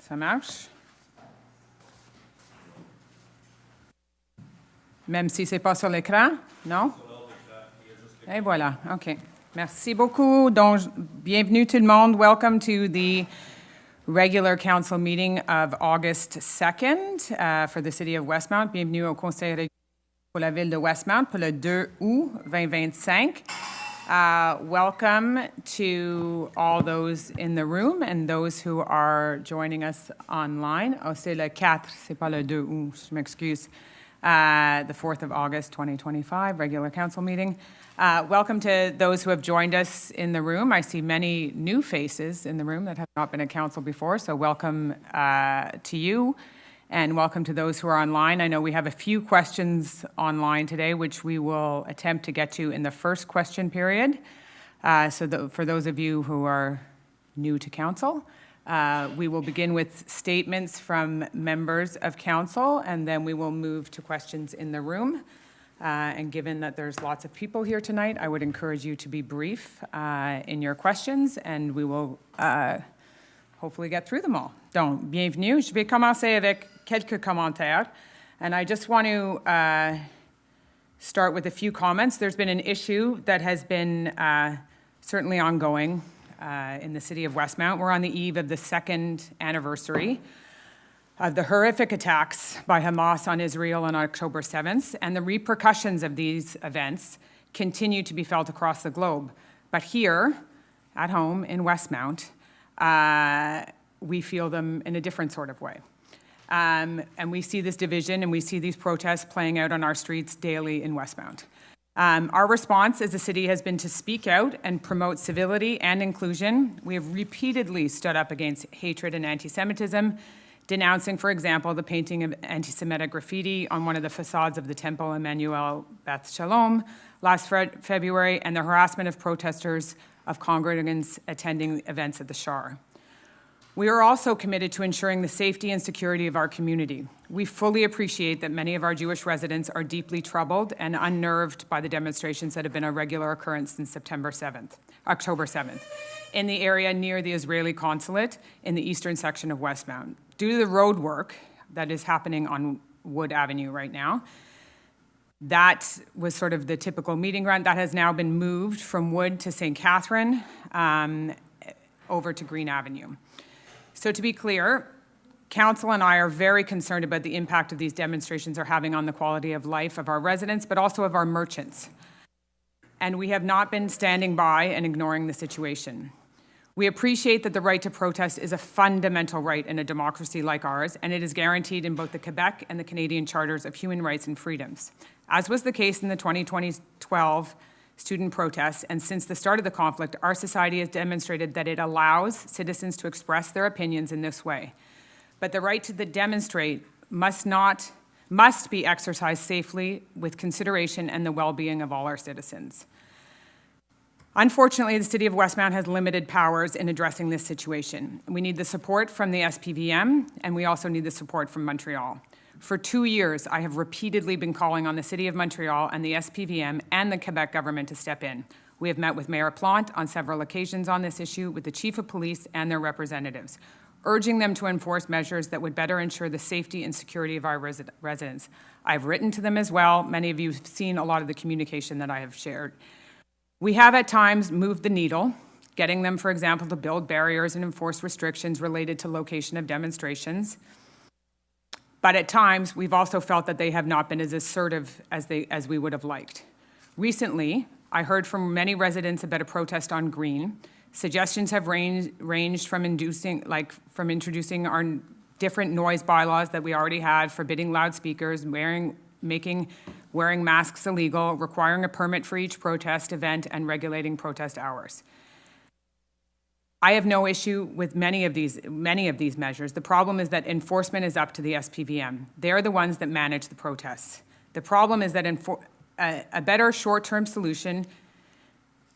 Ça marche? Même si ce n'est pas sur l'écran? Non? Et voilà, OK. Merci beaucoup. Donc, bienvenue tout le monde. Welcome to the regular council meeting of August 2nd for the city of Westmount. Bienvenue au Conseil pour la ville de Westmount pour le 2 août 2025. Welcome to all those in the room and those who are joining us online. Oh, c'est le 4, c'est pas le 2 août, je m'excuse. The 4th of August, 2025, regular council meeting. Welcome to those who have joined us in the room. I see many new faces in the room that have not been at council before, so welcome to you. And welcome to those who are online. I know we have a few questions online today, which we will attempt to get to in the first question period. For those of you who are new to council, we will begin with statements from members of council, and then we will move to questions in the room. And given that there's lots of people here tonight, I would encourage you to be brief in your questions, and we will hopefully get through them all. Donc, bienvenue. Je vais commencer avec quelques commentaires. And I just want to start with a few comments. There's been an issue that has been certainly ongoing in the city of Westmount. We're on the eve of the second anniversary of the horrific attacks by Hamas on Israel on October 7th, and the repercussions of these events continue to be felt across the globe. But here, at home in Westmount, we feel them in a different sort of way. And we see this division and we see these protests playing out on our streets daily in Westmount. Our response as a city has been to speak out and promote civility and inclusion. We have repeatedly stood up against hatred and anti-Semitism, denouncing, for example, the painting of anti-Semitic graffiti on one of the facades of the Temple Emmanuel Beth Shalom last February, and the harassment of protesters of congregants attending events at the Shar. We are also committed to ensuring the safety and security of our community. We fully appreciate that many of our Jewish residents are deeply troubled and unnerved by the demonstrations that have been a regular occurrence since October 7th, in the area near the Israeli consulate in the eastern section of Westmount. Due to the road work that is happening on Wood Avenue right now, that was sort of the typical meeting ground. That has now been moved from Wood to St. Catherine over to Green Avenue. So to be clear, Council and I are very concerned about the impact of these demonstrations are having on the quality of life of our residents, but also of our merchants. And we have not been standing by and ignoring the situation. We appreciate that the right to protest is a fundamental right in a democracy like ours, and it is guaranteed in both the Quebec and the Canadian Charters of Human Rights and Freedoms. As was the case in the 2012 student protests, and since the start of the conflict, our society has demonstrated that it allows citizens to express their opinions in this way. But the right to demonstrate must be exercised safely with consideration and the well-being of all our citizens. Unfortunately, the City of Westmount has limited powers in addressing this situation. We need the support from the SPVM, and we also need the support from Montreal. For 2 years, I have repeatedly been calling on the City of Montreal and the SPVM and the Quebec government to step in. We have met with Mayor Plante on several occasions on this issue with the Chief of Police and their representatives, urging them to enforce measures that would better ensure the safety and security of our residents. I've written to them as well. Many of you have seen a lot of the communication that I have shared. We have at times moved the needle, getting them, for example, to build barriers and enforce restrictions related to location of demonstrations. But at times, we've also felt that they have not been as assertive as we would have liked. Recently, I heard from many residents about a protest on Green. Suggestions have ranged from introducing our different noise bylaws that we already had, forbidding loudspeakers, making wearing masks illegal, requiring a permit for each protest event, and regulating protest hours. I have no issue with many of these measures. The problem is that enforcement is up to the SPVM. They're the ones that manage the protests. The problem is that a better short-term solution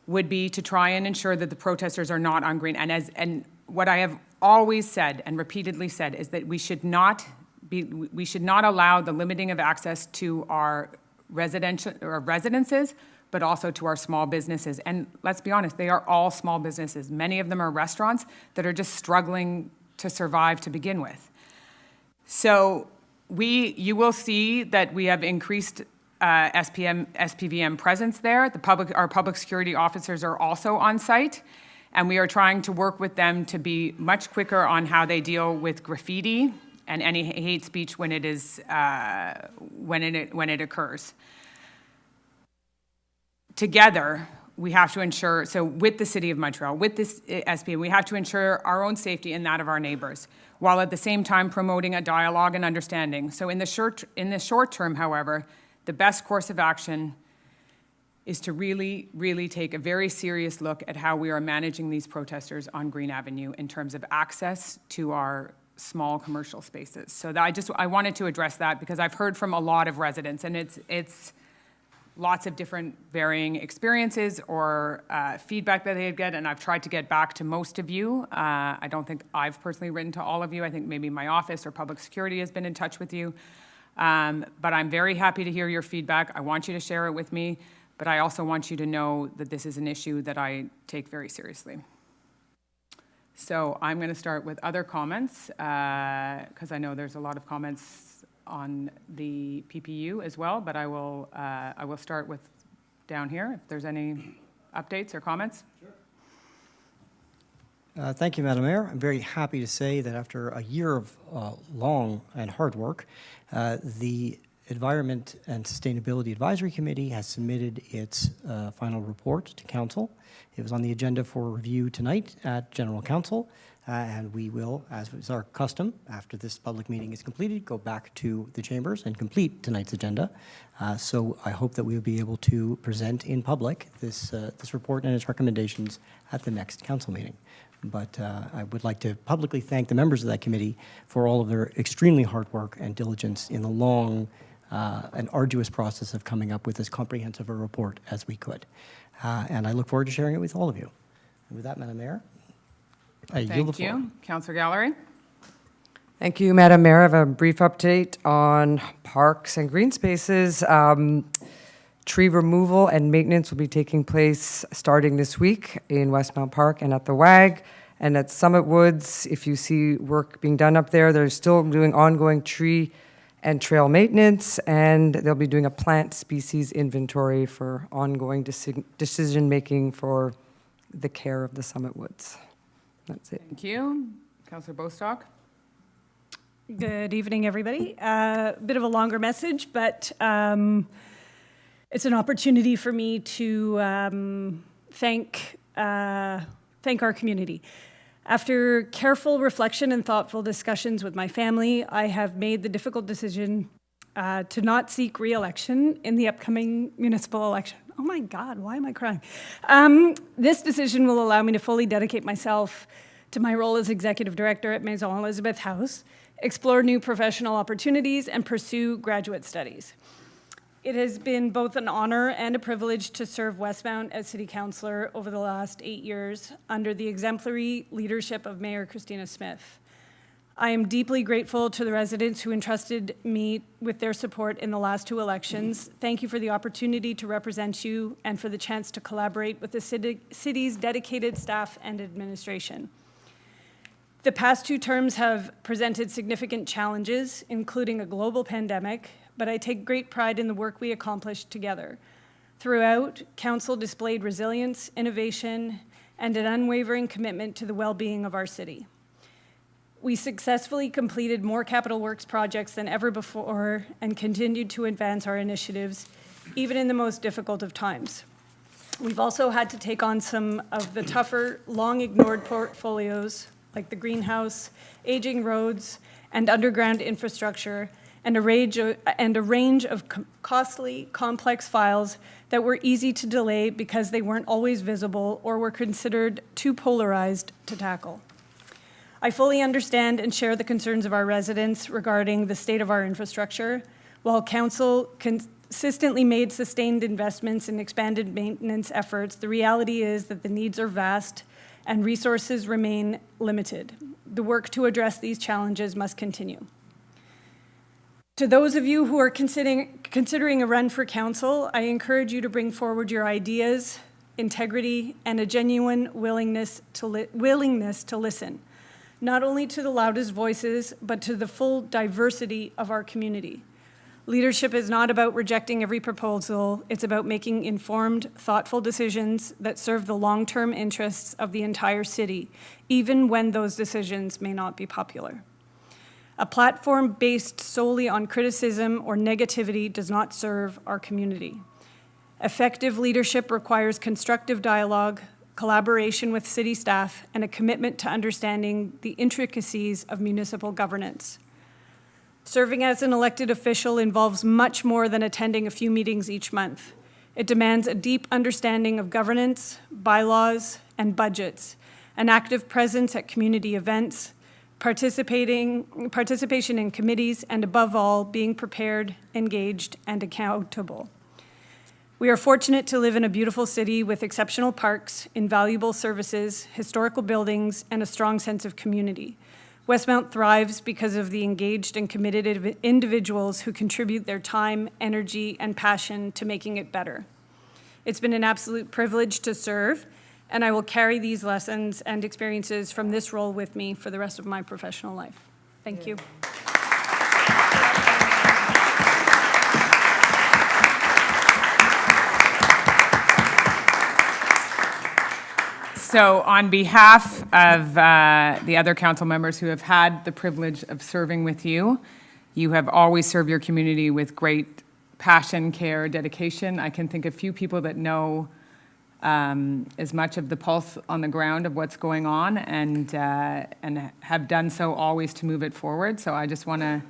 would be to try and ensure that the protesters are not on Green. And what I have always said and repeatedly said is that we should not allow the limiting of access to our residences, but also to our small businesses. And let's be honest, they are all small businesses. Many of them are restaurants that are just struggling to survive to begin with. So you will see that we have increased SPVM presence there. Our public security officers are also on site, and we are trying to work with them to be much quicker on how they deal with graffiti and any hate speech when it is when it occurs. Together, we have to ensure, so with the City of Montreal, with this SPVM, we have to ensure our own safety and that of our neighbors, while at the same time promoting a dialogue and understanding. So in the short term, however, the best course of action is to really, really take a very serious look at how we are managing these protesters on Green Avenue in terms of access to our small commercial spaces. So I wanted to address that because I've heard from a lot of residents, and it's lots of different varying experiences or feedback that they get, and I've tried to get back to most of you. I don't think I've personally written to all of you. I think maybe my office or public security has been in touch with you. But I'm very happy to hear your feedback. I want you to share it with me, but I also want you to know that this is an issue that I take very seriously. So I'm going to start with other comments, because I know there's a lot of comments on the PPU as well, but I will start with down here, if there's any updates or comments. Sure. Thank you, Madam Mayor. I'm very happy to say that after a year of long and hard work, the Environment and Sustainability Advisory Committee has submitted its final report to Council. It was on the agenda for review tonight at General Council, and we will, as is our custom, after this public meeting is completed, go back to the chambers and complete tonight's agenda. So I hope that we will be able to present in public this report and its recommendations at the next council meeting. But I would like to publicly thank the members of that committee for all of their extremely hard work and diligence in the long and arduous process of coming up with as comprehensive a report as we could. And I look forward to sharing it with all of you. And with that, Madam Mayor, I yield the floor. Thank you. Councillor Gallery. Thank you, Madam Mayor. I have a brief update on parks and green spaces. Tree removal and maintenance will be taking place starting this week in Westmount Park and at the WAG. And at Summit Woods, if you see work being done up there, they're still doing ongoing tree and trail maintenance, and they'll be doing a plant species inventory for ongoing decision-making for the care of the Summit Woods. That's it. Thank you. Councillor Bostock. Good evening, everybody. A bit of a longer message, but it's an opportunity for me to thank our community. After careful reflection and thoughtful discussions with my family, I have made the difficult decision to not seek re-election in the upcoming municipal election. Oh my God, why am I crying? This decision will allow me to fully dedicate myself to my role as Executive Director at Maison Elizabeth House, explore new professional opportunities, and pursue graduate studies. It has been both an honor and a privilege to serve Westmount as City Councillor over the last 8 years under the exemplary leadership of Mayor Christina Smith. I am deeply grateful to the residents who entrusted me with their support in the last 2 elections. Thank you for the opportunity to represent you and for the chance to collaborate with the city's dedicated staff and administration. The past 2 terms have presented significant challenges, including a global pandemic, but I take great pride in the work we accomplished together. Throughout, Council displayed resilience, innovation, and an unwavering commitment to the well-being of our city. We successfully completed more capital works projects than ever before and continued to advance our initiatives, even in the most difficult of times. We've also had to take on some of the tougher, long-ignored portfolios, like the greenhouse, aging roads, and underground infrastructure, and a range of costly, complex files that were easy to delay because they weren't always visible or were considered too polarized to tackle. I fully understand and share the concerns of our residents regarding the state of our infrastructure. While Council consistently made sustained investments in expanded maintenance efforts, the reality is that the needs are vast and resources remain limited. The work to address these challenges must continue. To those of you who are considering a run for council, I encourage you to bring forward your ideas, integrity, and a genuine willingness to listen. not only to the loudest voices, but to the full diversity of our community. Leadership is not about rejecting every proposal, it's about making informed, thoughtful decisions that serve the long-term interests of the entire city, even when those decisions may not be popular. A platform based solely on criticism or negativity does not serve our community. Effective leadership requires constructive dialogue, collaboration with city staff, and a commitment to understanding the intricacies of municipal governance. Serving as an elected official involves much more than attending a few meetings each month. It demands a deep understanding of governance, bylaws, and budgets, an active presence at community events, participation in committees, and above all, being prepared, engaged, and accountable. We are fortunate to live in a beautiful city with exceptional parks, invaluable services, historical buildings, and a strong sense of community. Westmount thrives because of the engaged and committed individuals who contribute their time, energy, and passion to making it better. It's been an absolute privilege to serve, and I will carry these lessons and experiences from this role with me for the rest of my professional life. Thank you. So on behalf of the other council members who have had the privilege of serving with you, you have always served your community with great passion, care, dedication. I can think of few people that know as much of the pulse on the ground of what's going on and have done so always to move it forward. So I just want to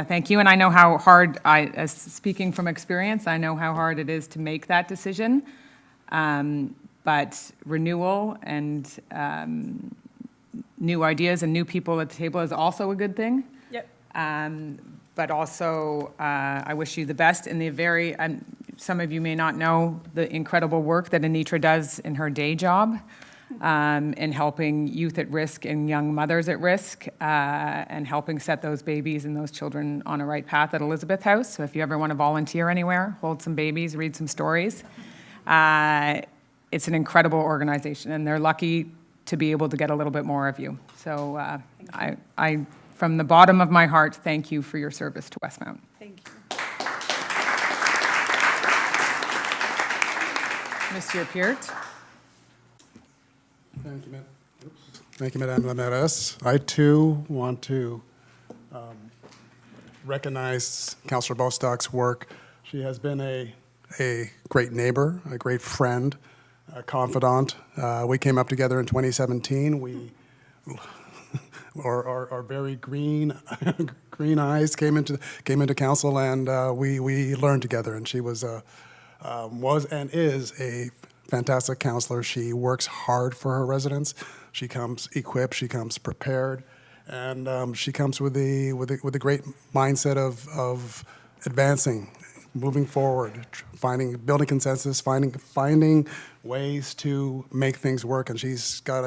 thank you. And I know how hard, as speaking from experience, I know how hard it is to make that decision. But renewal and new ideas and new people at the table is also a good thing. Yep. But also, I wish you the best in the some of you may not know the incredible work that Anitra does in her day job in helping youth at risk and young mothers at risk and helping set those babies and those children on a right path at Elizabeth House. So if you ever want to volunteer anywhere, hold some babies, read some stories. It's an incredible organization, and they're lucky to be able to get a little bit more of you. So I, from the bottom of my heart, thank you for your service to Westmount. Thank you. Monsieur Peart. Thank you, Madame la Mairesse. I, too, want to recognize Councillor Bostock's work. She has been a great neighbor, a great friend, a confidant. We came up together in 2017. We, our very green eyes came into council, and we learned together. And she was and is a fantastic councillor. She works hard for her residents. She comes equipped. She comes prepared, and she comes with a great mindset of advancing, moving forward, building consensus, finding ways to make things work. And she's got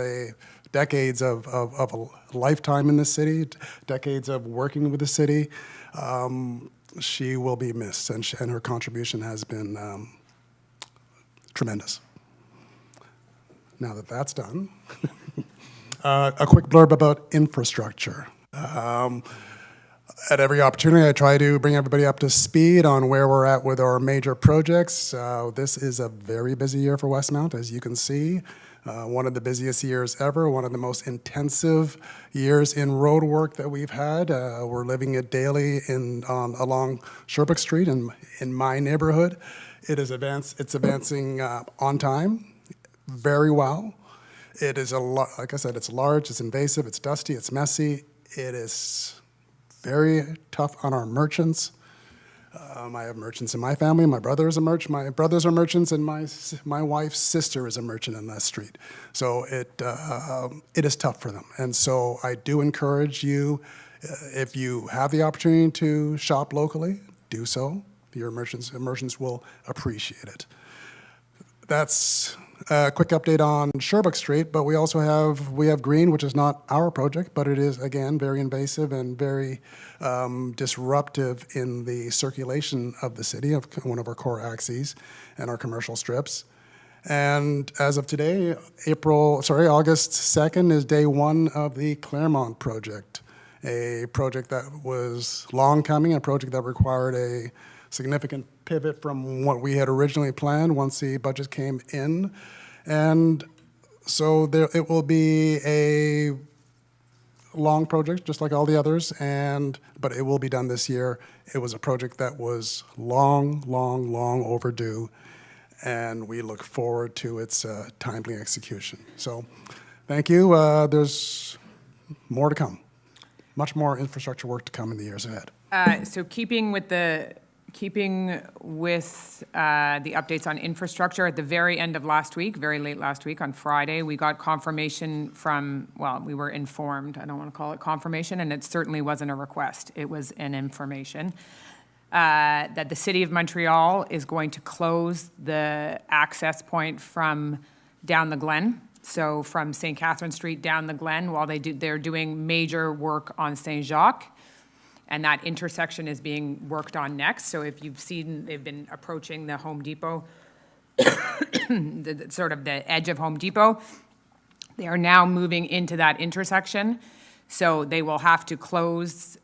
decades of a lifetime in the city, decades of working with the city. She will be missed, and her contribution has been tremendous. Now that that's done, a quick blurb about infrastructure. At every opportunity, I try to bring everybody up to speed on where we're at with our major projects. This is a very busy year for Westmount, as you can see. One of the busiest years ever, one of the most intensive years in road work that we've had. We're living it daily along Sherbrooke Street in my neighborhood. It's advancing on time, very well. It is like I said, it's large, it's invasive, it's dusty, it's messy. It is very tough on our merchants. I have merchants in my family. My brother is a merchant. My brothers are merchants, and my wife's sister is a merchant in that street. So it is tough for them. And so I do encourage you, if you have the opportunity to shop locally, do so. Your merchants will appreciate it. That's a quick update on Sherbrooke Street, but we also have Green, which is not our project, but it is, again, very invasive and very disruptive in the circulation of the city, of one of our core axes and our commercial strips. And as of today, August 2nd is day one of the Claremont project, a project that was long coming, a project that required a significant pivot from what we had originally planned once the budget came in. And so it will be a long project, just like all the others, but it will be done this year. It was a project that was long overdue, and we look forward to its timely execution. So, thank you. There's more to come. Much more infrastructure work to come in the years ahead. So keeping with the updates on infrastructure, at the very end of last week, very late last week on Friday, we got confirmation from, well, we were informed, I don't want to call it confirmation, and it certainly wasn't a request, it was an information, that the City of Montreal is going to close the access point from down the Glen, so from St. Catherine Street down the Glen, while they're doing major work on Saint Jacques. And that intersection is being worked on next. So if you've seen, they've been approaching the Home Depot, sort of the edge of Home Depot. They are now moving into that intersection. So they will have to close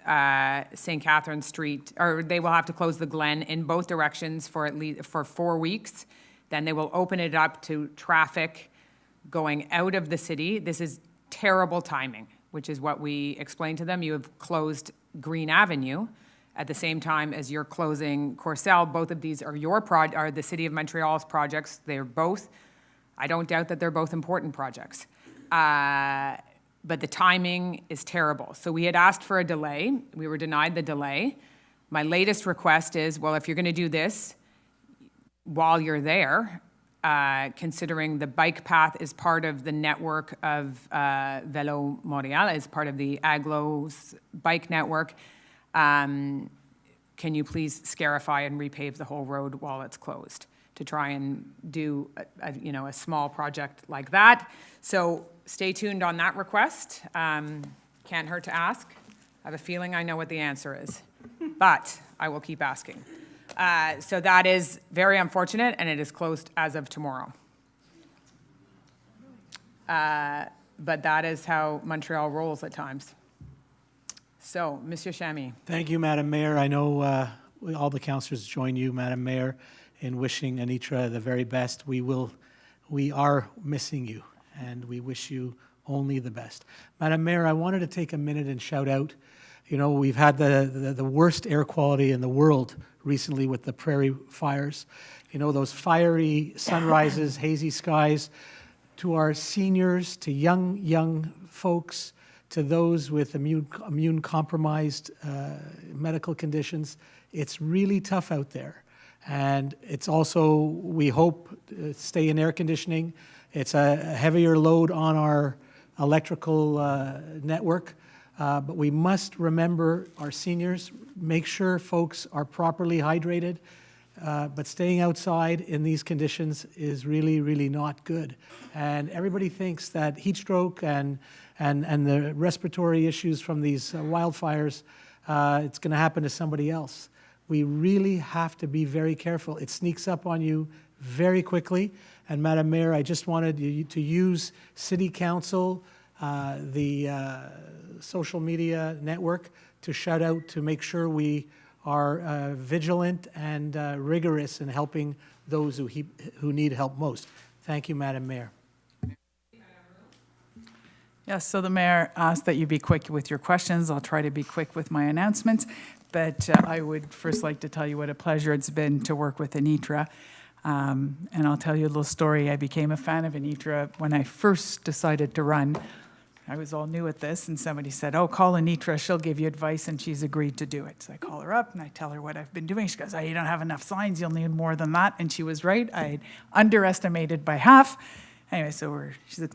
St. Catherine Street, or they will have to close the Glen in both directions for at least 4 weeks. Then they will open it up to traffic going out of the city. This is terrible timing, which is what we explained to them. You have closed Green Avenue at the same time as you're closing Conseil. Both of these are are the City of Montreal's projects. They're both, I don't doubt that they're both important projects. But the timing is terrible. So we had asked for a delay. We were denied the delay. My latest request is, well, if you're going to do this while you're there, considering the bike path is part of the network of Vélo Montréal, is part of the AGLO's bike network, can you please scarify and repave the whole road while it's closed to try and do a small project like that? So stay tuned on that request. Can't hurt to ask. I have a feeling I know what the answer is, but I will keep asking. So that is very unfortunate, and it is closed as of tomorrow. But that is how Montreal rolls at times. So, Monsieur Chamy. Thank you, Madam Mayor. I know all the councillors join you, Madam Mayor, in wishing Anitra the very best. We are missing you, and we wish you only the best. Madam Mayor, I wanted to take a minute and shout out, we've had the worst air quality in the world recently with the prairie fires. Those fiery sunrises, hazy skies. To our seniors, to young folks, to those with immune compromised medical conditions, it's really tough out there. And it's also, we hope, stay in air conditioning. It's a heavier load on our electrical network. But we must remember our seniors, make sure folks are properly hydrated, but staying outside in these conditions is really, really not good. And everybody thinks that heat stroke and the respiratory issues from these wildfires, it's going to happen to somebody else. We really have to be very careful. It sneaks up on you very quickly. And Madam Mayor, I just wanted you to use City Council, the social media network to shout out to make sure we are vigilant and rigorous in helping those who need help most. Thank you, Madam Mayor. Yes, so the mayor asked that you be quick with your questions. I'll try to be quick with my announcements, but I would first like to tell you what a pleasure it's been to work with Anitra. And I'll tell you a little story. I became a fan of Anitra when I first decided to run. I was all new at this, and somebody said, oh, call Anitra, she'll give you advice, and she's agreed to do it. So I call her up, and I tell her what I've been doing. She goes, oh, you don't have enough signs, you'll need more than that. And she was right. I had underestimated by half. Anyway, so she's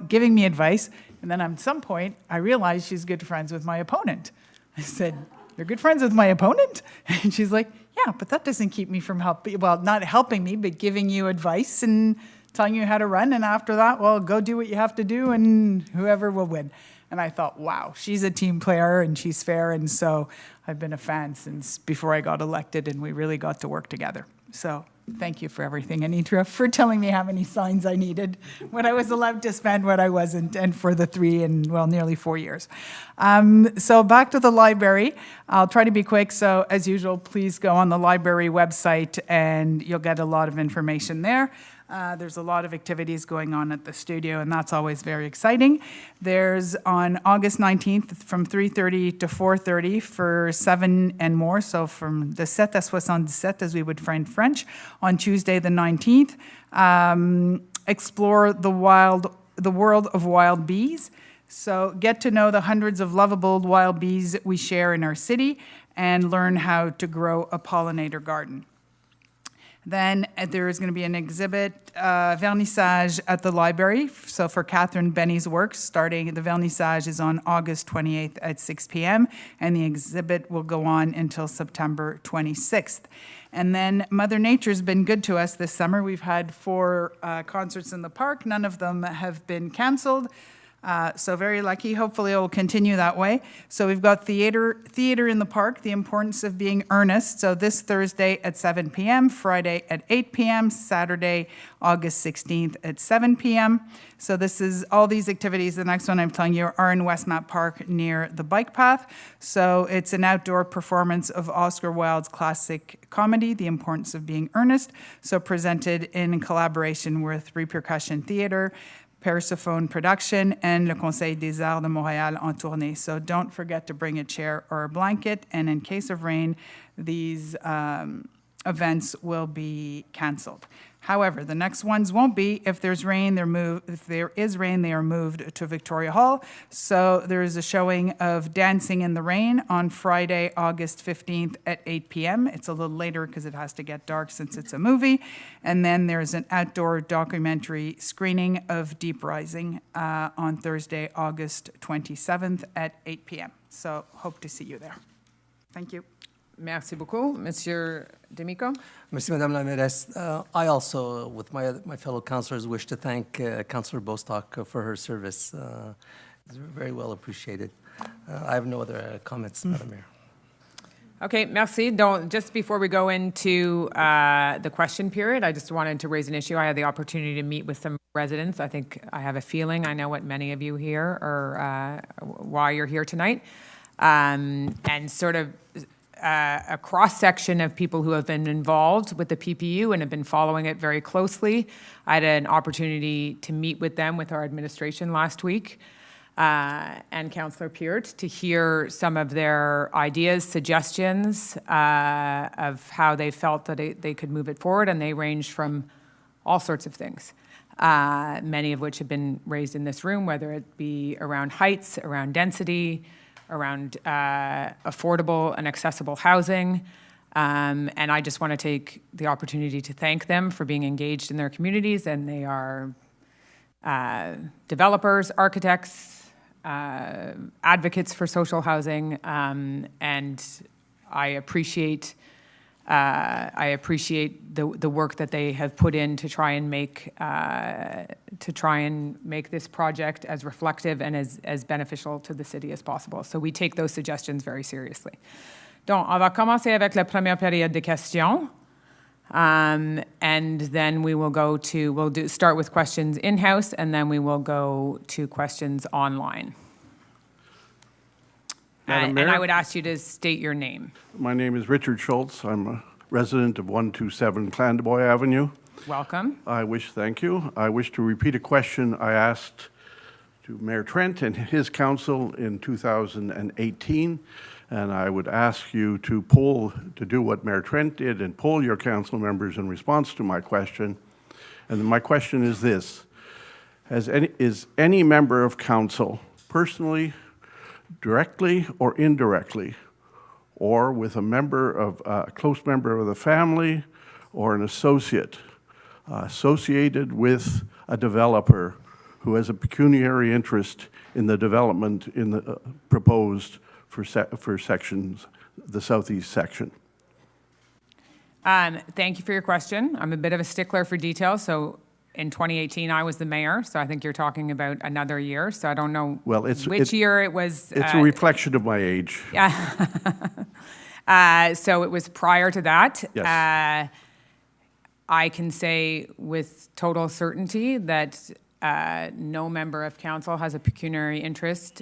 giving me advice, and then at some point, I realized she's good friends with my opponent. I said, you're good friends with my opponent? And she's like, yeah, but that doesn't keep me from not helping me, but giving you advice and telling you how to run, and after that, well, go do what you have to do, and whoever will win. And I thought, wow, she's a team player, and she's fair, and so I've been a fan since before I got elected, and we really got to work together. So Thank you for everything, Anitra, for telling me how many signs I needed, what I was allowed to spend, what I wasn't, and for the 3 and, well, nearly 4 years. So back to the library. I'll try to be quick. So as usual, please go on the library website and you'll get a lot of information there. There's a lot of activities going on at the studio, and that's always very exciting. There's on August 19th from 3:30 to 4:30 for 7 and more, so from the 7 à 77, as we would find French, on Tuesday the 19th. Explore the world of wild bees. So get to know the hundreds of lovable wild bees we share in our city and learn how to grow a pollinator garden. Then there is going to be an exhibit, vernissage at the library. So for Catherine Benny's works, the vernissage is on August 28th at 6 p.m. and the exhibit will go on until September 26th. And then Mother Nature's been good to us this summer. We've had 4 concerts in the park. None of them have been canceled. So very lucky. Hopefully it will continue that way. So we've got theater in the park, the importance of being earnest. So this Thursday at 7 p.m., Friday at 8 p.m., Saturday, August 16th at 7 p.m. So this is all these activities. The next one I'm telling you are in Westmount Park near the bike path. So it's an outdoor performance of Oscar Wilde's classic comedy, The Importance of Being Earnest. So presented in collaboration with Repercussion Theatre, Persephone Production, and Le Conseil des Arts de Montréal en tournée. So don't forget to bring a chair or a blanket, and in case of rain, these events will be canceled. However, the next ones won't be. If there's rain, if there is rain, they are moved to Victoria Hall. So there is a showing of Dancing in the Rain on Friday, August 15th at 8 p.m. It's a little later because it has to get dark since it's a movie. And then there's an outdoor documentary screening of Deep Rising on Thursday, August 27th at 8 p.m. So hope to see you there. Thank you. Merci beaucoup. Monsieur D'Amico? Merci, Madame la Mairesse. I also, with my fellow councillors, wish to thank Councillor Bostock for her service. It's very well appreciated. I have no other comments, Madam Mayor. Okay, merci. Just before we go into the question period, I just wanted to raise an issue. I had the opportunity to meet with some residents. I think I have a feeling I know what many of you here are, why you're here tonight. And sort of a cross-section of people who have been involved with the PPU and have been following it very closely. I had an opportunity to meet with them, with our administration last week, and Councillor Peart, to hear some of their ideas, suggestions of how they felt that they could move it forward, and they ranged from all sorts of things, many of which have been raised in this room, whether it be around heights, around density, around affordable and accessible housing. And I just want to take the opportunity to thank them for being engaged in their communities. And they are developers, architects, advocates for social housing. And I appreciate the work that they have put in to try and make this project as reflective and as beneficial to the city as possible. So we take those suggestions very seriously. Donc, on va commencer avec la première période de questions. And then we will start with questions in-house, and then we will go to questions online. Madam Mayor, and I would ask you to state your name. my name is Richard Schultz. I'm a resident of 127 Clandeboy Avenue. Welcome. Thank you. I wish to repeat a question I asked to Mayor Trent and his council in 2018. And I would ask you to do what Mayor Trent did and poll your council members in response to my question. And my question is this: is any member of council personally, directly or indirectly, or with a close member of the family or an associate, associated with a developer who has a pecuniary interest in the development in the proposed for sections, the southeast section? Thank you for your question. I'm a bit of a stickler for details, so in 2018, I was the mayor, so I think you're talking about another year, so I don't know which year it was. It's a reflection of my age. Yeah. So it was prior to that. Yes. I can say with total certainty that no member of council has a pecuniary interest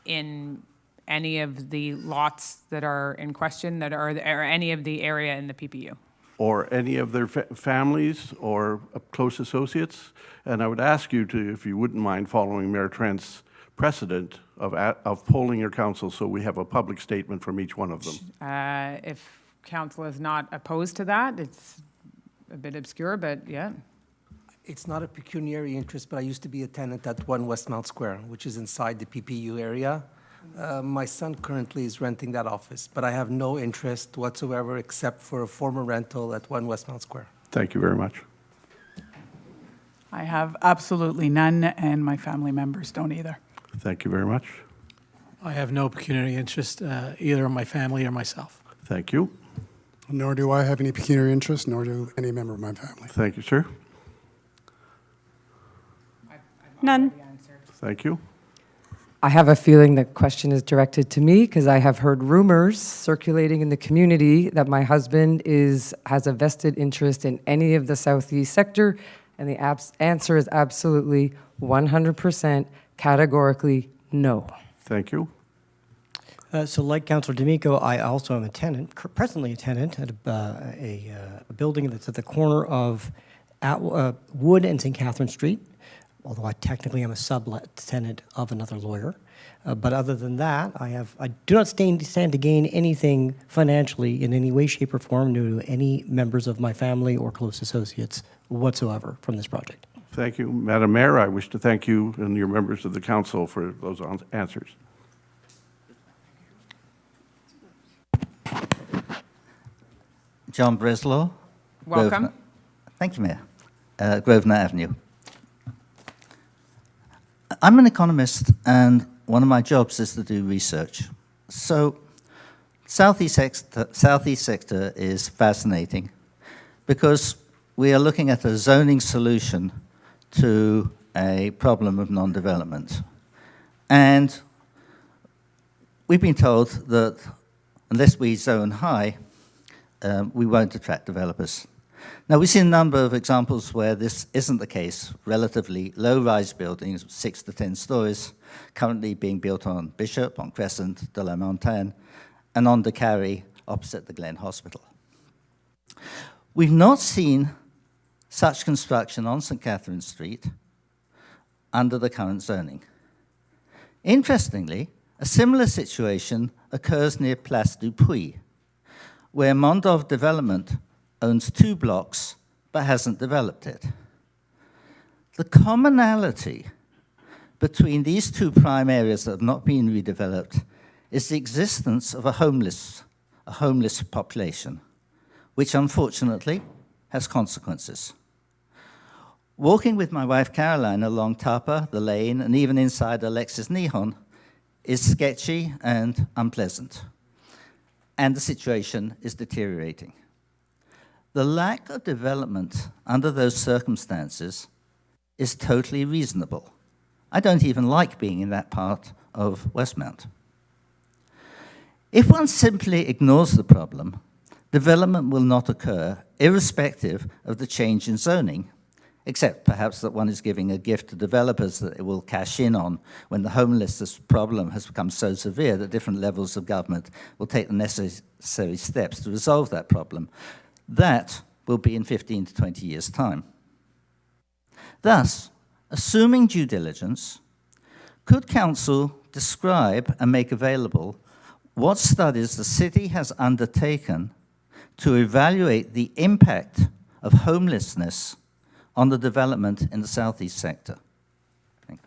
in any of the lots that are in question, that are, or any of the area in the PPU. Or any of their families or close associates. And I would ask you to, if you wouldn't mind following Mayor Trent's precedent of polling your council so we have a public statement from each one of them. If council is not opposed to that, it's a bit obscure, but yeah. It's not a pecuniary interest, but I used to be a tenant at 1 Westmount Square, which is inside the PPU area. My son currently is renting that office, but I have no interest whatsoever except for a former rental at 1 Westmount Square. Thank you very much. I have absolutely none, and my family members don't either. Thank you very much. I have no pecuniary interest, either in my family or myself. Thank you. Nor do I have any pecuniary interest, nor do any member of my family. Thank you, sir. None. Thank you. I have a feeling the question is directed to me because I have heard rumors circulating in the community that my husband has a vested interest in any of the Southeast sector, and the answer is absolutely 100% categorically no. Thank you. So like Councillor D'Amico, I also am a tenant, presently a tenant at a building that's at the corner of Wood and St. Catherine Street, although I technically am a sublet tenant of another lawyer. But other than that, I do not stand to gain anything financially in any way, shape, or form due to any members of my family or close associates whatsoever from this project. Thank you. Madam Mayor, I wish to thank you and your members of the council for those answers. John Breslow. Welcome. Grosvenor. Thank you, Mayor. Grosvenor Avenue. I'm an economist, and one of my jobs is to do research. So Southeast sector is fascinating because we are looking at a zoning solution to a problem of non-development. And we've been told that unless we zone high, we won't attract developers. Now, we've seen a number of examples where this isn't the case. Relatively low-rise buildings, 6 to 10 stories, currently being built on Bishop, on Crescent, de la Montagne, and on the Carry, opposite the Glen Hospital. We've not seen such construction on St. Catherine Street under the current zoning. Interestingly, a similar situation occurs near Place du Puy, where Mondov Development owns 2 blocks but hasn't developed it. The commonality between these 2 prime areas that have not been redeveloped is the existence of a homeless population, which unfortunately has consequences. Walking with my wife Caroline along Tapa, the lane, and even inside Alexis Nihon is sketchy and unpleasant, and the situation is deteriorating. The lack of development under those circumstances is totally reasonable. I don't even like being in that part of Westmount. If one simply ignores the problem, development will not occur irrespective of the change in zoning, except perhaps that one is giving a gift to developers that it will cash in on when the homelessness problem has become so severe that different levels of government will take the necessary steps to resolve that problem. That will be in 15 to 20 years' time. Thus, assuming due diligence, could Council describe and make available what studies the city has undertaken to evaluate the impact of homelessness on the development in the Southeast sector? Thank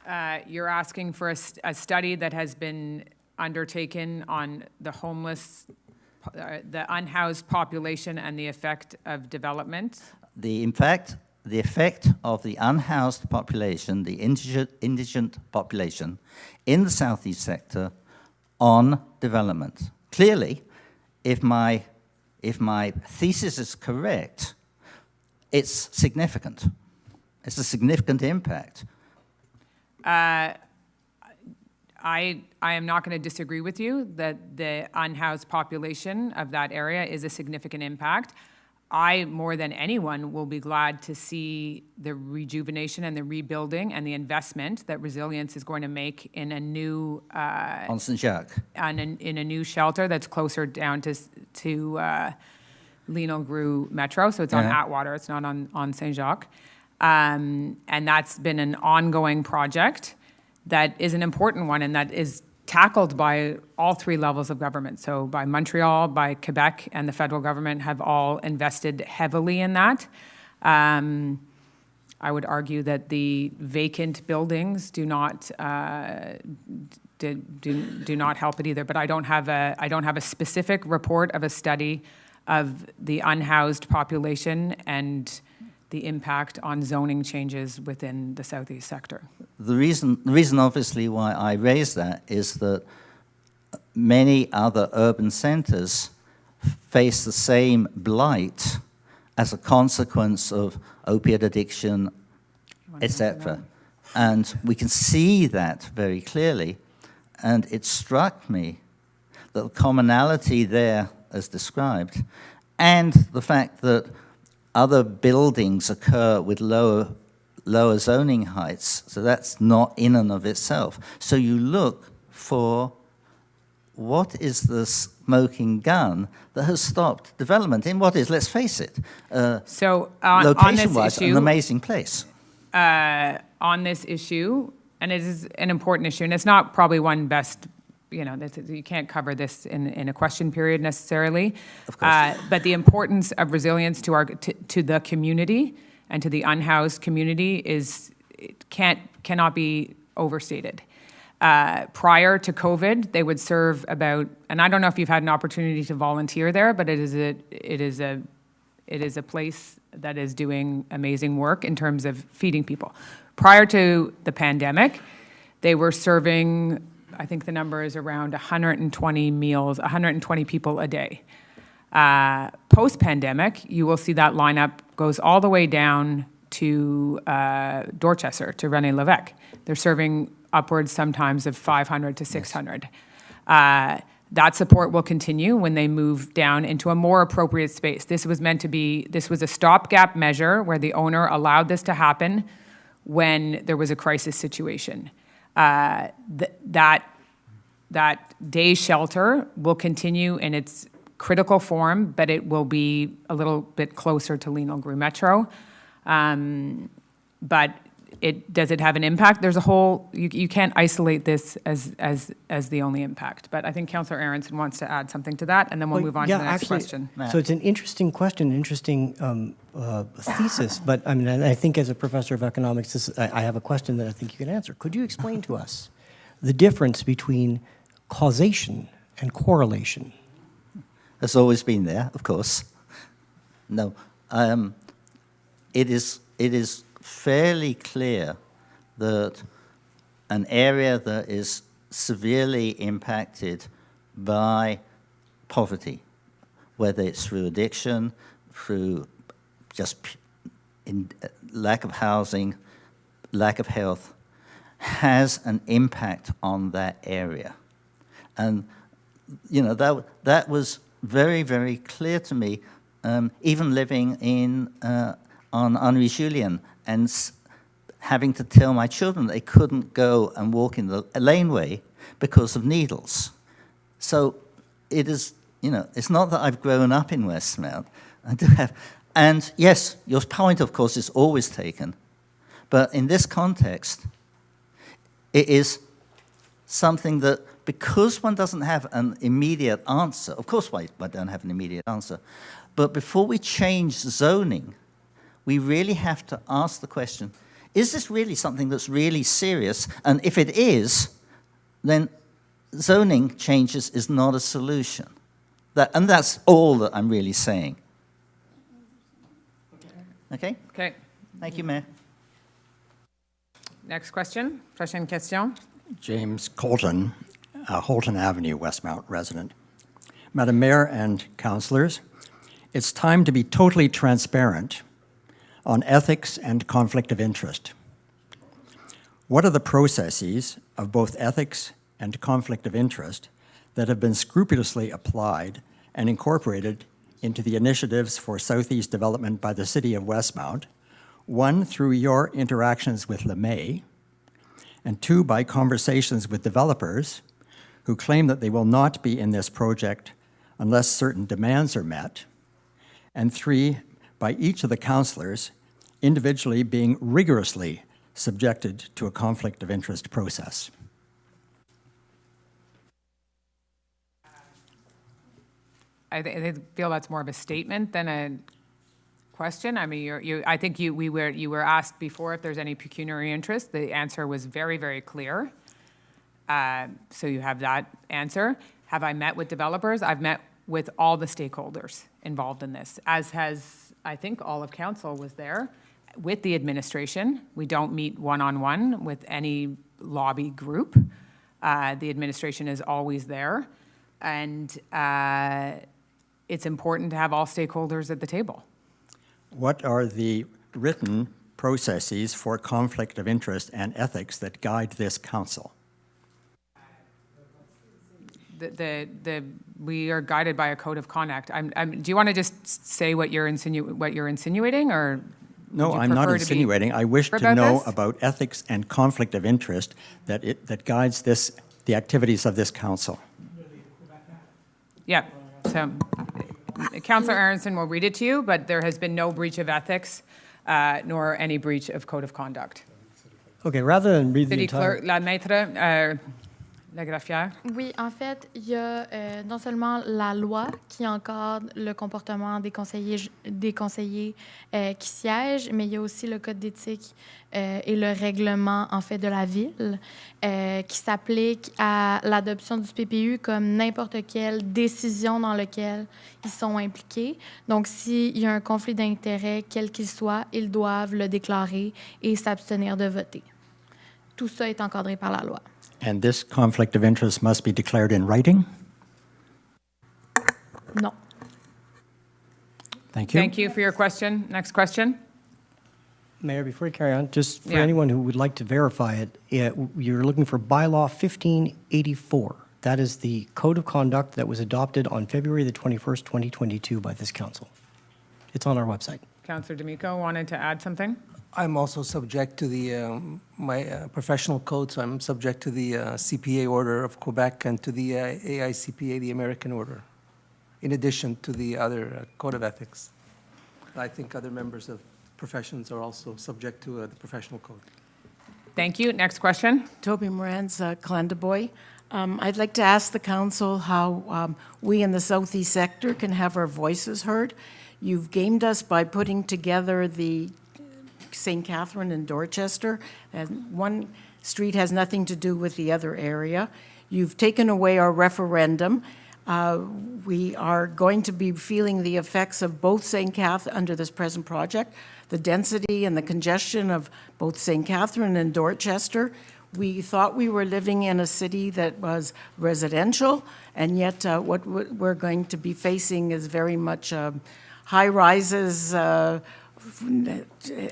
you. You're asking for a study that has been undertaken on the homeless, the unhoused population and the effect of development? In fact, the effect of the unhoused population, the indigent population in the Southeast sector on development. Clearly, if my thesis is correct, it's significant. It's a significant impact. I am not going to disagree with you that the unhoused population of that area is a significant impact. I, more than anyone, will be glad to see the rejuvenation and the rebuilding and the investment that Resilience is going to make in a new On Saint-Jacques. in a new shelter that's closer down to Lino-Gru Metro. So it's on Yeah. Atwater. It's not on Saint-Jacques. And that's been an ongoing project that is an important one and that is tackled by all three levels of government. So by Montreal, by Quebec, and the federal government have all invested heavily in that. I would argue that the vacant buildings do not help it either. But I don't have a specific report of a study of the unhoused population and the impact on zoning changes within the southeast sector. The reason obviously why I raise that is that many other urban centers face the same blight as a consequence of opiate addiction, etc. And we can see that very clearly. And it struck me that the commonality there, as described, and the fact that other buildings occur with lower zoning heights, so that's not in and of itself. So you look for what is the smoking gun that has stopped development in what is, let's face it, So on this location-wise, an issue, amazing place. on this issue, and it is an important issue, and it's not probably one best, you can't cover this in a question period necessarily. Of course. But the importance of resilience to the community and to the unhoused community cannot be overstated. Prior to COVID, they would serve about, and I don't know if you've had an opportunity to volunteer there, but it is a place that is doing amazing work in terms of feeding people. Prior to the pandemic, they were serving, I think the number is around 120 meals, 120 people a day. Post-pandemic, you will see that lineup goes all the way down to Dorchester, to René Lévesque. They're serving upwards sometimes of 500 to 600. That support will continue when they move down into a more appropriate space. This was a stopgap measure where the owner allowed this to happen when there was a crisis situation. That day shelter will continue in its critical form, but it will be a little bit closer to Lino-Gru Metro. But does it have an impact? There's a whole, you can't isolate this as the only impact. But I think Councillor Aronson wants to add something to that, and then we'll move on to the next question. So it's an interesting question, interesting thesis, but I mean, and I think as a professor of economics, I have a question that I think you can answer. Could you explain to us the difference between causation and correlation? Has always been there, of course. No, it is fairly clear that an area that is severely impacted by poverty, whether it's through addiction, through just lack of housing, lack of health, has an impact on that area. And, that was very, very clear to me, even living on Henri Julien and having to tell my children they couldn't go and walk in the laneway because of needles. So it is, it's not that I've grown up in Westmount. I do have, and yes, your point, of course, is always taken. But in this context, it is something that, because one doesn't have an immediate answer, of course I don't have an immediate answer, but before we change zoning, we really have to ask the question, is this really something that's really serious? And if it is, then zoning changes is not a solution. And that's all that I'm really saying. Okay? Okay. Thank you, Mayor. Next question. Prochaine question. James Colton, Holton Avenue, Westmount resident. Madam Mayor and councillors, it's time to be totally transparent on ethics and conflict of interest. What are the processes of both ethics and conflict of interest that have been scrupulously applied and incorporated into the initiatives for Southeast development by the City of Westmount, one, through your interactions with LeMay, and two, by conversations with developers who claim that they will not be in this project unless certain demands are met, and three, by each of the councillors individually being rigorously subjected to a conflict of interest process. I feel that's more of a statement than a question. I mean, I think you were asked before if there's any pecuniary interest. The answer was very, very clear. So you have that answer. Have I met with developers? I've met with all the stakeholders involved in this, as has, I think, all of council was there with the administration. We don't meet one-on-one with any lobby group. The administration is always there. And it's important to have all stakeholders at the table. What are the written processes for conflict of interest and ethics that guide this council? We are guided by a code of conduct. Do you want to just say what you're insinuating, or? No, would you I'm not prefer to be insinuating. I wish to about know this? about ethics and conflict of interest that guides the activities of this council. Yeah, so Councillor Aronson will read it to you, but there has been no breach of ethics, nor any breach of code of conduct. Okay, rather than read the City entire... clerk, la maître, la greffière. Oui, en fait, il y a non seulement la loi qui encadre le comportement des conseillers qui siègent, mais il y a aussi le code d'éthique et le règlement, en fait, de la ville qui s'applique à l'adoption du PPU comme n'importe quelle décision dans laquelle ils sont impliqués. Donc, s'il y a un conflit d'intérêts, quel qu'il soit, ils doivent le déclarer et s'abstenir de voter. Tout ça est encadré par la loi. And this conflict of interest must be declared in writing? Non. Thank you. Thank you for your question. Next question. Mayor, before you carry on, just for Yeah. anyone who would like to verify it, you're looking for bylaw 1584. That is the code of conduct that was adopted on February the 21st, 2022 by this council. It's on our website. Councillor D'Amico wanted to add something? I'm also subject to the, my professional code, so I'm subject to the CPA order of Quebec and to the AICPA, the American order, in addition to the other code of ethics. I think other members of professions are also subject to the professional code. Thank you. Next question. Toby Moran's Calendaboy. I'd like to ask the council how we in the southeast sector can have our voices heard. You've gamed us by putting together the St. Catherine and Dorchester, and one street has nothing to do with the other area. You've taken away our referendum. We are going to be feeling the effects of both St. Catherine under this present project, the density and the congestion of both St. Catherine and Dorchester. We thought we were living in a city that was residential, and yet what we're going to be facing is very much high rises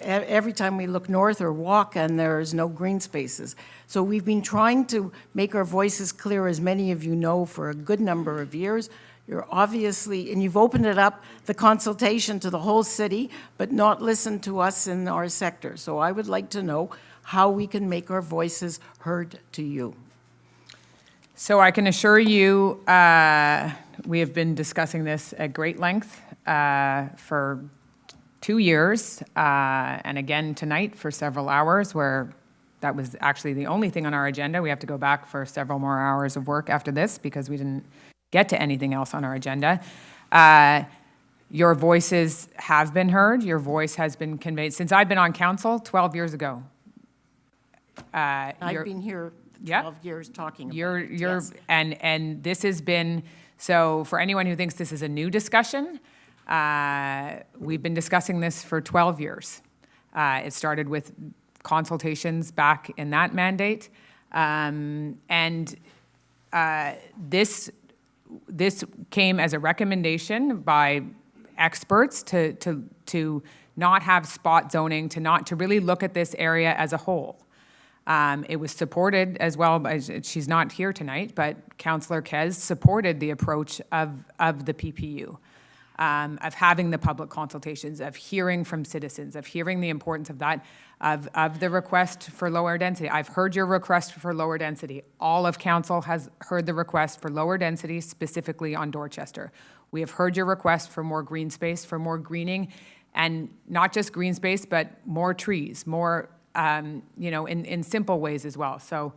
every time we look north or walk, and there's no green spaces. So we've been trying to make our voices clear, as many of you know, for a good number of years. You're obviously, and you've opened it up, the consultation to the whole city, but not listened to us in our sector. So I would like to know how we can make our voices heard to you. So I can assure you, we have been discussing this at great length for 2 years, and again tonight for several hours, where that was actually the only thing on our agenda. We have to go back for several more hours of work after this because we didn't get to anything else on our agenda. Your voices have been heard. Your voice has been conveyed. Since I've been on council 12 years ago. I've been here 12 years talking about it. Yes. And this has been, so for anyone who thinks this is a new discussion, we've been discussing this for 12 years. It started with consultations back in that mandate. This came as a recommendation by experts to not have spot zoning, to really look at this area as a whole. It was supported as well, by, she's not here tonight, but Councillor Kez supported the approach of the PPU, of having the public consultations, of hearing from citizens, of hearing the importance of that, of the request for lower density. I've heard your request for lower density. All of council has heard the request for lower density, specifically on Dorchester. We have heard your request for more green space, for more greening, and not just green space, but more trees, more, in simple ways as well. So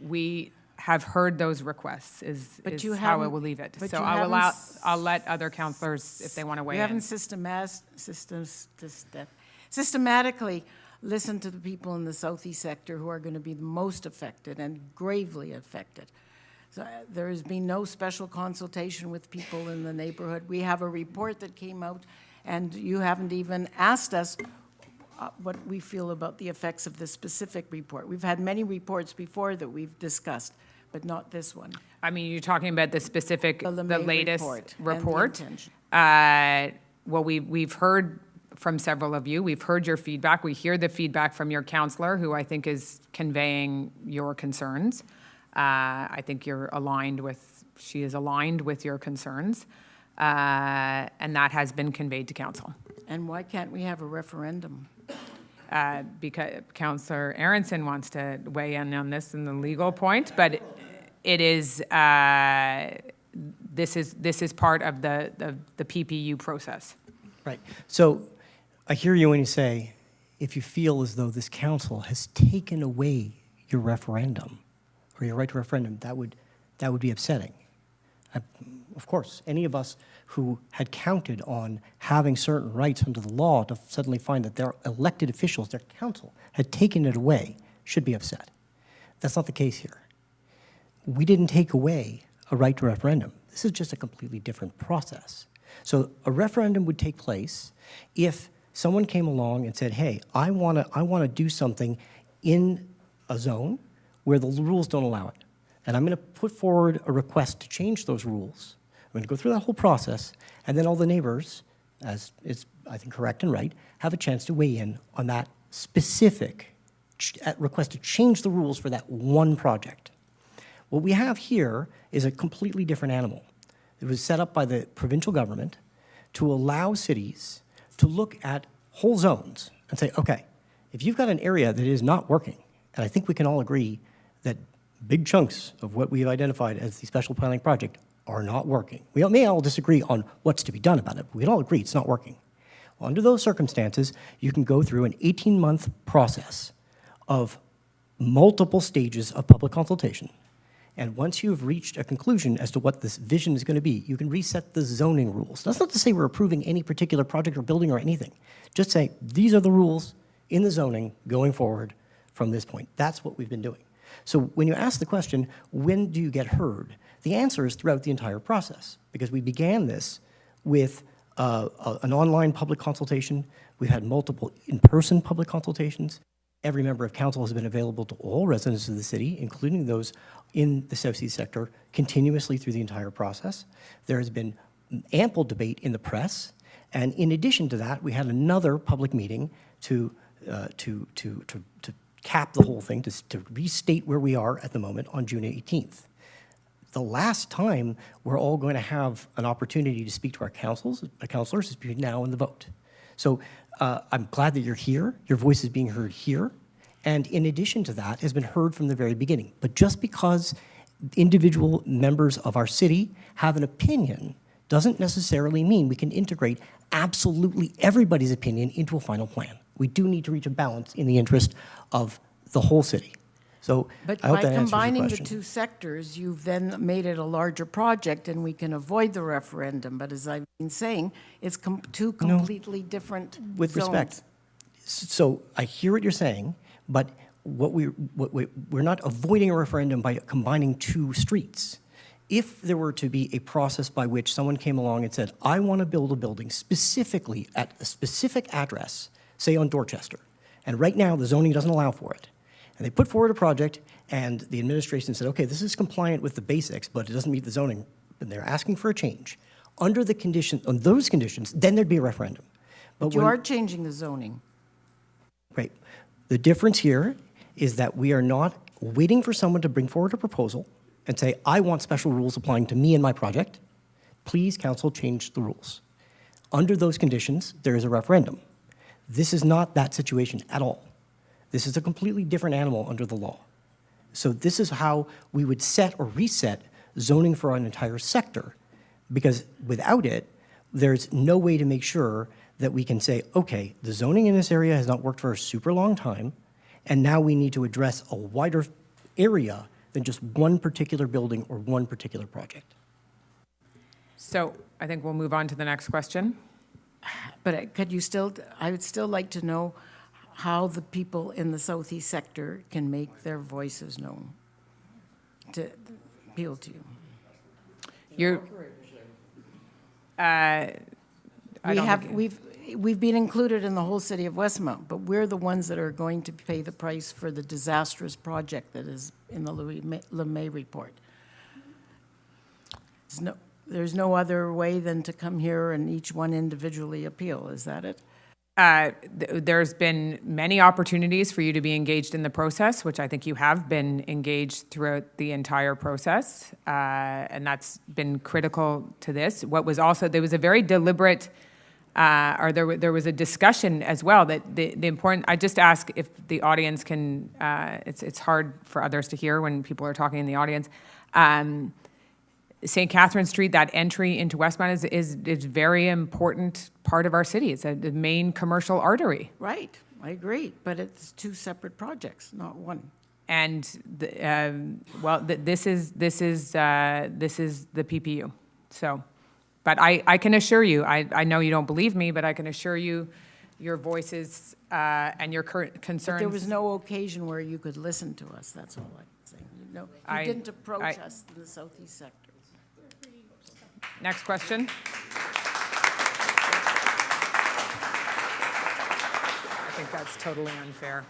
we have heard those requests is how I will leave it. So I'll let other councillors, if they want to weigh in. You haven't systematically listened to the people in the southeast sector who are going to be the most affected and gravely affected. So there has been no special consultation with people in the neighborhood. We have a report that came out, and you haven't even asked us what we feel about the effects of this specific report. We've had many reports before that we've discussed, but not this one. I mean, you're talking about the specific, the latest report. Well, we've heard from several of you. We've heard your feedback. We hear the feedback from your councillor, who I think is conveying your concerns. I think she is aligned with your concerns, and that has been conveyed to council. And why can't we have a referendum? Because Councillor Aronson wants to weigh in on this in the legal point, but it is, this is part of the PPU process. Right. So I hear you when you say, if you feel as though this council has taken away your referendum, or your right to referendum, that would be upsetting. Of course, any of us who had counted on having certain rights under the law to suddenly find that their elected officials, their council, had taken it away, should be upset. That's not the case here. We didn't take away a right to referendum. This is just a completely different process. So a referendum would take place if someone came along and said, hey, I want to do something in a zone where the rules don't allow it. And I'm going to put forward a request to change those rules. I'm going to go through that whole process, and then all the neighbors, as is, I think, correct and right, have a chance to weigh in on that specific request to change the rules for that one project. What we have here is a completely different animal. It was set up by the provincial government to allow cities to look at whole zones and say, okay, if you've got an area that is not working, and I think we can all agree that big chunks of what we've identified as the special planning project are not working. We may all disagree on what's to be done about it, but we can all agree it's not working. Well, under those circumstances, you can go through an 18-month process of multiple stages of public consultation. And once you've reached a conclusion as to what this vision is going to be, you can reset the zoning rules. That's not to say we're approving any particular project or building or anything. Just say, these are the rules in the zoning going forward from this point. That's what we've been doing. So when you ask the question, when do you get heard? The answer is throughout the entire process, because we began this with an online public consultation. We've had multiple in-person public consultations. Every member of council has been available to all residents of the city, including those in the southeast sector, continuously through the entire process. There has been ample debate in the press, and in addition to that, we had another public meeting to cap the whole thing, to restate where we are at the moment on June 18th. The last time we're all going to have an opportunity to speak to our councillors is between now and the vote. So I'm glad that you're here. Your voice is being heard here. And in addition to that, has been heard from the very beginning. But just because individual members of our city have an opinion doesn't necessarily mean we can integrate absolutely everybody's opinion into a final plan. We do need to reach a balance in the interest of the whole city. So But I hope by that answers your combining the question. two sectors, you've then made it a larger project, and we can avoid the referendum. But as I've been saying, it's two completely different With zones. respect. So I hear what you're saying, but we're not avoiding a referendum by combining two streets. If there were to be a process by which someone came along and said, I want to build a building specifically at a specific address, say on Dorchester, and right now the zoning doesn't allow for it, and they put forward a project, and the administration said, okay, this is compliant with the basics, but it doesn't meet the zoning, and they're asking for a change. Under the condition, on those conditions, then there'd be a referendum. But you are changing the zoning. Right. The difference here is that we are not waiting for someone to bring forward a proposal and say, I want special rules applying to me and my project. Please, council, change the rules. Under those conditions, there is a referendum. This is not that situation at all. This is a completely different animal under the law. So this is how we would set or reset zoning for an entire sector, because without it, there's no way to make sure that we can say, okay, the zoning in this area has not worked for a super long time, and now we need to address a wider area than just one particular building or one particular project. So I think we'll move on to the next question. But could you still, I would still like to know how the people in the southeast sector can make their voices known to appeal to you. You're, I don't think- We've been included in the whole city of Westmount, but we're the ones that are going to pay the price for the disastrous project that is in the LeMay report. There's no other way than to come here and each one individually appeal, is that it? There's been many opportunities for you to be engaged in the process, which I think you have been engaged throughout the entire process, and that's been critical to this. What was also, there was a very deliberate, there was a discussion as well that the important, I just ask if the audience can, it's hard for others to hear when people are talking in the audience. St. Catherine Street, that entry into Westmount is very important part of our city. It's the main commercial artery. Right, I agree, but it's two separate projects, not one. And this is the PPU. So, but I can assure you, I know you don't believe me, but I can assure you, your voices and your concerns. But there was no occasion where you could listen to us. That's all I'm saying. You didn't approach us in the southeast sector. Next question. I think that's totally unfair,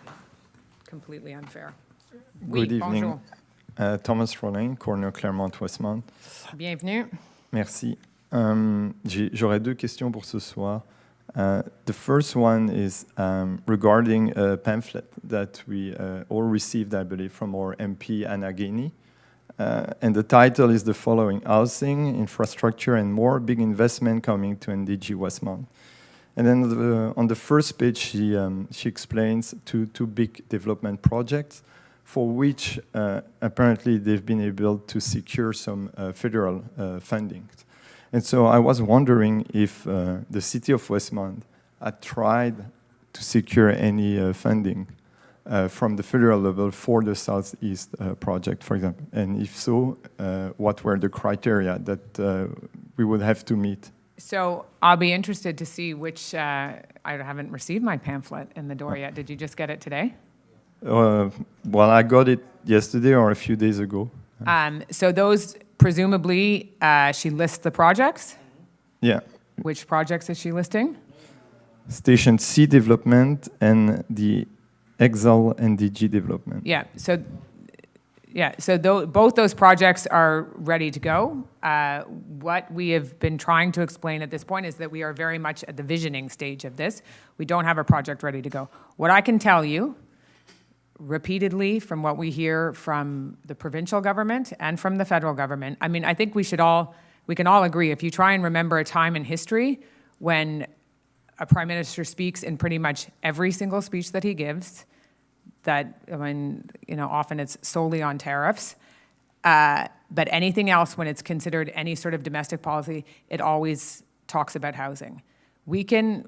completely unfair. Good Oui, evening. bonjour. Thomas Rollin, Corner Clermont Westmount. Bienvenue. Merci. J'aurais deux questions pour ce soir. The first one is regarding a pamphlet that we all received, I believe, from our MP, Anna Gainey. And the title is the following: Housing, Infrastructure and More, Big Investment Coming to NDG Westmount. And then on the first page, she explains two big development projects for which apparently they've been able to secure some federal funding. And so I was wondering if the city of Westmount had tried to secure any funding from the federal level for the Southeast project, for example. And if so, what were the criteria that we would have to meet? So I'll be interested to see which, I haven't received my pamphlet in the door yet. Did you just get it today? Well, I got it yesterday or a few days ago. So those, presumably, she lists the projects? Yeah. Which projects is she listing? Station C development and the Exile NDG development. Yeah, so both those projects are ready to go. What we have been trying to explain at this point is that we are very much at the visioning stage of this. We don't have a project ready to go. What I can tell you, repeatedly from what we hear from the provincial government and from the federal government, I mean, I think we can all agree, if you try and remember a time in history when a prime minister speaks in pretty much every single speech that he gives, that, I mean, often it's solely on tariffs, but anything else, when it's considered any sort of domestic policy, it always talks about housing. We can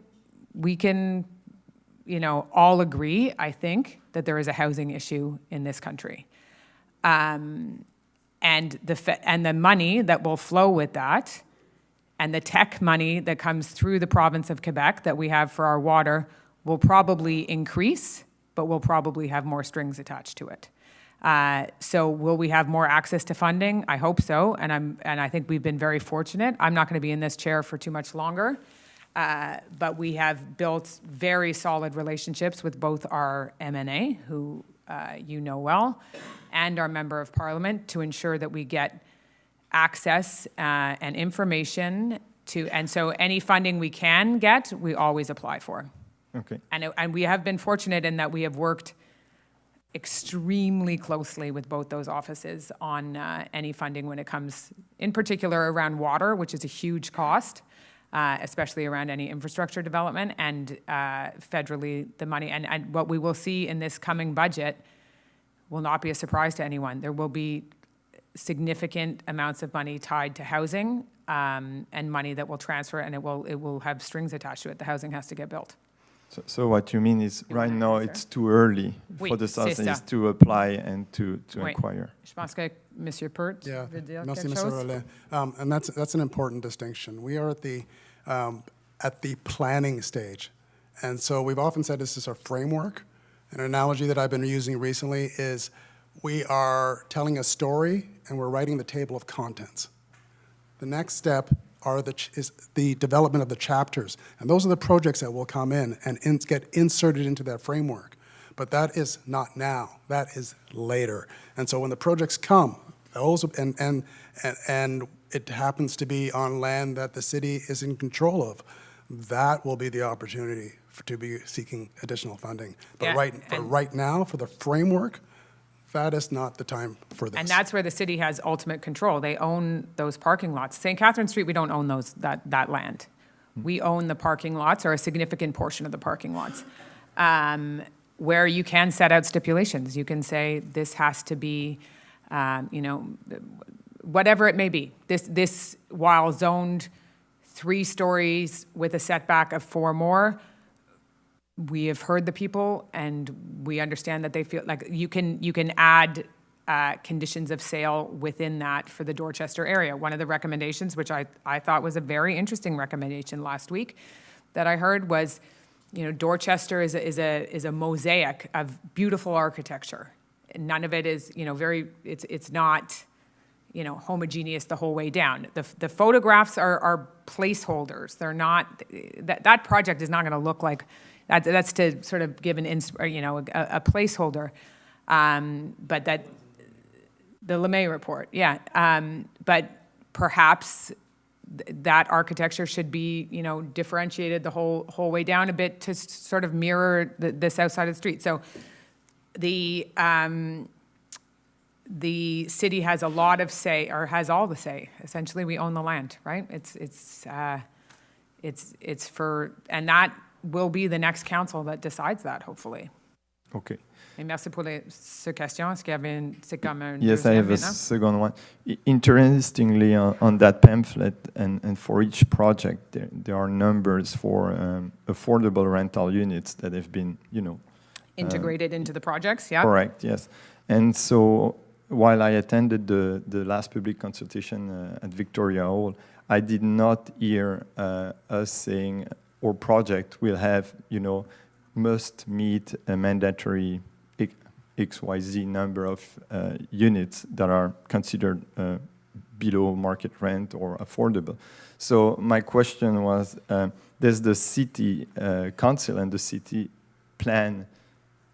all agree, I think, that there is a housing issue in this country. And the money that will flow with that, and the tech money that comes through the province of Quebec that we have for our water will probably increase, but will probably have more strings attached to it. So will we have more access to funding? I hope so, and I think we've been very fortunate. I'm not going to be in this chair for too much longer, but we have built very solid relationships with both our MNA, who you know well, and our Member of Parliament to ensure that we get access and information to, and so any funding we can get, we always apply for. Okay. And we have been fortunate in that we have worked extremely closely with both those offices on any funding when it comes, in particular, around water, which is a huge cost, especially around any infrastructure development, and federally the money. And what we will see in this coming budget will not be a surprise to anyone. There will be significant amounts of money tied to housing and money that will transfer, and it will have strings attached to it. The housing has to get built. So what you mean is right now it's too early Oui, for the c'est ça. Southeast to apply and to Oui. inquire. Je pense que M. Pert Yeah, veut dire merci, quelque Mr. chose. Rollet. And that's an important distinction. We are at the planning stage. And so we've often said this is our framework. An analogy that I've been using recently is we are telling a story and we're writing the table of contents. The next step is the development of the chapters. And those are the projects that will come in and get inserted into that framework. But that is not now. That is later. And so when the projects come, those and it happens to be on land that the city is in control of, that will be the opportunity to be seeking additional funding. But Yeah, right now, for the framework, that is not the time for this. And that's where the city has ultimate control. They own those parking lots. St. Catherine Street, we don't own that land. We own the parking lots, or a significant portion of the parking lots, where you can set out stipulations. You can say this has to be, whatever it may be. This while zoned 3 stories with a setback of 4 more, we have heard the people, and we understand that they feel like you can add conditions of sale within that for the Dorchester area. One of the recommendations, which I thought was a very interesting recommendation last week that I heard, was, Dorchester is a mosaic of beautiful architecture. None of it is, it's not, homogeneous the whole way down. The photographs are placeholders. They're not, that project is not going to look like. That's to sort of give a placeholder, but that the LeMay report, yeah. But perhaps that architecture should be, differentiated the whole way down a bit to sort of mirror the south side of the street. So the city has a lot of say, or has all the say. Essentially, we own the land, right? It's for, and that will be the next council that decides that, hopefully. Okay. Et merci pour cette question. Est-ce qu'il y avait c'est comme un Yes, I have a deuxième, second one. Interestingly, on that pamphlet and for each project, there are numbers for affordable rental units that have been, integrated into the projects, yeah? Correct, yes. And so while I attended the last public consultation at Victoria Hall, I did not hear us saying our project will have, must meet a mandatory XYZ number of units that are considered below market rent or affordable. So my question was, does the city council and the city plan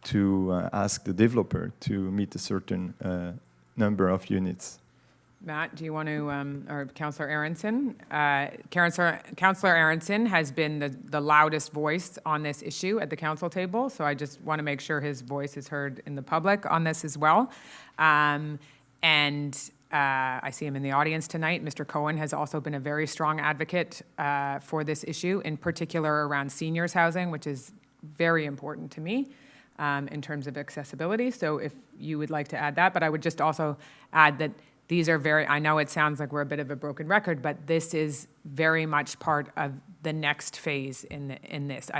to ask the developer to meet a certain number of units? Matt, do you want to, or Councillor Aronson? Councillor Aronson has been the loudest voice on this issue at the council table, so I just want to make sure his voice is heard in the public on this as well. I see him in the audience tonight. Mr. Cohen has also been a very strong advocate for this issue, in particular around seniors housing, which is very important to me in terms of accessibility. So if you would like to add that, but I would just also add that these are I know it sounds like we're a bit of a broken record, but this is very much part of the next phase in this.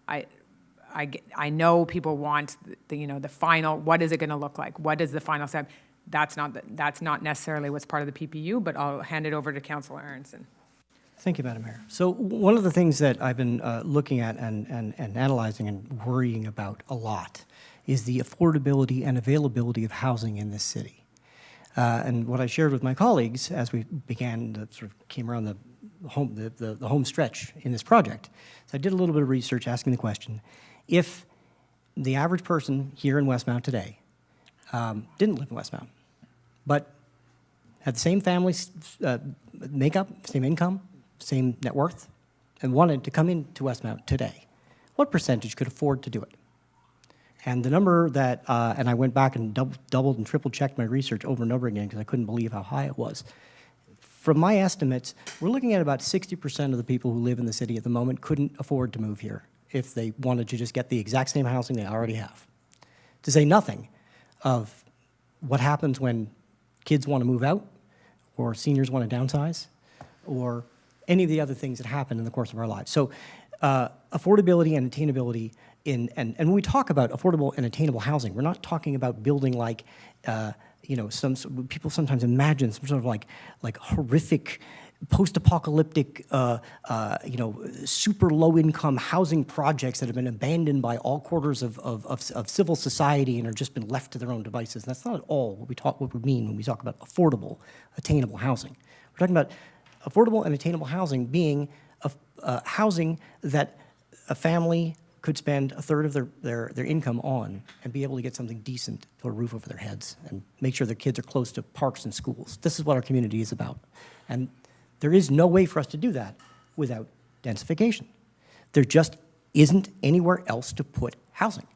I know people want the final, what is it going to look like? What is the final step? That's not necessarily what's part of the PPU, but I'll hand it over to Councillor Aronson. Thank you, Madam Mayor. So one of the things that I've been looking at and analyzing and worrying about a lot is the affordability and availability of housing in this city. And what I shared with my colleagues as we began to sort of came around the home stretch in this project, so I did a little bit of research asking the question, if the average person here in Westmount today didn't live in Westmount, but had the same family makeup, same income, same net worth, and wanted to come into Westmount today, what percentage could afford to do it? And the number that, and I went back and doubled and triple checked my research over and over again because I couldn't believe how high it was. From my estimates, we're looking at about 60% of the people who live in the city at the moment couldn't afford to move here if they wanted to just get the exact same housing they already have. To say nothing of what happens when kids want to move out, or seniors want to downsize, or any of the other things that happen in the course of our lives. So affordability and attainability and when we talk about affordable and attainable housing, we're not talking about building like, you know, people sometimes imagine some sort of like horrific post-apocalyptic, you know, super low-income housing projects that have been abandoned by all quarters of civil society and are just been left to their own devices. And that's not at all what we mean when we talk about affordable, attainable housing. We're talking about affordable and attainable housing being housing that a family could spend a third of their income on and be able to get something decent, put a roof over their heads, and make sure their kids are close to parks and schools. This is what our community is about. And there is no way for us to do that without densification. There just isn't anywhere else to put housing.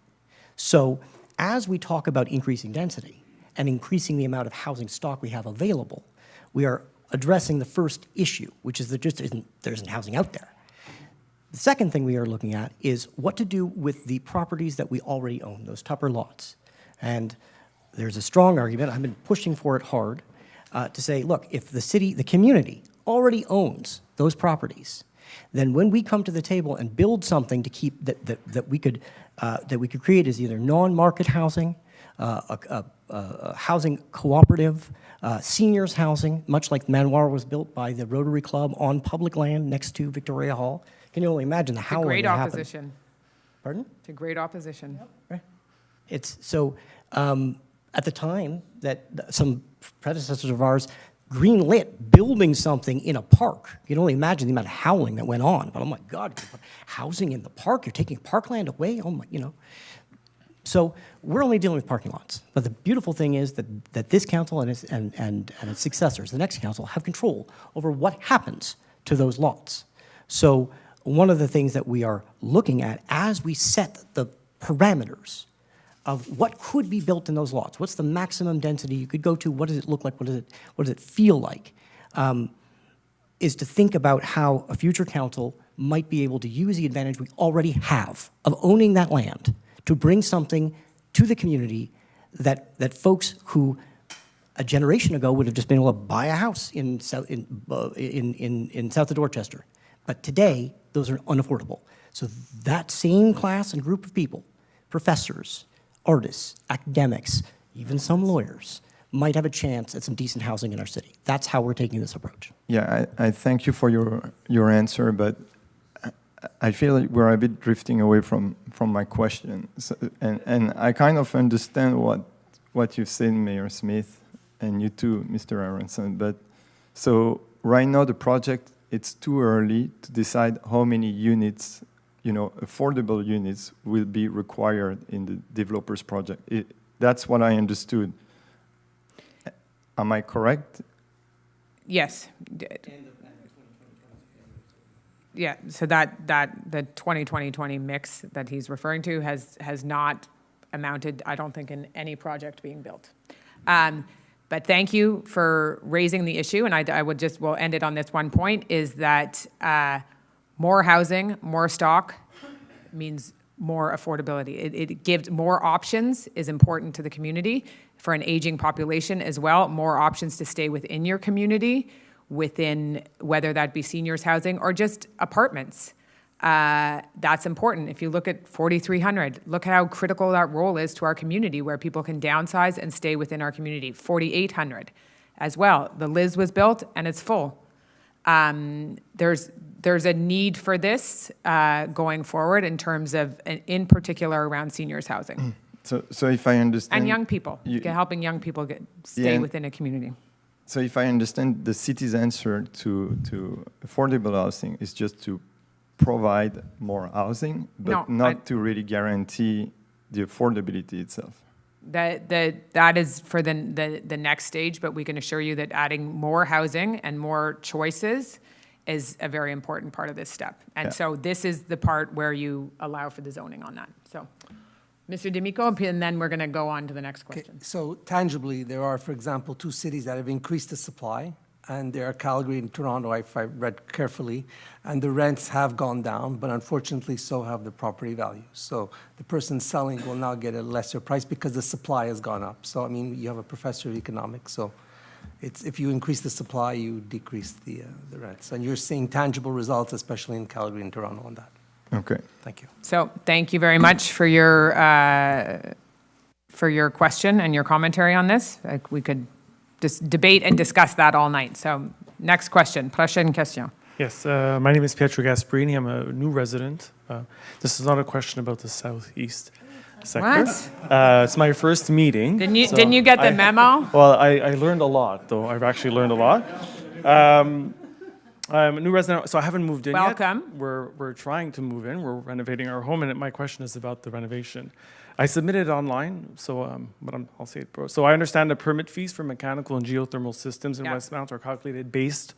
So as we talk about increasing density and increasing the amount of housing stock we have available, we are addressing the first issue, which is that there isn't housing out there. The second thing we are looking at is what to do with the properties that we already own, those Tupper lots. And there's a strong argument, I've been pushing for it hard, to say, look, if the city, the community already owns those properties, then when we come to the table and build something to keep that we could create as either non-market housing, a housing cooperative, seniors housing, much like Manoir was built by the Rotary Club on public land next to Victoria Hall. Can you only imagine the howling Great that happened? opposition. Pardon? To great opposition. Right. It's so at the time that some predecessors of ours greenlit building something in a park. You can only imagine the amount of howling that went on. But oh my God, housing in the park, you're taking parkland away? Oh my, you know. So we're only dealing with parking lots. But the beautiful thing is that this council and its successors, the next council, have control over what happens to those lots. So one of the things that we are looking at as we set the parameters of what could be built in those lots, what's the maximum density you could go to, what does it look like, what does it feel like, is to think about how a future council might be able to use the advantage we already have of owning that land to bring something to the community that folks who a generation ago would have just been able to buy a house in south of Dorchester. But today, those are unaffordable. So that same class and group of people, professors, artists, academics, even some lawyers, might have a chance at some decent housing in our city. That's how we're taking this approach. Yeah, I thank you for your answer, but I feel like we're a bit drifting away from my question. So, and I kind of understand what you've said, Mayor Smith, and you too, Mr. Aronson. But so right now the project, it's too early to decide how many units, you know, affordable units will be required in the developer's project. That's what I understood. Am I correct? Yes. Yeah, so that the 2020 mix that he's referring to has not amounted, I don't think, in any project being built. But thank you for raising the issue, and we'll end it on this one point, is that more housing, more stock means more affordability. It gives more options is important to the community. For an aging population as well, more options to stay within your community, within whether that be seniors housing or just apartments. That's important. If you look at 4,300, look at how critical that role is to our community, where people can downsize and stay within our community. 4,800 as well. The Liz was built and it's full. There's a need for this going forward in terms of, in particular, around seniors housing. So if I understand... And young people, helping young people stay within a community. So if I understand, the city's answer to affordable housing is just to provide more housing, but not to really guarantee the affordability itself. That is for the next stage, but we can assure you that adding more housing and more choices is a very important part of this step. And so this is the part where you allow for the zoning on that. So Mr. D'Amico, and then we're going to go on to the next Okay, question. so tangibly, there are, for example, two cities that have increased the supply, and they are Calgary and Toronto, if I read carefully, and the rents have gone down, but unfortunately, so have the property values. So the person selling will now get a lesser price because the supply has gone up. So, I mean, you have a professor of economics, so it's, if you increase the supply, you decrease the rents. And you're seeing tangible results, especially in Calgary and Toronto on that. Okay. Thank you. So thank you very much for your question and your commentary on this. Like, we could just debate and discuss that all night. So next question, prochaine question. Yes, my name is Pietro Gasparini. I'm a new resident. This is not a question about the southeast sector. What? It's my first meeting. Didn't you get the memo? Well, I learned a lot, though. I've actually learned a lot. I'm a new resident, so I haven't moved in Welcome. yet. We're trying to move in. We're renovating our home, and my question is about the renovation. I submitted online, so but I'll say it. So I understand the permit fees for mechanical and geothermal systems in Westmount are calculated based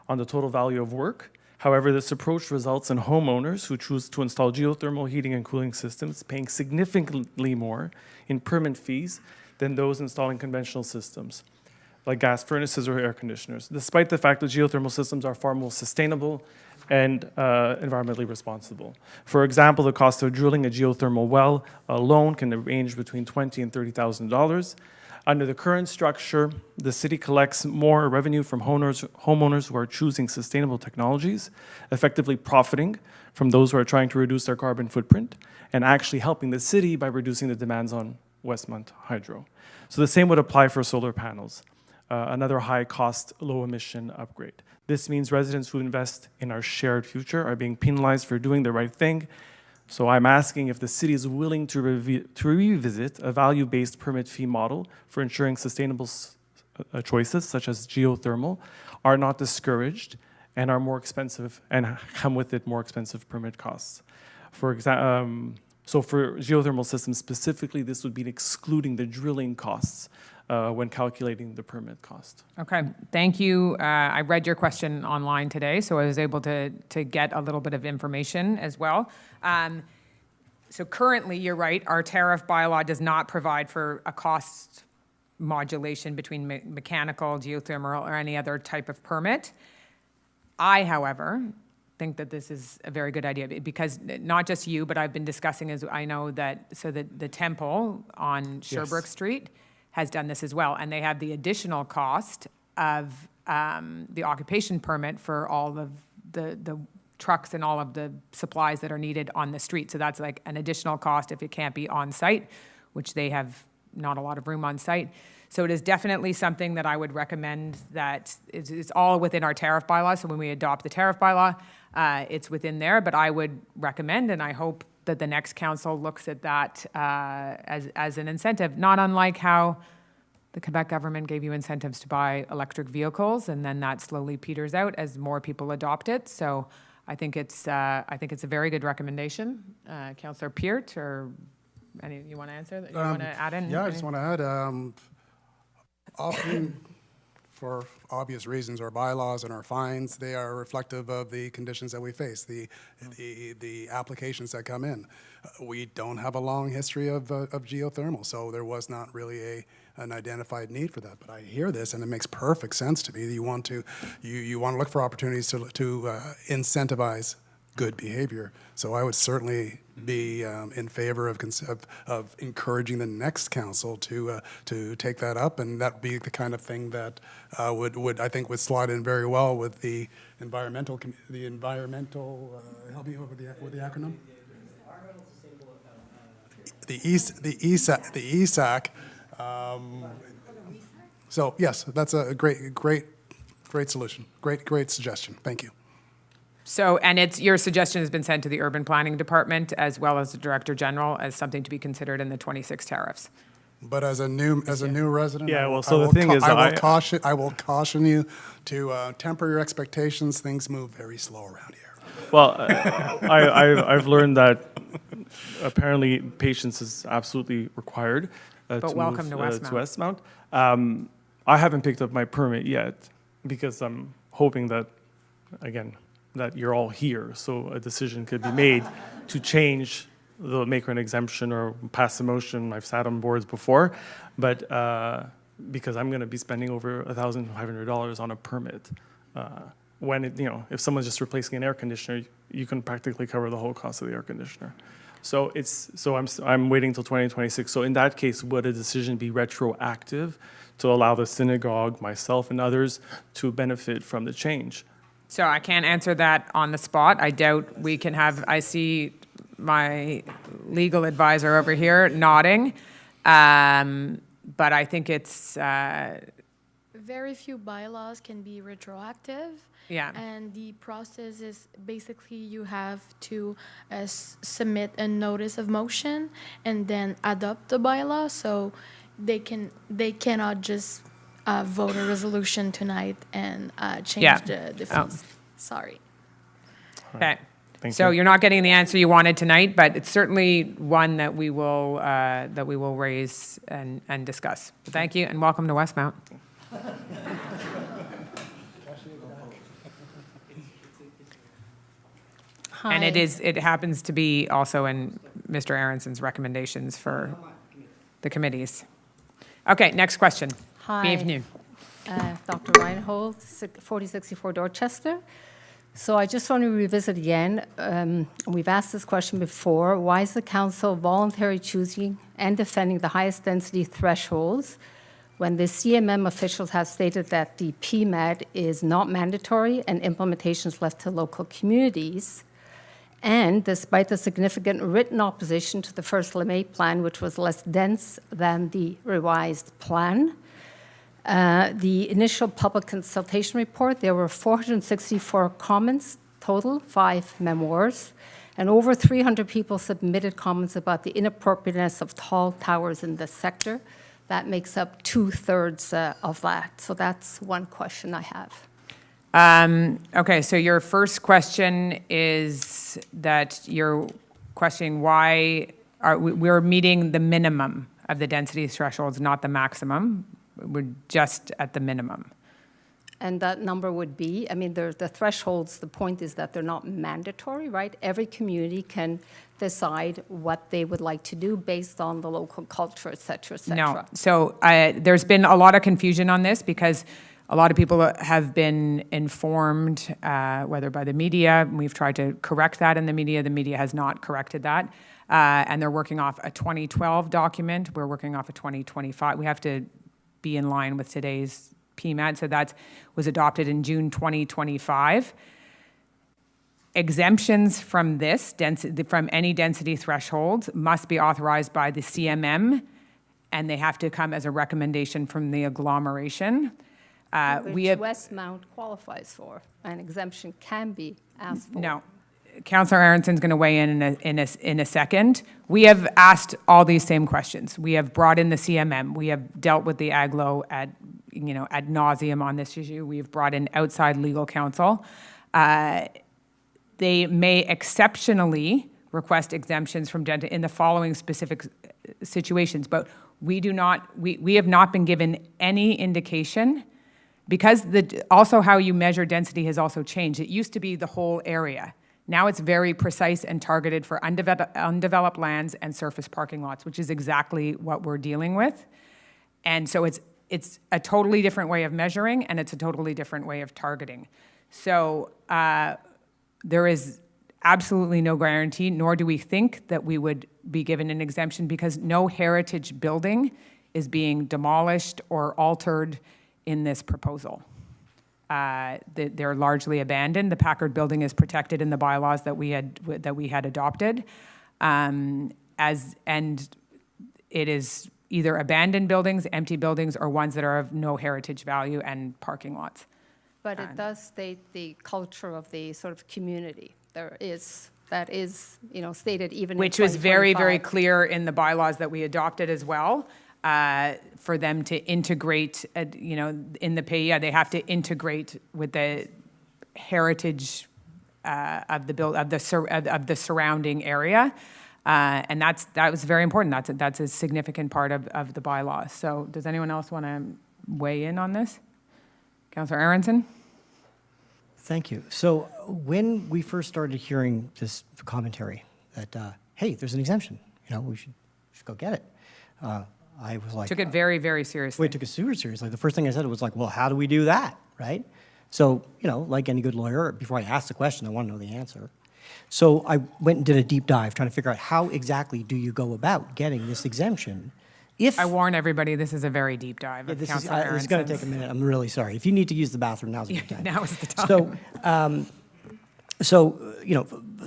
on the total value of work. However, this approach results in homeowners who choose to install geothermal heating and cooling systems paying significantly more in permit fees than those installing conventional systems, like gas furnaces or air conditioners, despite the fact that geothermal systems are far more sustainable and environmentally responsible. For example, the cost of drilling a geothermal well alone can range between $20,000 and $30,000. Under the current structure, the city collects more revenue from homeowners who are choosing sustainable technologies, effectively profiting from those who are trying to reduce their carbon footprint, and actually helping the city by reducing the demands on Westmount Hydro. So the same would apply for solar panels. Another high-cost, low-emission upgrade. This means residents who invest in our shared future are being penalized for doing the right thing. So I'm asking if the city is willing to revisit a value-based permit fee model for ensuring sustainable choices, such as geothermal, are not discouraged and are more expensive and come with it more expensive permit costs. For example, so for geothermal systems specifically, this would be excluding the drilling costs when calculating the permit cost. Okay, thank you. I read your question online today, so I was able to get a little bit of information as well. So currently, you're right, our tariff bylaw does not provide for a cost modulation between mechanical, geothermal, or any other type of permit. I, however, think that this is a very good idea because not just you, but I've been discussing, as I know that, so that the temple on Sherbrooke Street has done this as well, and they have the additional cost of the occupation permit for all of the trucks and all of the supplies that are needed on the street. So that's like an additional cost if it can't be on site, which they have not a lot of room on site. So it is definitely something that I would recommend that it's all within our tariff bylaw. So when we adopt the tariff bylaw, it's within there, but I would recommend, and I hope that the next council looks at that as an incentive, not unlike how the Quebec government gave you incentives to buy electric vehicles, and then that slowly peters out as more people adopt it. So I think it's a very good recommendation. Councillor Peart, or any you want to answer? You want to add in? Yeah, I just want to add. Often, for obvious reasons, our bylaws and our fines, they are reflective of the conditions that we face, the applications that come in. We don't have a long history of geothermal, so there was not really an identified need for that. But I hear this, and it makes perfect sense to me that you want to look for opportunities to incentivize good behavior. So I would certainly be in favor of encouraging the next council to take that up, and that would be the kind of thing that would I think would slot in very well with the environmental help me over with the acronym. The ESAC. So yes, that's a great solution. Great suggestion. Thank you. So, and your suggestion has been sent to the Urban Planning Department as well as the Director General as something to be considered in the 26 tariffs. But as a new resident, yeah. Well, so the thing is, I will caution you to temper your expectations. Things move very slow around here. Well, I've learned that apparently patience is absolutely required. But welcome to Westmount. I haven't picked up my permit yet because I'm hoping that, again, that you're all here, so a decision could be made to change they'll make an exemption or pass a motion. I've sat on boards before, but because I'm going to be spending over $1,500 on a permit. When if someone's just replacing an air conditioner, you can practically cover the whole cost of the air conditioner. So I'm waiting till 2026. So in that case, would a decision be retroactive to allow the synagogue, myself, and others to benefit from the change? So I can't answer that on the spot. I doubt we can have, I see my legal advisor over here nodding. But I think it's... Very few bylaws can be retroactive. Yeah. And the process is basically you have to submit a notice of motion and then adopt the bylaw. So they cannot just vote a resolution tonight and change the fees. Sorry. Okay. Thank So you. you're not getting the answer you wanted tonight, but it's certainly one that we will raise and discuss. Thank you, and welcome to Westmount. Hi. And it happens to be also in Mr. Aronson's recommendations for the committees. Okay, next question. Hi. Bienvenue. Dr. Reinhold, 4064 Dorchester. So I just want to revisit again, we've asked this question before, why is the council voluntarily choosing and defending the highest density thresholds when the CMM officials have stated that the PMAD is not mandatory and implementation is left to local communities? And despite the significant written opposition to the first LeMay plan, which was less dense than the revised plan, the initial public consultation report, there were 464 comments total, 5 memoirs, and over 300 people submitted comments about the inappropriateness of tall towers in the sector. That makes up 2/3 of that. So that's one question I have. Okay, so your first question is that you're questioning why we're meeting the minimum of the density thresholds, not the maximum. We're just at the minimum. And that number would be, I mean, the thresholds, the point is that they're not mandatory, right? Every community can decide what they would like to do based on the local culture, et cetera, et cetera. No. So there's been a lot of confusion on this because a lot of people have been informed, whether by the media, and we've tried to correct that in the media has not corrected that. And they're working off a 2012 document. We're working off a 2025. We have to be in line with today's PMAD. So that was adopted in June 2025. Exemptions from this, from any density thresholds, must be authorized by the CMM, and they have to come as a recommendation from the agglomeration. Which Westmount qualifies for. An exemption can be asked for. No. Councillor Aronson's going to weigh in a second. We have asked all these same questions. We have brought in the CMM. We have dealt with the AGLO ad nauseum on this issue. We've brought in outside legal counsel. They may exceptionally request exemptions from in the following specific situations, but we have not been given any indication because also how you measure density has also changed. It used to be the whole area. Now it's very precise and targeted for undeveloped lands and surface parking lots, which is exactly what we're dealing with. And so it's a totally different way of measuring, and it's a totally different way of targeting. So there is absolutely no guarantee, nor do we think that we would be given an exemption because no heritage building is being demolished or altered in this proposal. They're largely abandoned. The Packard building is protected in the bylaws that we had adopted, and it is either abandoned buildings, empty buildings, or ones that are of no heritage value and parking lots. But it does state the culture of the sort of community. That is stated even Which in was very, very 2025. clear in the bylaws that we adopted as well. For them to integrate, in the PAIA, they have to integrate with the heritage of the surrounding area, and that was very important. That's a significant part of the bylaws. So, does anyone else want to weigh in on this? Councillor Aronson? Thank you. So when we first started hearing this commentary that hey, there's an exemption. We should go get it. I was like... Took it very, very seriously. We took it super seriously. The first thing I said was like, well, how do we do that, right? So, like any good lawyer, before I asked the question, I want to know the answer. So I went and did a deep dive trying to figure out how exactly do you go about getting this exemption. If I warn everybody, this is a very deep dive. this is going to take a minute. I'm really sorry. If you need to use the bathroom, now's a good time. Now is the time.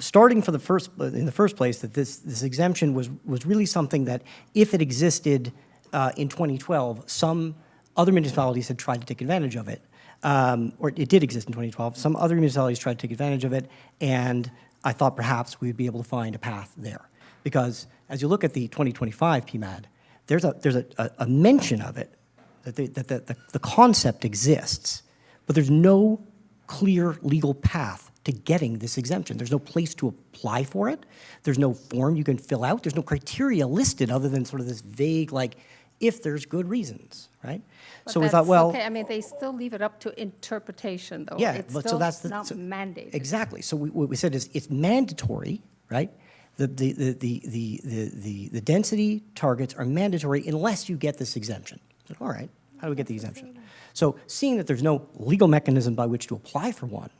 Starting in the first place, that this exemption was really something that, if it existed in 2012, some other municipalities had tried to take advantage of it, or it did exist in 2012. Some other municipalities tried to take advantage of it, and I thought perhaps we'd be able to find a path there, because as you look at the 2025 PMAD, there's a mention of it, that the concept exists, but there's no clear legal path to getting this exemption. There's no place to apply for it. There's no form you can fill out. There's no criteria listed other than sort of this vague, like, if there's good reasons, right? But So we thought, well... Okay, I mean, they still leave it up to interpretation, though. Yeah, It's but still so that's not mandated. Exactly. So what we said is it's mandatory, right? The density targets are mandatory unless you get this exemption. So, all right, how do we get the exemption? So seeing that there's no legal mechanism by which to apply for one,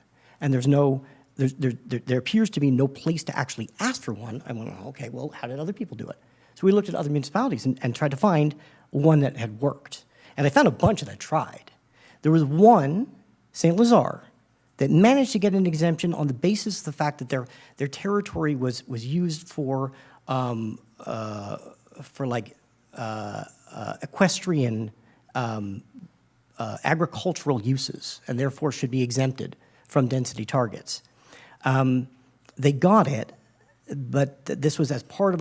and there appears to be no place to actually ask for one, I went, okay, well, how did other people do it? So we looked at other municipalities and tried to find one that had worked. And I found a bunch that tried. There was one, St. Lazare, that managed to get an exemption on the basis of the fact that their territory was used for equestrian agricultural uses, and therefore should be exempted from density targets. They got it, but this was as part of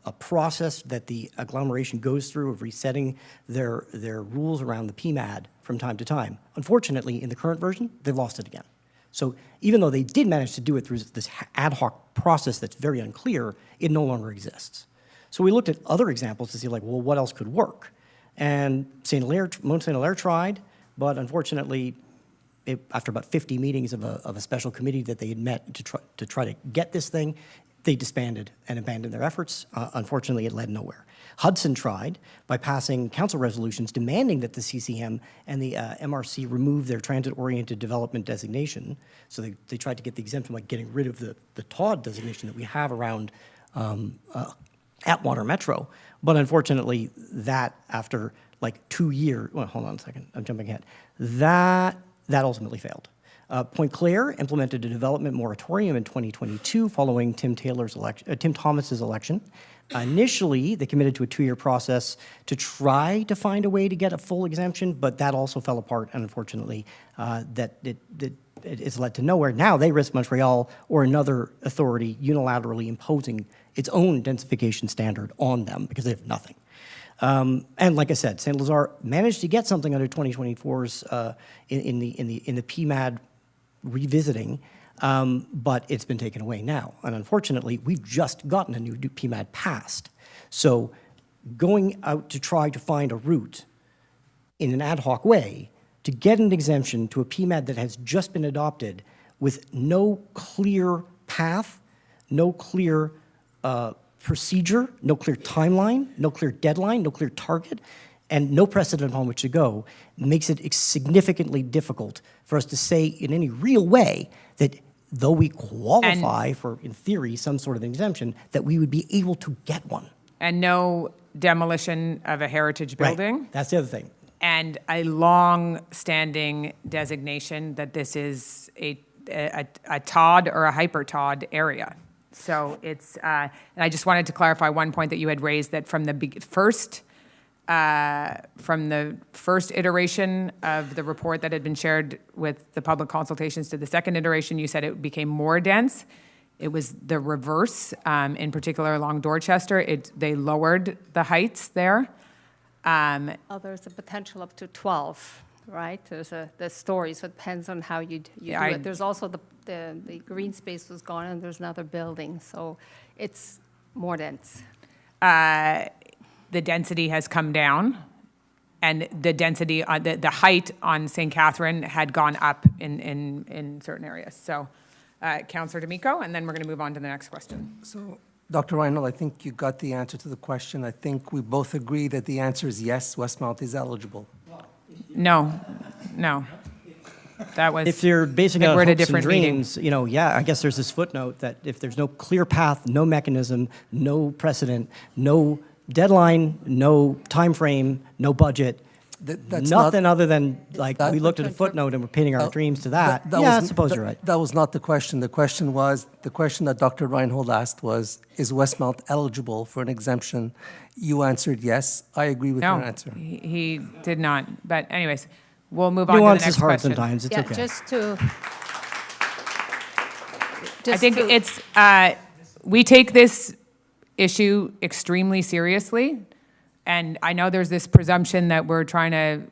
a process that the agglomeration goes through of resetting their rules around the PMAD from time to time. Unfortunately, in the current version, they've lost it again. So even though they did manage to do it through this ad hoc process that's very unclear, it no longer exists. So we looked at other examples to see, like, well, what else could work? And Mount St. Hilaire tried, but unfortunately, after about 50 meetings of a special committee that they had met to try to get this thing, they disbanded and abandoned their efforts. Unfortunately, it led nowhere. Hudson tried by passing council resolutions demanding that the CCM and the MRC remove their transit-oriented development designation. So they tried to get the exemption by getting rid of the TOD designation that we have around Atwater Metro. But unfortunately, that after like 2 years, well, hold on a second, I'm jumping ahead, that ultimately failed. Point Claire implemented a development moratorium in 2022 following Tim Thomas's election. Initially, they committed to a 2-year process to try to find a way to get a full exemption, but that also fell apart, and unfortunately, it's led to nowhere. Now they risk Montreal or another authority unilaterally imposing its own densification standard on them because they have nothing. And like I said, St. Lazare managed to get something under 2024's in the PMAD revisiting, but it's been taken away now. And unfortunately, we've just gotten a new PMAD passed. So going out to try to find a route in an ad hoc way to get an exemption to a PMAD that has just been adopted with no clear path, no clear procedure, no clear timeline, no clear deadline, no clear target, and no precedent on which to go, makes it significantly difficult for us to say in any real way that though we qualify for, in theory, some sort of exemption, that we would be able to get one. And no demolition of a heritage building. Right. That's the other thing. And a long-standing designation that this is a TOD or a hyper-TOD area. So it's, and I just wanted to clarify one point that you had raised, that from the first iteration of the report that had been shared with the public consultations to the second iteration, you said it became more dense. It was the reverse, in particular along Dorchester. They lowered the heights there. There's a potential up to 12, right? There's story, so it depends on how you do it. There's also the green space was gone, and there's another building, so it's more dense. The density has come down, and the density, the height on St. Catherine had gone up in certain areas. So, Councillor D'Amico, and then we're going to move on to the next question. So Dr. Reinhold, I think you got the answer to the question. I think we both agree that the answer is yes, Westmount is eligible. No, no. That was. If you're basing I it think on we're at a hopes and different meeting. dreams, yeah, I guess there's this footnote that if there's no clear path, no mechanism, no precedent, no deadline, no time frame, no budget, That's nothing not, other than, like, that- we looked at a footnote and we're pinning our dreams to that. that Yeah, I was- suppose that- you're right. That was not the question. The question that Dr. Reinhold asked was, is Westmount eligible for an exemption? You answered yes. I agree with No, your answer. he did not. But anyways, we'll move on to the Nuance next is hard question. sometimes, it's Yeah, okay. I think it's, we take this issue extremely seriously. And I know there's this presumption that we're trying to,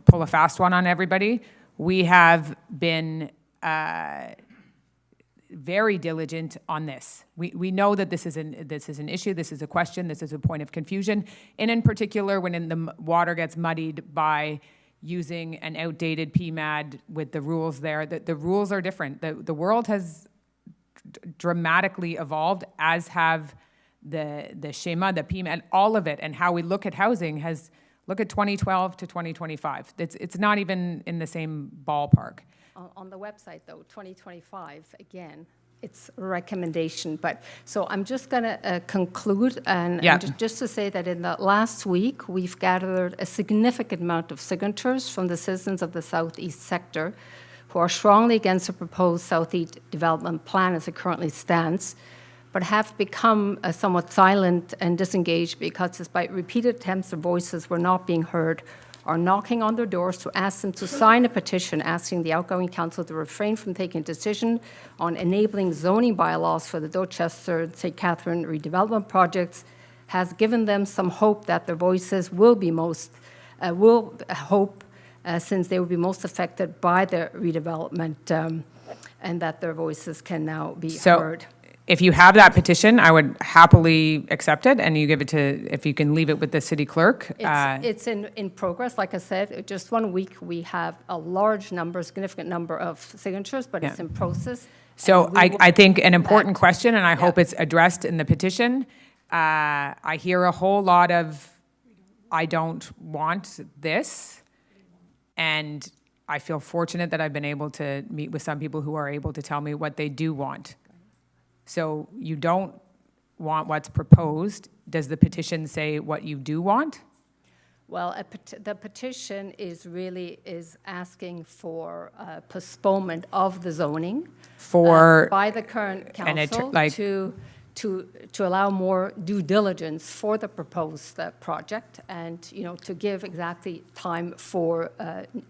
pull a fast one on everybody. We have been very diligent on this. We know that this is an issue, this is a question, this is a point of confusion. And in particular, when the water gets muddied by using an outdated PMAD with the rules there, the rules are different. The world has dramatically evolved, as have the schema, the PMAD, all of it, and how we look at housing has, look at 2012 to 2025. It's not even in the same ballpark. On the website, though, 2025, again, it's a recommendation. But, so I'm just going to conclude, and just to say that in the last week, we've gathered a significant amount of signatures from the citizens of the Southeast sector who are strongly against the proposed Southeast Development Plan as it currently stands, but have become somewhat silent and disengaged because despite repeated attempts, their voices were not being heard, are knocking on their doors to ask them to sign a petition asking the outgoing council to refrain from taking a decision on enabling zoning bylaws for the Dorchester and St. Catherine redevelopment projects, has given them some hope that their voices will be since they will be most affected by the redevelopment, and that their voices can now be heard. If you have that petition, I would happily accept it, and you give it to, if you can leave it with the city clerk. It's in progress. Like I said, just 1 week, we have a significant number of signatures, but it's in process. So I think an important question, and I hope it's addressed in the petition. I hear a whole lot of, I don't want this, and I feel fortunate that I've been able to meet with some people who are able to tell me what they do want. So you don't want what's proposed. Does the petition say what you do want? Well, the petition is asking for postponement of the zoning by the current council to allow more due diligence for the proposed project, and to give exactly time for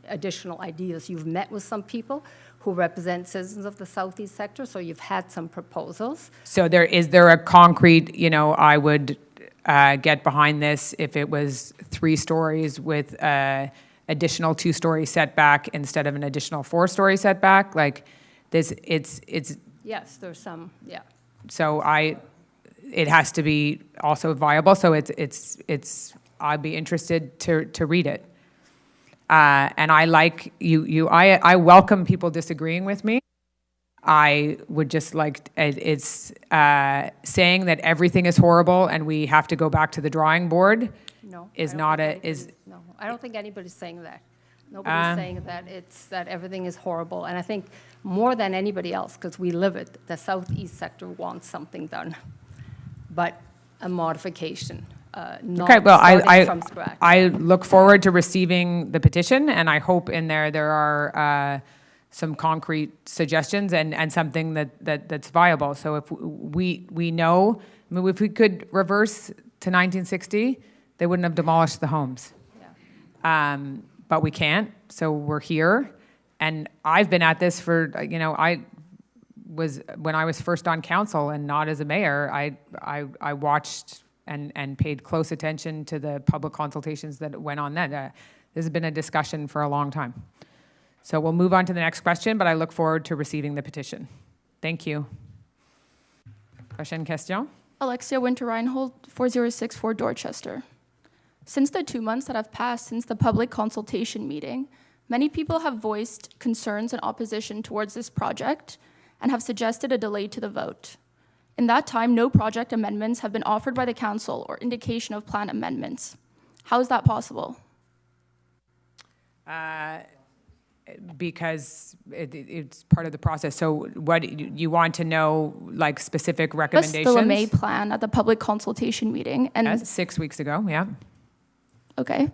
additional ideas. You've met with some people who represent citizens of the Southeast sector, so you've had some proposals. So is there a concrete, I would get behind this if it was 3 stories with additional 2-story setback instead of an additional 4-story setback? Like this, it's. Yes, there's some, yeah. So it has to be also viable. So I'd be interested to read it. And I like I welcome people disagreeing with me. I would just like, it's saying that everything is horrible and we have to go back to the drawing board No, No, I don't think anybody's saying that. Nobody's saying that everything is horrible. And I think more than anybody else, because we live it, the Southeast sector wants something done, but a modification. Not starting from scratch. I look forward to receiving the petition, and I hope in there are some concrete suggestions and something that's viable. So if we know, if we could reverse to 1960, they wouldn't have demolished the homes. Yeah. But we can't, so we're here. And I've been at this for, when I was first on council and not as a mayor, I watched and paid close attention to the public consultations that went on then. This has been a discussion for a long time. So we'll move on to the next question, but I look forward to receiving the petition. Thank you. Prochaine question. Alexia Winter-Reinhold, 4064 Dorchester. Since the 2 months that have passed since the public consultation meeting, many people have voiced concerns and opposition towards this project and have suggested a delay to the vote. In that time, no project amendments have been offered by the council or indication of plan amendments. How is that possible? Because it's part of the process. So what, you want to know, like, specific recommendations? Just the LeMay plan at the public consultation meeting. And Yes, 6 weeks ago, yeah. Okay.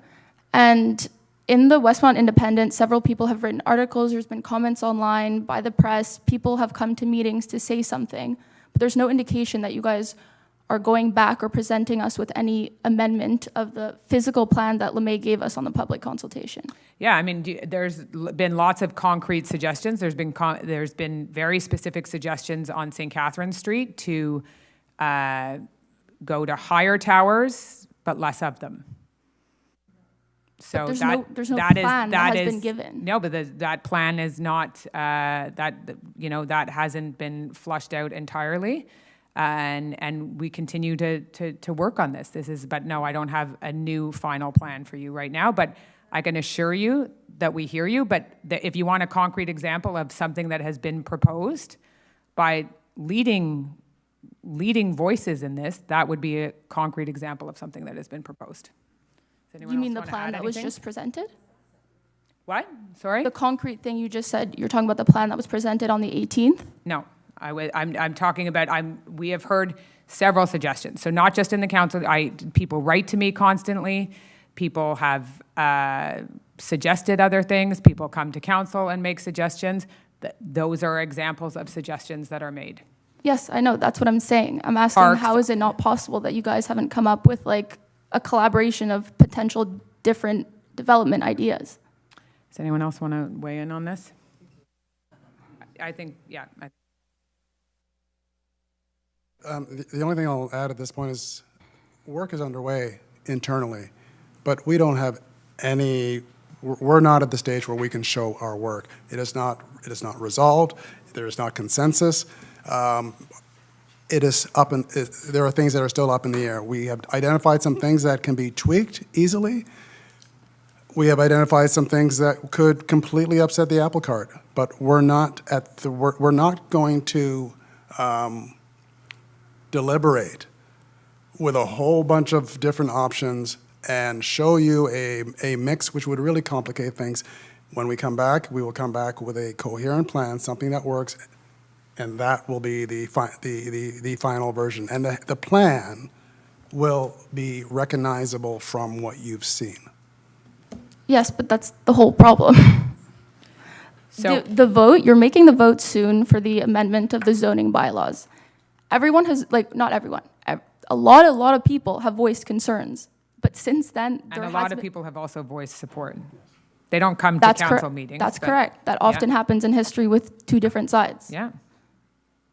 And in the Westmount Independent, several people have written articles, there's been comments online by the press, people have come to meetings to say something, but there's no indication that you guys are going back or presenting us with any amendment of the physical plan that LeMay gave us on the public consultation. Yeah, I mean, there's been lots of concrete suggestions. There's been very specific suggestions on St. Catherine Street to go to higher towers, but less of them. So there's that, no that plan is, that has is, been given. No, but that plan is not, that hasn't been flushed out entirely. And we continue to work on this. But no, I don't have a new final plan for you right now, but I can assure you that we hear you. But if you want a concrete example of something that has been proposed by leading voices in this, that would be a concrete example of something that has been proposed. Does anyone You else mean the wanna plan add that was anything? just presented? What? Sorry? The concrete thing you just said, you're talking about the plan that was presented on the 18th? No, I'm talking about, we have heard several suggestions. So not just in the council, people write to me constantly. People have suggested other things. People come to council and make suggestions. Those are examples of suggestions that are made. Yes, I know, that's what I'm saying. I'm asking, Parks. how is it not possible that you guys haven't come up with like a collaboration of potential different development ideas? Does anyone else want to weigh in on this? I think, yeah. The only thing I'll add at this point is work is underway internally, but we don't have any, we're not at the stage where we can show our work. It is not resolved. There is not consensus. It is there are things that are still up in the air. We have identified some things that can be tweaked easily. We have identified some things that could completely upset the apple cart, but we're not going to deliberate with a whole bunch of different options and show you a mix which would really complicate things. When we come back, we will come back with a coherent plan, something that works, and that will be the final version. And the plan will be recognizable from what you've seen. Yes, but that's the whole problem. So the vote, you're making the vote soon for the amendment of the zoning bylaws. Everyone has, like, not everyone, a lot of people have voiced concerns. But since then, and a lot of people have also voiced support. They don't come to That's council meetings. That's but- correct. That often happens in history with two different sides. Yeah.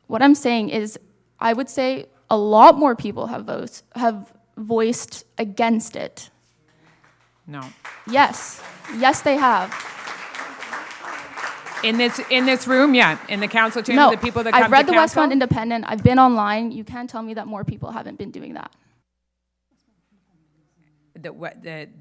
What I'm saying is, I would say a lot more people have voiced against it. No. Yes, they have. In this room, yeah. In the council chamber, No, the people that come I've read to the council. Westmount Independent. I've been online. You can't tell me that more people haven't been doing that.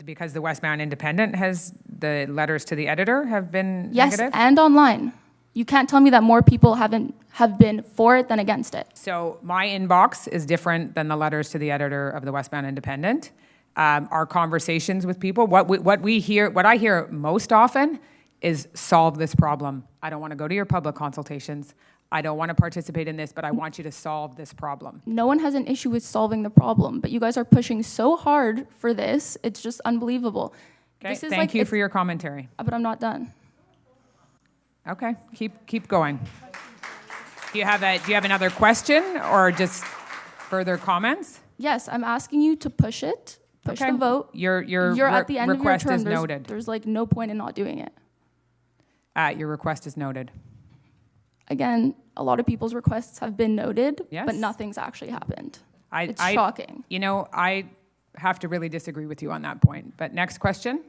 Because the Westmount Independent has, the letters to the editor have been Yes, negative? and online. You can't tell me that more people have been for it than against it. So my inbox is different than the letters to the editor of the Westmount Independent. Our conversations with people, what I hear most often is solve this problem. I don't want to go to your public consultations. I don't want to participate in this, but I want you to solve this problem. No one has an issue with solving the problem, but you guys are pushing so hard for this. It's just unbelievable. Okay, This is thank like- you for your commentary. But I'm not done. Okay, keep going. Do you have another question or just further comments? Yes, I'm asking you to push it, push Okay. the vote. Your You're at the end of your request term. is noted. There's like no point in not doing it. Your request is noted. Again, a lot of people's requests have been noted, Yes. but nothing's actually happened. It's I- shocking. You know, I have to really disagree with you on that point. But next question.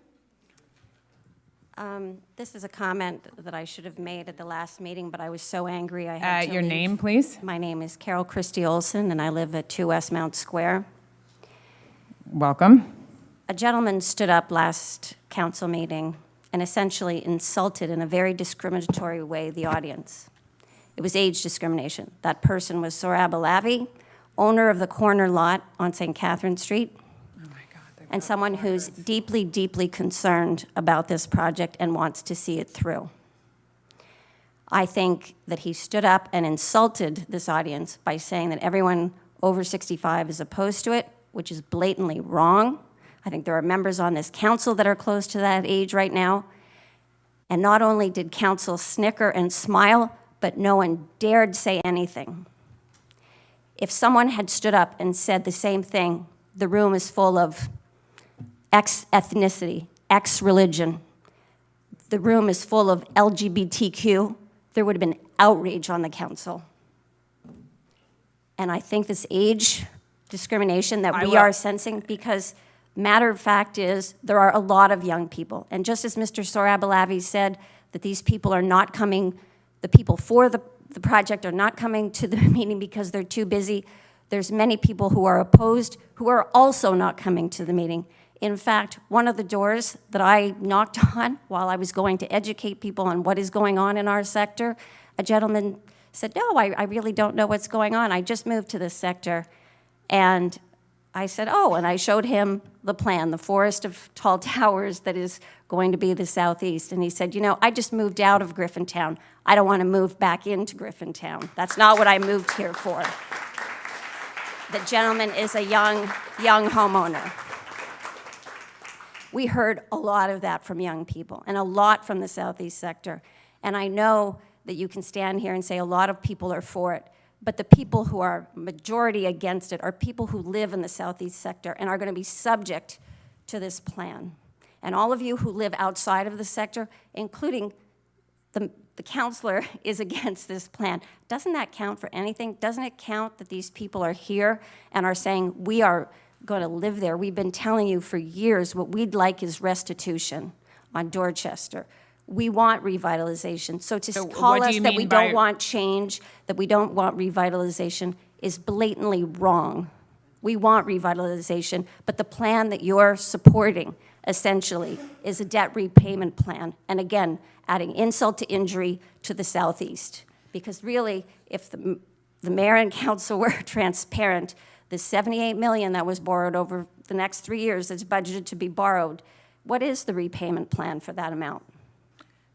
This is a comment that I should have made at the last meeting, but I was so angry I had to Your leave. name, please? My name is Carol Christie Olson, and I live at 2 Westmount Square. Welcome. A gentleman stood up last council meeting and essentially insulted in a very discriminatory way the audience. It was age discrimination. That person was Sorab Alavi, owner of the corner lot on St. Catherine Street, and someone who's deeply, deeply concerned about this project and wants to see it through. I think that he stood up and insulted this audience by saying that everyone over 65 is opposed to it, which is blatantly wrong. I think there are members on this council that are close to that age right now. And not only did council snicker and smile, but no one dared say anything. If someone had stood up and said the same thing, the room is full of X ethnicity, X religion, the room is full of LGBTQ, there would have been outrage on the council. And I think this age discrimination that we are sensing, because matter of fact is there are a lot of young people. And just as Mr. Sorab Alavi said that these people are not coming, the people for the project are not coming to the meeting because they're too busy, there's many people who are opposed who are also not coming to the meeting. In fact, one of the doors that I knocked on while I was going to educate people on what is going on in our sector, a gentleman said, no, I really don't know what's going on. I just moved to this sector. And I said, oh, and I showed him the plan, the forest of tall towers that is going to be the southeast. And he said, you know, I just moved out of Griffintown. I don't want to move back into Griffintown. That's not what I moved here for. The gentleman is a young homeowner. We heard a lot of that from young people and a lot from the southeast sector. And I know that you can stand here and say a lot of people are for it, but the people who are majority against it are people who live in the southeast sector and are going to be subject to this plan. And all of you who live outside of the sector, including the councillor, is against this plan. Doesn't that count for anything? Doesn't it count that these people are here and are saying, we are going to live there? We've been telling you for years what we'd like is restitution on Dorchester. We want revitalization. So to call us that we don't want change, that we don't want revitalization, is blatantly wrong. We want revitalization, but the plan that you're supporting, essentially, is a debt repayment plan. And again, adding insult to injury to the southeast. Because really, if the mayor and council were transparent, the $78 million that was borrowed over the next 3 years that's budgeted to be borrowed, what is the repayment plan for that amount?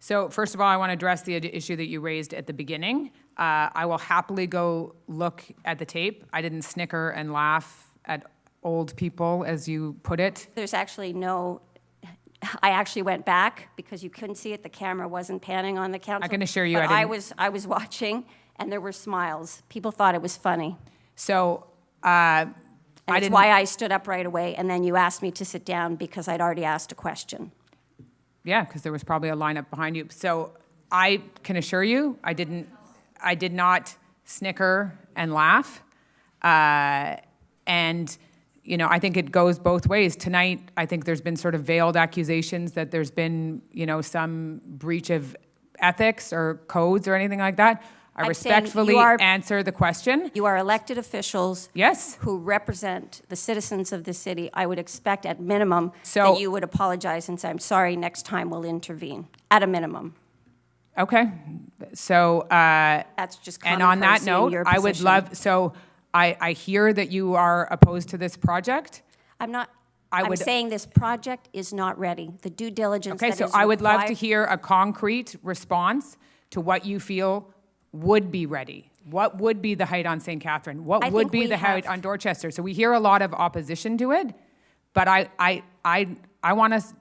So first of all, I want to address the issue that you raised at the beginning. I will happily go look at the tape. I didn't snicker and laugh at old people, as you put it. There's actually no, I actually went back because you couldn't see it. The camera wasn't panning on the council. I can assure you but I I was watching, and there were smiles. People thought it was funny. So and that's why I stood up right away, and then you asked me to sit down because I'd already asked a question. Yeah, because there was probably a lineup behind you. So I can assure you, I did not snicker and laugh. And, you know, I think it goes both ways. Tonight, I think there's been sort of veiled accusations that there's been, you know, some breach of ethics or codes or anything like that. I respectfully answer the question. You are elected officials yes, who represent the citizens of the city. I would expect at minimum that you would apologize and say, I'm sorry, next time we'll intervene, at a minimum. Okay. So, that's just and on that note, I would love, so I hear that you are opposed to this project. I'm not. I'm saying this project is not ready. The due diligence okay, that so is I would love to required- hear a concrete response to what you feel would be ready. What would be the height on St. Catherine? What would be the height on Dorchester? So we hear a lot of opposition to it, but I want us,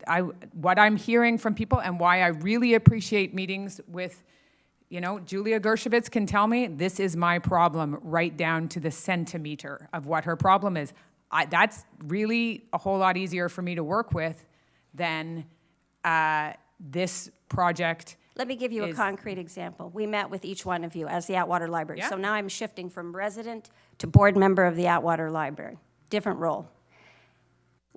what I'm hearing from people and why I really appreciate meetings with, you know, Julia Gershowitz can tell me this is my problem right down to the centimeter of what her problem is. That's really a whole lot easier for me to work with than this project. Let me give you a concrete example. We met with each one of you as the Atwater Library. Yeah. So now I'm shifting from resident to board member of the Atwater Library. Different role.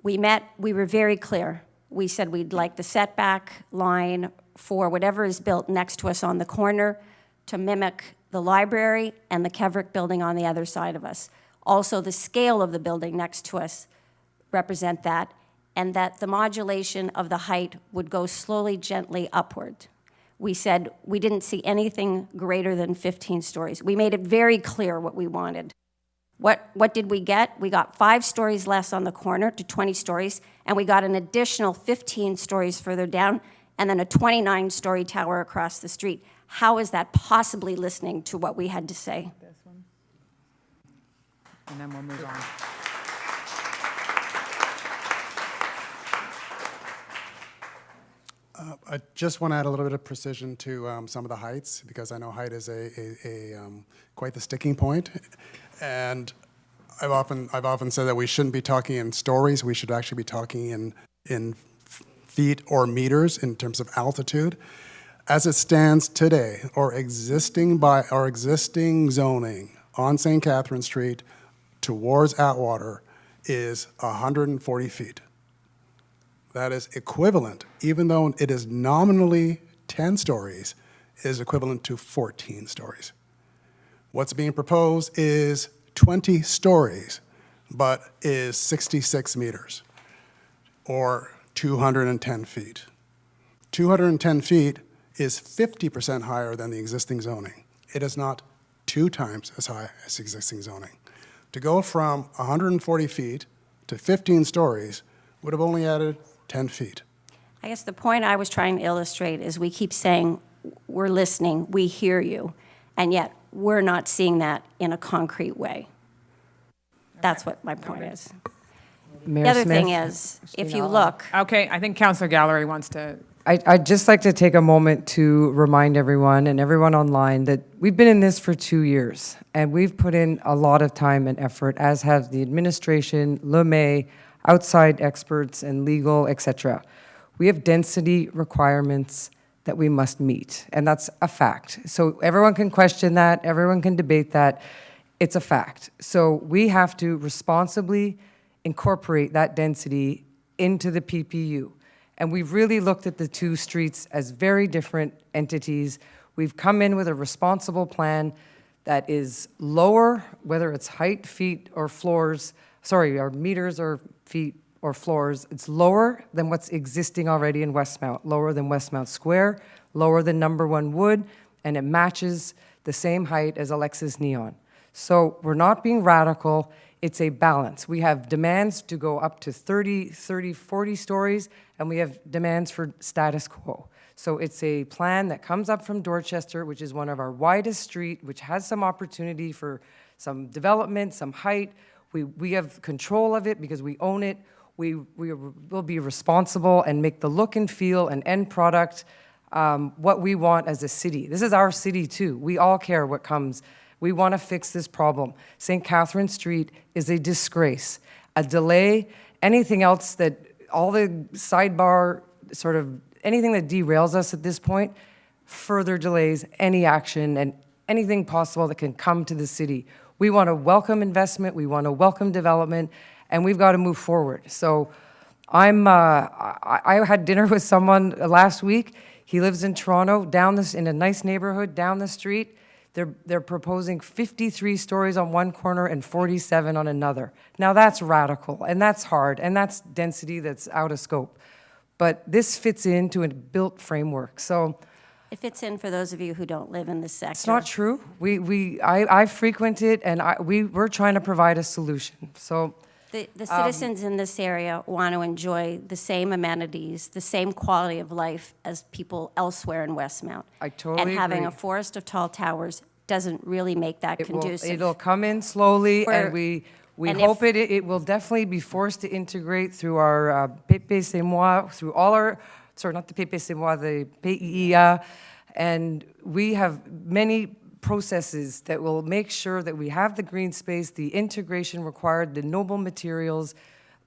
We met, we were very clear. We said we'd like the setback line for whatever is built next to us on the corner to mimic the library and the Kevrick building on the other side of us. Also, the scale of the building next to us represent that, and that the modulation of the height would go slowly, gently upward. we said we didn't see anything greater than 15 stories. We made it very clear what we wanted. What did we get? We got 5 stories less on the corner to 20 stories, and we got an additional 15 stories further down, and then a 29-story tower across the street. How is that possibly listening to what we had to say? This one. And then we'll move on. I just want to add a little bit of precision to some of the heights, because I know height is quite the sticking point. And I've often said that we shouldn't be talking in stories. We should actually be talking in feet or meters in terms of altitude. As it stands today, our existing zoning on St. Catherine Street towards Atwater is 140 feet. That is equivalent, even though it is nominally 10 stories, is equivalent to 14 stories. What's being proposed is 20 stories, but is 66 meters, or 210 feet. 210 feet is 50% higher than the existing zoning. It is not 2 times as high as existing zoning. To go from 140 feet to 15 stories would have only added 10 feet. I guess the point I was trying to illustrate is we keep saying, we're listening, we hear you, and yet we're not seeing that in a concrete way. That's what my point is. Mayor The other Smith, thing is, if you look, Okay, I think Councillor Gallery wants to. I'd just like to take a moment to remind everyone and everyone online that we've been in this for 2 years, and we've put in a lot of time and effort, as have the administration, Le May, outside experts and legal, etc. We have density requirements that we must meet, and that's a fact. So everyone can question that, everyone can debate that. It's a fact. So we have to responsibly incorporate that density into the PPU. And we've really looked at the 2 streets as very different entities. We've come in with a responsible plan that is lower, whether it's height, feet, or floors, or meters or feet or floors. It's lower than what's existing already in Westmount, lower than Westmount Square, lower than Number 1 Wood, and it matches the same height as Alexis Neon. So we're not being radical, it's a balance. We have demands to go up to 30, 40 stories, and we have demands for status quo. So it's a plan that comes up from Dorchester, which is one of our widest street, which has some opportunity for some development, some height. We have control of it because we own it. We will be responsible and make the look and feel and end product what we want as a city. This is our city too. We all care what comes. We want to fix this problem. St. Catherine Street is a disgrace, a delay, anything else that, all the sidebar, sort of anything that derails us at this point, further delays any action and anything possible that can come to the city. We want to welcome investment, we want to welcome development, and we've got to move forward. So I had dinner with someone last week. He lives in Toronto, in a nice neighborhood down the street. They're proposing 53 stories on one corner and 47 on another. Now that's radical, and that's hard, and that's density that's out of scope. But this fits into a built framework. So it fits in for those of you who don't live in this sector. it's not true. I frequent it, and we're trying to provide a solution. So The citizens in this area want to enjoy the same amenities, the same quality of life as people elsewhere in Westmount. I totally And having agree. a forest of tall towers doesn't really make that conducive. It'll come in slowly, and we and hope it will definitely be forced to integrate through our PPC-moi, through all our, sorry, not the PPC-moi, the PIEA, and we have many processes that will make sure that we have the green space, the integration required, the noble materials.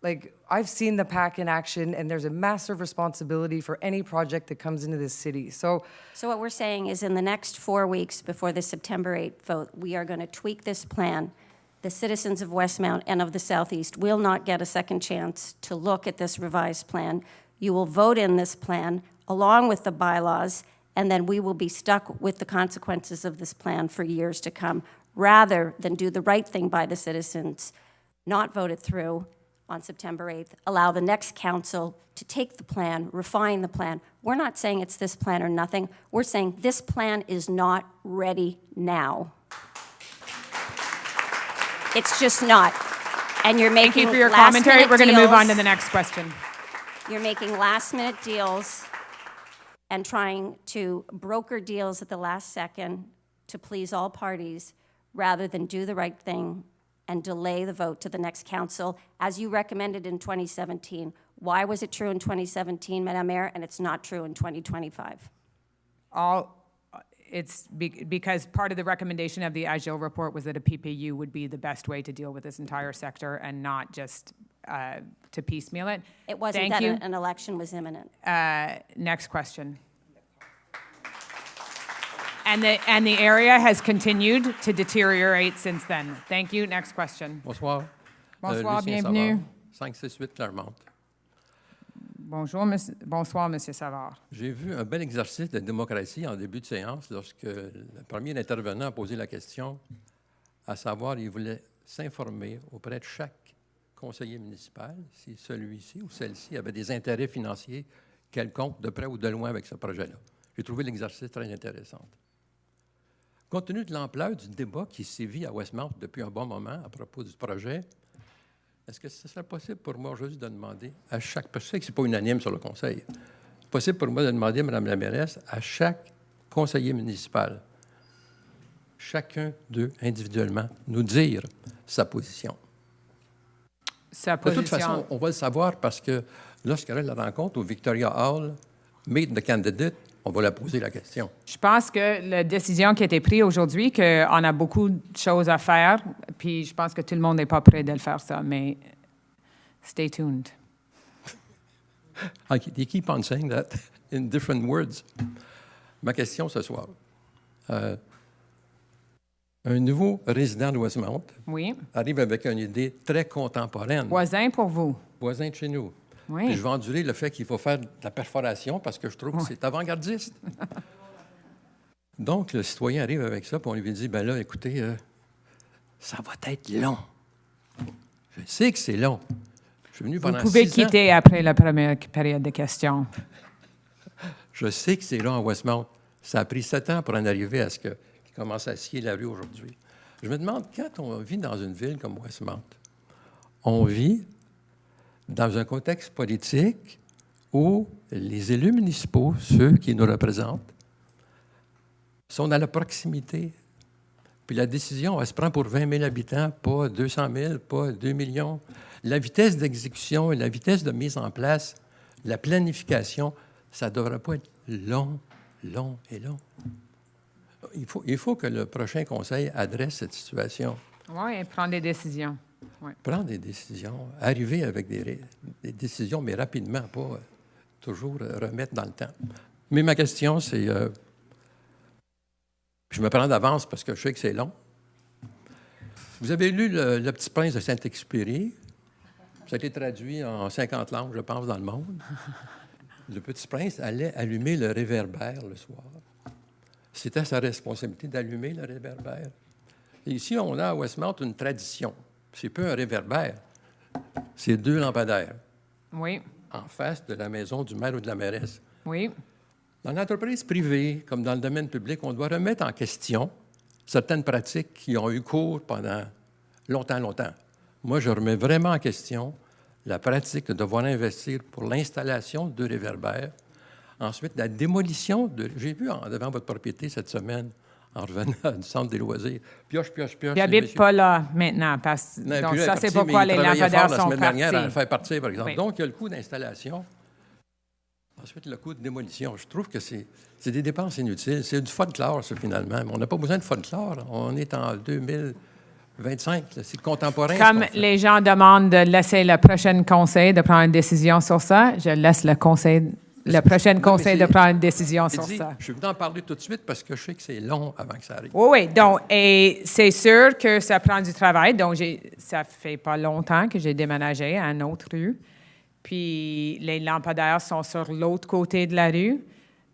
Like, I've seen the PAC in action, and there's a massive responsibility for any project that comes into this city. So what we're saying is in the next 4 weeks before the September 8th vote, we are going to tweak this plan. The citizens of Westmount and of the Southeast will not get a second chance to look at this revised plan. You will vote in this plan along with the bylaws, and then we will be stuck with the consequences of this plan for years to come, rather than do the right thing by the citizens, not vote it through, on September 8th, allow the next council to take the plan, refine the plan. We're not saying it's this plan or nothing. We're saying this plan is not ready now. It's just not. And you're making Thank you for your commentary. last-minute We're going to move on to deals. the next question. You're making last-minute deals and trying to broker deals at the last second to please all parties rather than do the right thing and delay the vote to the next council, as you recommended in 2017. Why was it true in 2017, Madame Mayor, and it's not true in 2025? It's because part of the recommendation of the Agile report was that a PPU would be the best way to deal with this entire sector and not just to piecemeal it. It wasn't Thank that you. an election was imminent. Next question. And the area has continued to deteriorate since then. Thank you. Next question. Bonsoir. Bonsoir, Lucien bienvenue. Savard, 568 Clermont. Bonsoir, Monsieur Savard. J'ai vu un bel exercice de démocratie en début de séance lorsque le premier intervenant a posé la question, à savoir, il voulait s'informer auprès de chaque conseiller municipal si celui-ci ou celle-ci avait des intérêts financiers quelconques de près ou de loin avec ce projet-là. J'ai trouvé l'exercice très intéressant. Compte tenu de l'ampleur du débat qui sévit à Westmount depuis un bon moment à propos du projet, est-ce que ce serait possible pour moi aujourd'hui de demander à chaque... Parce que je sais que ce n'est pas unanime sur le Conseil. C'est possible pour moi de demander, Mme la mairesse, à chaque conseiller municipal, chacun d'eux individuellement, nous dire sa position. De toute façon, on va le savoir parce que lorsqu'il y aura la rencontre au Victoria Hall, Meet the Candidate, on va la poser la question. Je pense que la décision qui a été prise aujourd'hui, qu'on a beaucoup de choses à faire, puis je pense que tout le monde n'est pas prêt de le faire ça, mais stay tuned. They keep on saying that in different words. Ma question ce soir. Un nouveau résident de Westmount arrive avec une idée très contemporaine. Voisin pour vous. Voisin de chez nous. Oui. Puis je vais endurer le fait qu'il faut faire de la perforation parce que je trouve que c'est avant-gardiste. Donc, le citoyen arrive avec ça, puis on lui dit, ben là, écoutez, ça va être long. Je sais que c'est long. Je suis venu pendant 6 ans. Vous pouvez quitter après la première période de questions. Je sais que c'est long à Westmount. Ça a pris 7 ans pour en arriver à ce qu'il commence à scier la rue aujourd'hui. Je me demande, quand on vit dans une ville comme Westmount, on vit dans un contexte politique où les élus municipaux, ceux qui nous représentent, sont dans la proximité. Puis la décision, elle se prend pour 20 000 habitants, pas 200 000, pas 2 millions. La vitesse d'exécution et la vitesse de mise en place, la planification, ça ne devrait pas être long, long et long. Il faut que le prochain conseil adresse cette situation. Oui, et prendre des décisions. Ouais. Prendre des décisions, arriver avec des décisions, mais rapidement, pas toujours remettre dans le temps. Mais ma question, c'est... je me prends d'avance parce que je sais que c'est long. Vous avez lu Le Petit Prince de Saint-Exupéry. Ça a été traduit en 50 langues, je pense, dans le monde. Le Petit Prince allait allumer le réverbère le soir. C'était sa responsabilité d'allumer le réverbère. Et ici, on a à Westmount une tradition. C'est pas un réverbère, c'est 2 lampadaires. Oui. En face de la maison du maire ou de la mairesse. Oui. Dans l'entreprise privée, comme dans le domaine public, on doit remettre en question certaines pratiques qui ont eu cours pendant longtemps. Moi, je remets vraiment en question la pratique de devoir investir pour l'installation de réverbères. Ensuite, la démolition de... J'ai vu devant votre propriété cette semaine, en revenant du centre des loisirs. Pioche. Il n'habite pas là maintenant. Parce... Non, donc, puis là, ça, c'est pourquoi les lampadaires lampadaires la sont semaine dernière à le partis. faire partir, par exemple. Oui. Donc, il y a le coût d'installation. Ensuite, le coût de démolition. Je trouve que c'est des dépenses inutiles. C'est du folklore, ça, finalement. Mais on n'a pas besoin de folklore. On est en 2025. C'est contemporain. Comme les gens demandent de laisser le prochain conseil de prendre une décision sur ça, je laisse le prochain conseil de prendre une décision sur ça. Je suis venu en parler tout de suite parce que je sais que c'est long avant que ça arrive. Oui. Donc, et c'est sûr que ça prend du travail. Donc, ça fait pas longtemps que j'ai déménagé à une autre rue. Puis, les lampadaires sont sur l'autre côté de la rue.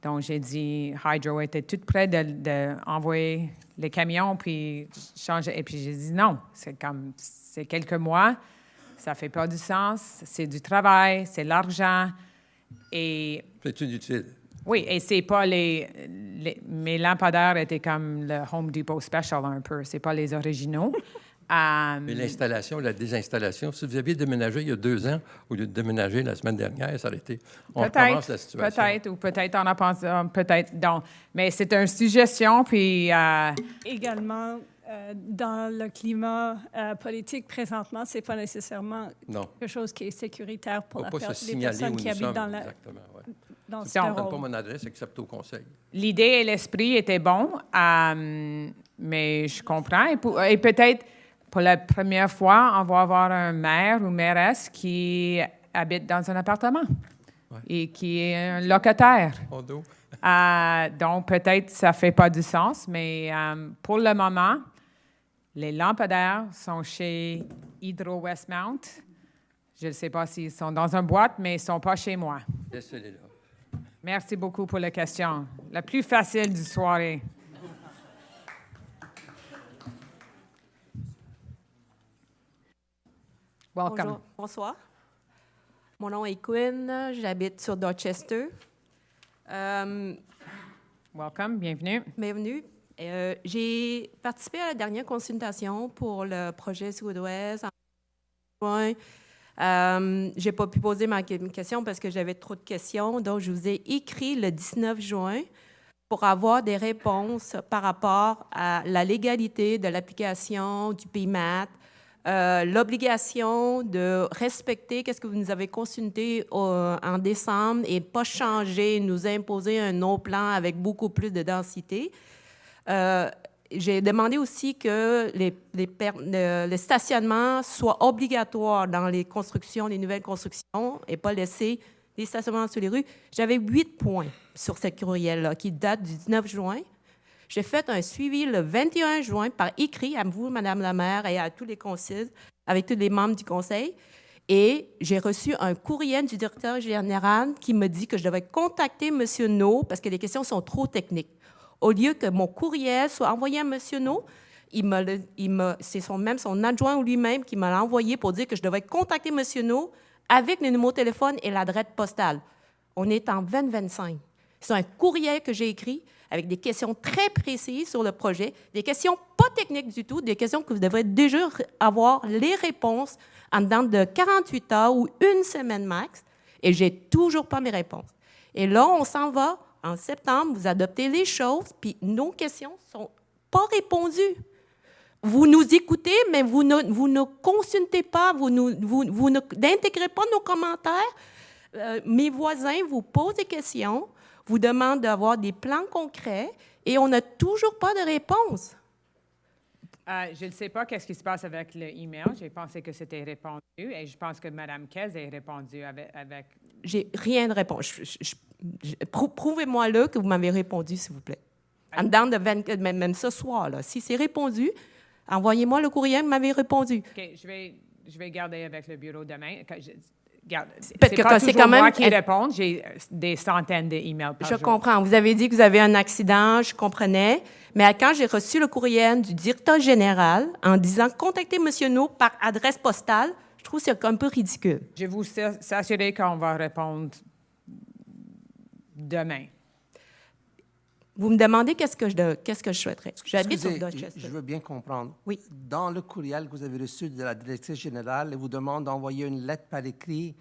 Donc, j'ai dit, Hydro était tout près d'envoyer les camions, puis changer. Et puis, j'ai dit non. C'est quelques mois. ça fait pas du sens, c'est du travail, c'est l'argent, et... C'est inutile. Oui, et c'est pas mes lampadaires étaient comme le Home Depot Special un peu, c'est pas les originaux. Mais l'installation, la désinstallation, si vous aviez déménagé il y a 2 ans, au lieu de déménager la semaine dernière, ça aurait été... On recommence la situation. Peut-être, ou peut-être on en pense, peut-être, donc. Mais c'est une suggestion, puis... Également, dans le climat politique présentement, c'est pas nécessairement quelque chose qui est sécuritaire pour les personnes qui habitent dans la... Exactement, ouais. Dans je ne donne pas mon adresse, excepte au conseil. L'idée et l'esprit étaient bons, mais je comprends. Et peut-être, pour la première fois, on va avoir un maire ou mairesse qui habite dans un appartement et qui est un locataire. Donc, peut-être ça ne fait pas du sens, mais pour le moment, les lampadaires sont chez Hydro Westmount. Je ne sais pas s'ils sont dans une boîte, mais ils ne sont pas chez moi. Laissez-les là. Merci beaucoup pour la question. La plus facile du soirée. Welcome. Bonjour, bonsoir. Mon nom est Quinn, j'habite sur Dorchester. Welcome, bienvenue. Bienvenue. J'ai participé à la dernière consultation pour le projet Sud-Ouest en juin. Je n'ai pas pu poser ma question parce que j'avais trop de questions. Donc, je vous ai écrit le 19 juin pour avoir des réponses par rapport à la légalité de l'application du PMAT, l'obligation de respecter ce que vous nous avez consulté en décembre et pas changer, nous imposer un autre plan avec beaucoup plus de densité. J'ai demandé aussi que le stationnement soit obligatoire dans les constructions, les nouvelles constructions, et pas laisser les stationnements sur les rues. J'avais 8 points sur cette courriel-là qui date du 19 juin. J'ai fait un suivi le 21 juin par écrit à vous, Madame la maire, et à tous les conseils, avec tous les membres du conseil. Et j'ai reçu un courriel du directeur général qui me dit que je devais contacter M. No parce que les questions sont trop techniques. Au lieu que mon courriel soit envoyé à M. No, c'est même son adjoint lui-même qui m'a envoyé pour dire que je devais contacter M. No avec le numéro de téléphone et l'adresse postale. On est en 2025. C'est un courriel que j'ai écrit avec des questions très précises sur le projet, des questions pas techniques du tout, des questions que vous devrez déjà avoir les réponses en dedans de 48 heures ou une semaine max, et j'ai toujours pas mes réponses. Et là, on s'en va. En septembre, vous adoptez les choses, puis nos questions ne sont pas répondues. Vous nous écoutez, mais vous ne consultez pas, vous n'intégrez pas nos commentaires. Mes voisins vous posent des questions, vous demandent d'avoir des plans concrets, et on n'a toujours pas de réponse. Je ne sais pas qu'est-ce qui se passe avec l'email. J'ai pensé que c'était répondu, et je pense que Mme Kez a répondu avec... J'ai rien de réponse. Prouvez-moi-le que vous m'avez répondu, s'il vous plaît. En dedans de 20, même ce soir, là. Si c'est répondu, envoyez-moi le courriel, vous m'avez répondu. OK, je vais garder avec le bureau demain. C'est parce que pas c'est toujours quand même moi qui réponds. J'ai des centaines d'emails par jour. Je comprends. Vous avez dit que vous avez un accident, je comprenais. Mais quand j'ai reçu le courriel du directeur général en disant « Contactez M. No par adresse postale », je trouve que c'est un peu ridicule. Je vais vous assurer qu'on va répondre demain. Vous me demandez qu'est-ce que je souhaiterais. J'habite sur Excusez, Dorchester. je veux bien comprendre. Oui. Dans le courriel que vous avez reçu de la directrice générale, elle vous demande d'envoyer une lettre par écrit.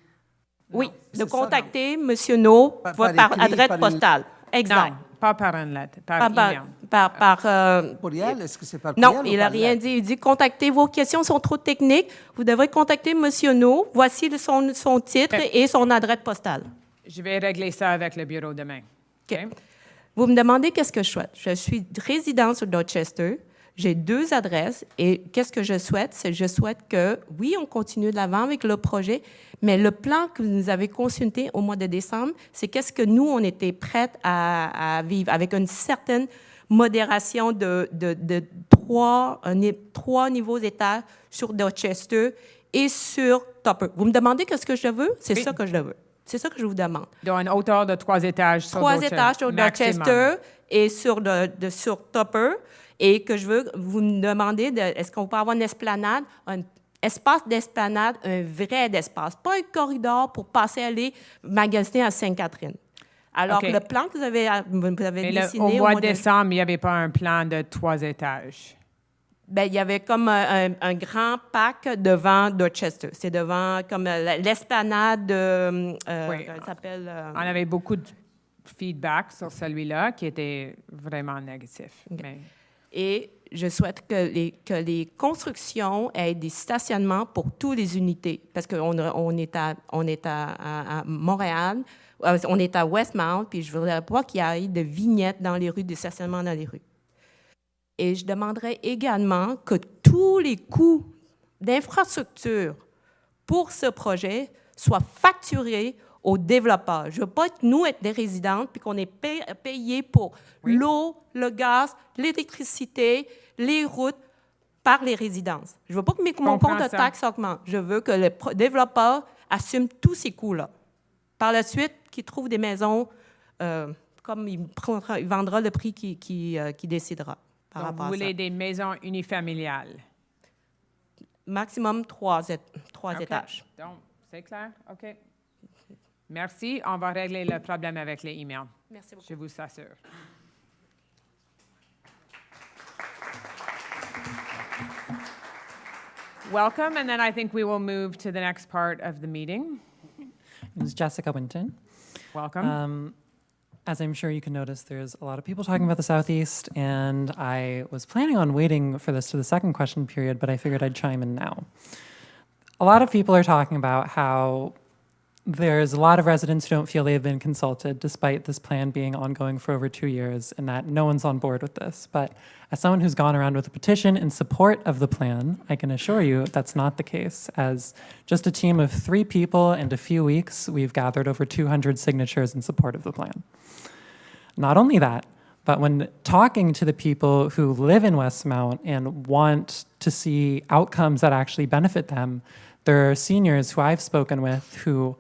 Oui, de contacter M. No par adresse postale. Exact. Non, pas par une lettre, par email. Par courriel? Est-ce que c'est par courriel? Non, il n'a rien dit. Il dit contactez, vos questions sont trop techniques. Vous devrez contacter M. No. Voici son titre et son adresse postale. Je vais régler ça avec le bureau demain. OK. Vous me demandez qu'est-ce que je souhaite. Je suis résidente sur Dorchester. J'ai 2 adresses et qu'est-ce que je souhaite? C'est je souhaite que, oui, on continue de l'avant avec le projet, mais le plan que vous nous avez consulté au mois de décembre, c'est qu'est-ce que nous, on était prêts à vivre avec une certaine modération de 3 niveaux d'étage sur Dorchester et sur Tupper. Vous me demandez qu'est-ce que je veux? C'est ça que je veux. C'est ça que je vous demande. Dans une hauteur de 3 étages sur 3 étages sur Dorchester et sur Tupper. Et que je veux vous me demander, est-ce qu'on peut avoir une esplanade, espace d'esplanade, un vrai espace, pas un corridor pour passer aller magasiner à Sainte-Catherine. Alors, OK. le plan que vous avez Mais dessiné au mois de de décembre, il n'y avait pas un plan de 3 étages. ben, il y avait comme un grand parc devant Dorchester. C'est devant comme l'esplanade de... Oui. comment ça s'appelle? On avait beaucoup de feedback sur celui-là qui était vraiment négatif. Mais... Et je souhaite que les constructions aient des stationnements pour toutes les unités, parce qu'on est à Montréal, on est à Westmount, puis je ne voudrais pas qu'il y ait de vignettes dans les rues, des stationnements dans les rues. Et je demanderais également que tous les coûts d'infrastructure pour ce projet soient facturés aux développeurs. Je ne veux pas nous être des résidentes puis qu'on est payé pour l'eau, le gaz, l'électricité, les routes par les résidences. Je ne veux pas que mon compte de taxes augmente. Je veux que le développeur assume tous ces coûts-là. Par la suite, qu'il trouve des maisons comme il vendra le prix qu'il décidera. Donc, vous voulez des maisons unifamiliales? Maximum 3 OK. étages. Donc, c'est clair? OK. Merci. On va régler le problème avec les emails. Merci beaucoup. Je vous assure. Welcome, and then I think we will move to the next part of the meeting. It's Jessica Winton. Welcome. As I'm sure you can notice, there's a lot of people talking about the Southeast, and I was planning on waiting for this to the second question period, but I figured I'd chime in now. A lot of people are talking about how there's a lot of residents who don't feel they've been consulted despite this plan being ongoing for over 2 years and that no one's on board with this. But as someone who's gone around with a petition in support of the plan, I can assure you that's not the case. As just a team of 3 people in a few weeks, we've gathered over 200 signatures in support of the plan. Not only that, but when talking to the people who live in Westmount and want to see outcomes that actually benefit them, there are seniors who I've spoken with who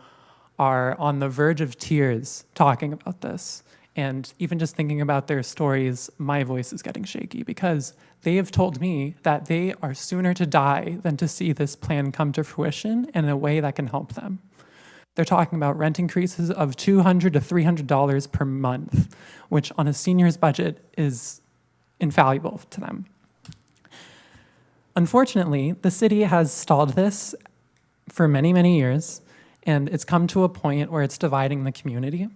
are on the verge of tears talking about this. And even just thinking about their stories, my voice is getting shaky because they have told me that they are sooner to die than to see this plan come to fruition in a way that can help them. They're talking about rent increases of $200 to $300 per month, which on a senior's budget is invaluable to them. Unfortunately, the city has stalled this for many, many years, and it's come to a point where it's dividing the community,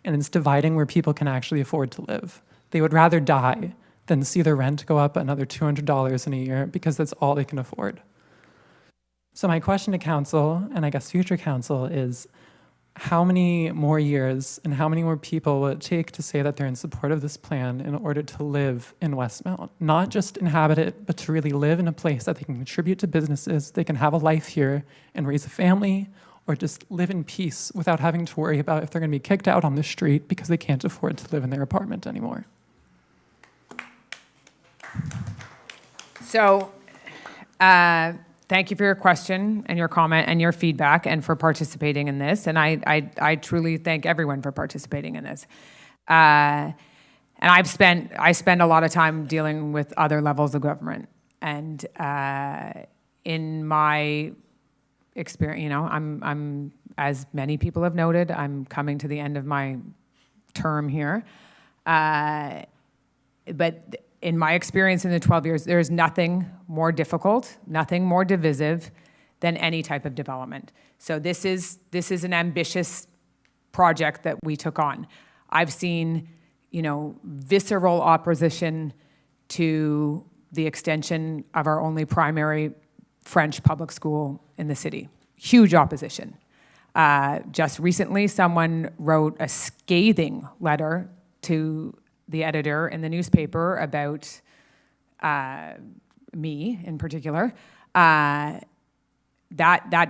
and it's dividing where people can actually afford to live. They would rather die than see their rent go up another $200 in a year because that's all they can afford. So my question to council, and I guess future council, is how many more years and how many more people will it take to say that they're in support of this plan in order to live in Westmount? Not just inhabit it, but to really live in a place that they can contribute to businesses, they can have a life here and raise a family, or just live in peace without having to worry about if they're going to be kicked out on the street because they can't afford to live in their apartment anymore. So, thank you for your question and your comment and your feedback and for participating in this. And I truly thank everyone for participating in this. And I spend a lot of time dealing with other levels of government. And in my experience, you know, I'm, as many people have noted, I'm coming to the end of my term here. But in my experience in the 12 years, there is nothing more difficult, nothing more divisive than any type of development. So this is an ambitious project that we took on. I've seen, you know, visceral opposition to the extension of our only primary French public school in the city. Huge opposition. Just recently, someone wrote a scathing letter to the editor in the newspaper about me in particular. That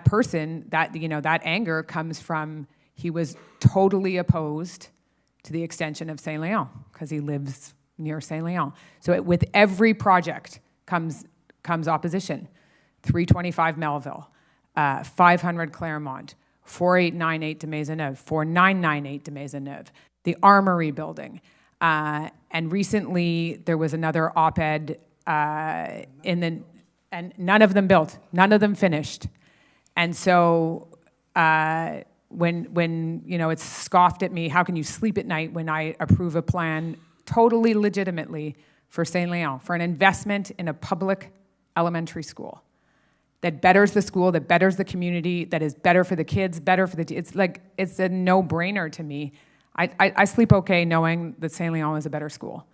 person, that anger comes from, he was totally opposed to the extension of Saint Leon because he lives near Saint Leon. So with every project comes opposition. 325 Melville, 500 Claremont, 4898 de Maisonneuve, 4998 de Maisonneuve, the Armory building. And recently, there was another op-ed in the and none of them built, none of them finished. And so when it's scoffed at me, how can you sleep at night when I approve a plan totally legitimately for St. Leon, for an investment in a public elementary school that betters the school, that betters the community, that is better for the kids, better for the, it's a no-brainer to me. I sleep okay knowing that St. Leon is a better school.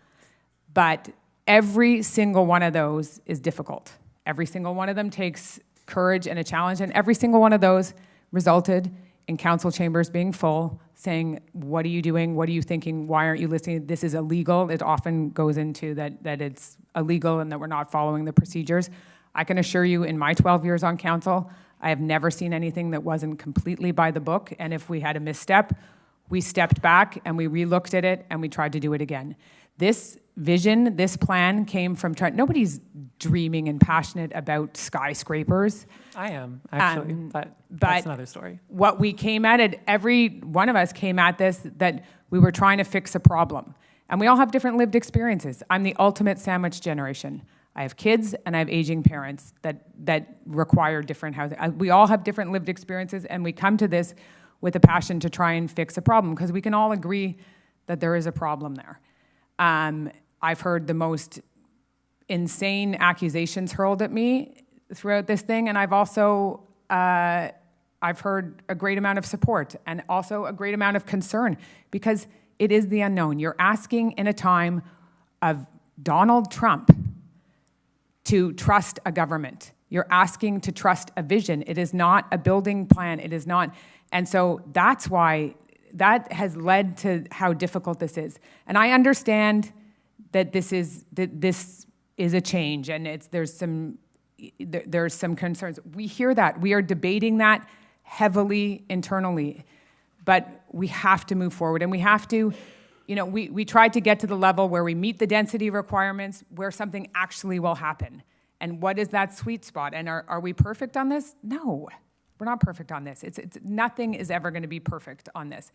But every single one of those is difficult. Every single one of them takes courage and a challenge, and every single one of those resulted in council chambers being full, saying, what are you doing? What are you thinking? Why aren't you listening? This is illegal. It often goes into that it's illegal and that we're not following the procedures. I can assure you, in my 12 years on council, I have never seen anything that wasn't completely by the book, and if we had a misstep, we stepped back and we re-looked at it and we tried to do it again. This vision, this plan came from, nobody's dreaming and passionate about skyscrapers. I am, actually, but that's another story. What we came at it, every one of us came at this, that we were trying to fix a problem. And we all have different lived experiences. I'm the ultimate sandwich generation. I have kids and I have aging parents that require different housing. We all have different lived experiences, and we come to this with a passion to try and fix a problem, because we can all agree that there is a problem there. I've heard the most insane accusations hurled at me throughout this thing, and I've also I've heard a great amount of support and also a great amount of concern, because it is the unknown. You're asking in a time of Donald Trump to trust a government. You're asking to trust a vision. It is not a building plan. It is not. And so that's why that has led to how difficult this is. And I understand that this is a change, and there's some concerns. We hear that. We are debating that heavily internally. But we have to move forward, and we have to, we tried to get to the level where we meet the density requirements, where something actually will happen. And what is that sweet spot? And are we perfect on this? No, we're not perfect on this. Nothing is ever going to be perfect on this.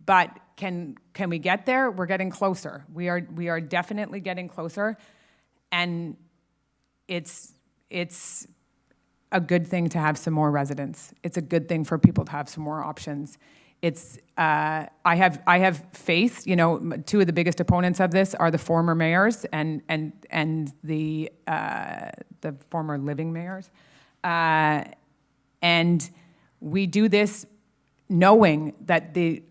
But can we get there? We're getting closer. We are definitely getting closer, and it's a good thing to have some more residents. It's a good thing for people to have some more options. I have faith. Two of the biggest opponents of this are the former mayors and the former living mayors, and we do this knowing that the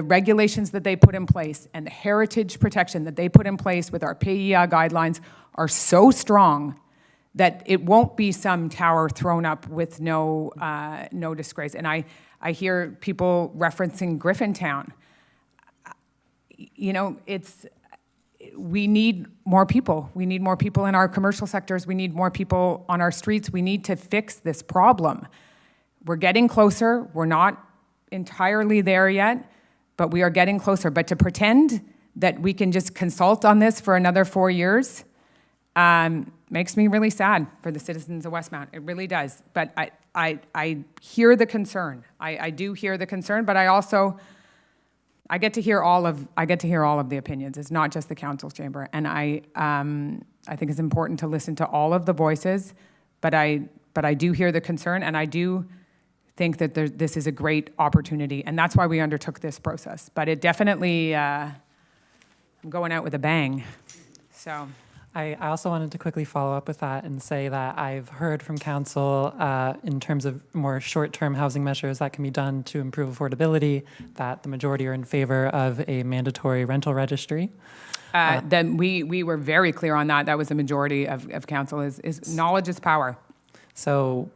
regulations that they put in place and the heritage protection that they put in place with our PEA guidelines are so strong that it won't be some tower thrown up with no disgrace. And I hear people referencing Griffintown. We need more people. We need more people in our commercial sectors. We need more people on our streets. We need to fix this problem. We're getting closer. We're not entirely there yet, but we are getting closer. But to pretend that we can just consult on this for another 4 years makes me really sad for the citizens of Westmount. It really does. But I hear the concern. I do hear the concern, but I get to hear all of the opinions. It's not just the council chamber, and I think it's important to listen to all of the voices. But I do hear the concern, and I do think that this is a great opportunity, and that's why we undertook this process. But it definitely, I'm going out with a bang. So. I also wanted to quickly follow up with that and say that I've heard from council in terms of more short-term housing measures that can be done to improve affordability, that the majority are in favor of a mandatory rental registry. Then we were very clear on that. That was the majority of council, is knowledge is power. So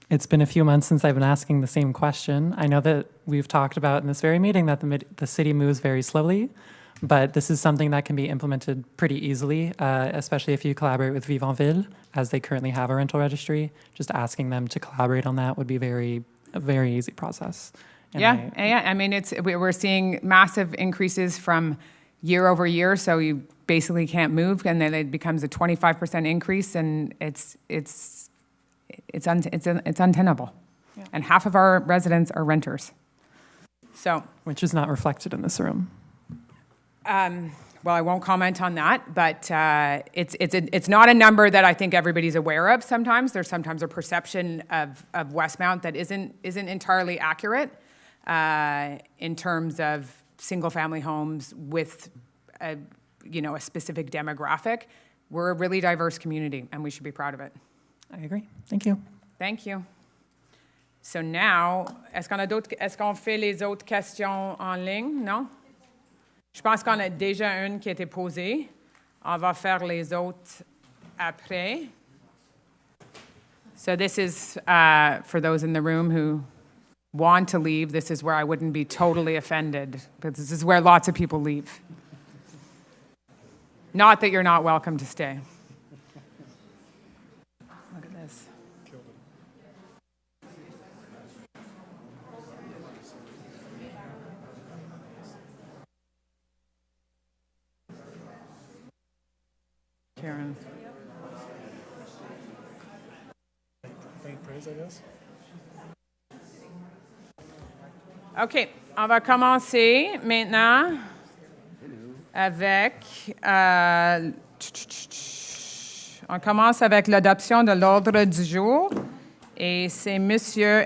it's been a few months since I've been asking the same question. I know that we've talked about in this very meeting that the city moves very slowly, but this is something that can be implemented pretty easily, especially if you collaborate with Vivantville, as they currently have a rental registry. Just asking them to collaborate on that would be a very easy process. And Yeah. I mean, we're seeing massive increases from year over year, so you basically can't move, and then it becomes a 25% increase, and it's untenable. Yeah. And half of our residents are renters. So, which is not reflected in this room. well, I won't comment on that, but it's not a number that I think everybody's aware of sometimes. There's sometimes a perception of Westmount that isn't entirely accurate in terms of single-family homes with a specific demographic. We're a really diverse community, and we should be proud of it. I agree. Thank you. Thank you. So now, est-ce qu'on fait les autres questions en ligne? Non? Je pense qu'on a déjà une qui a été posée. On va faire les autres après. So this is, for those in the room who want to leave, this is where I wouldn't be totally offended, but this is where lots of people leave. Not that you're not welcome to stay. Look at this. Karen. Faint praise, I guess. OK, on va commencer maintenant avec... on commence avec l'adoption de l'ordre du jour. Et c'est M.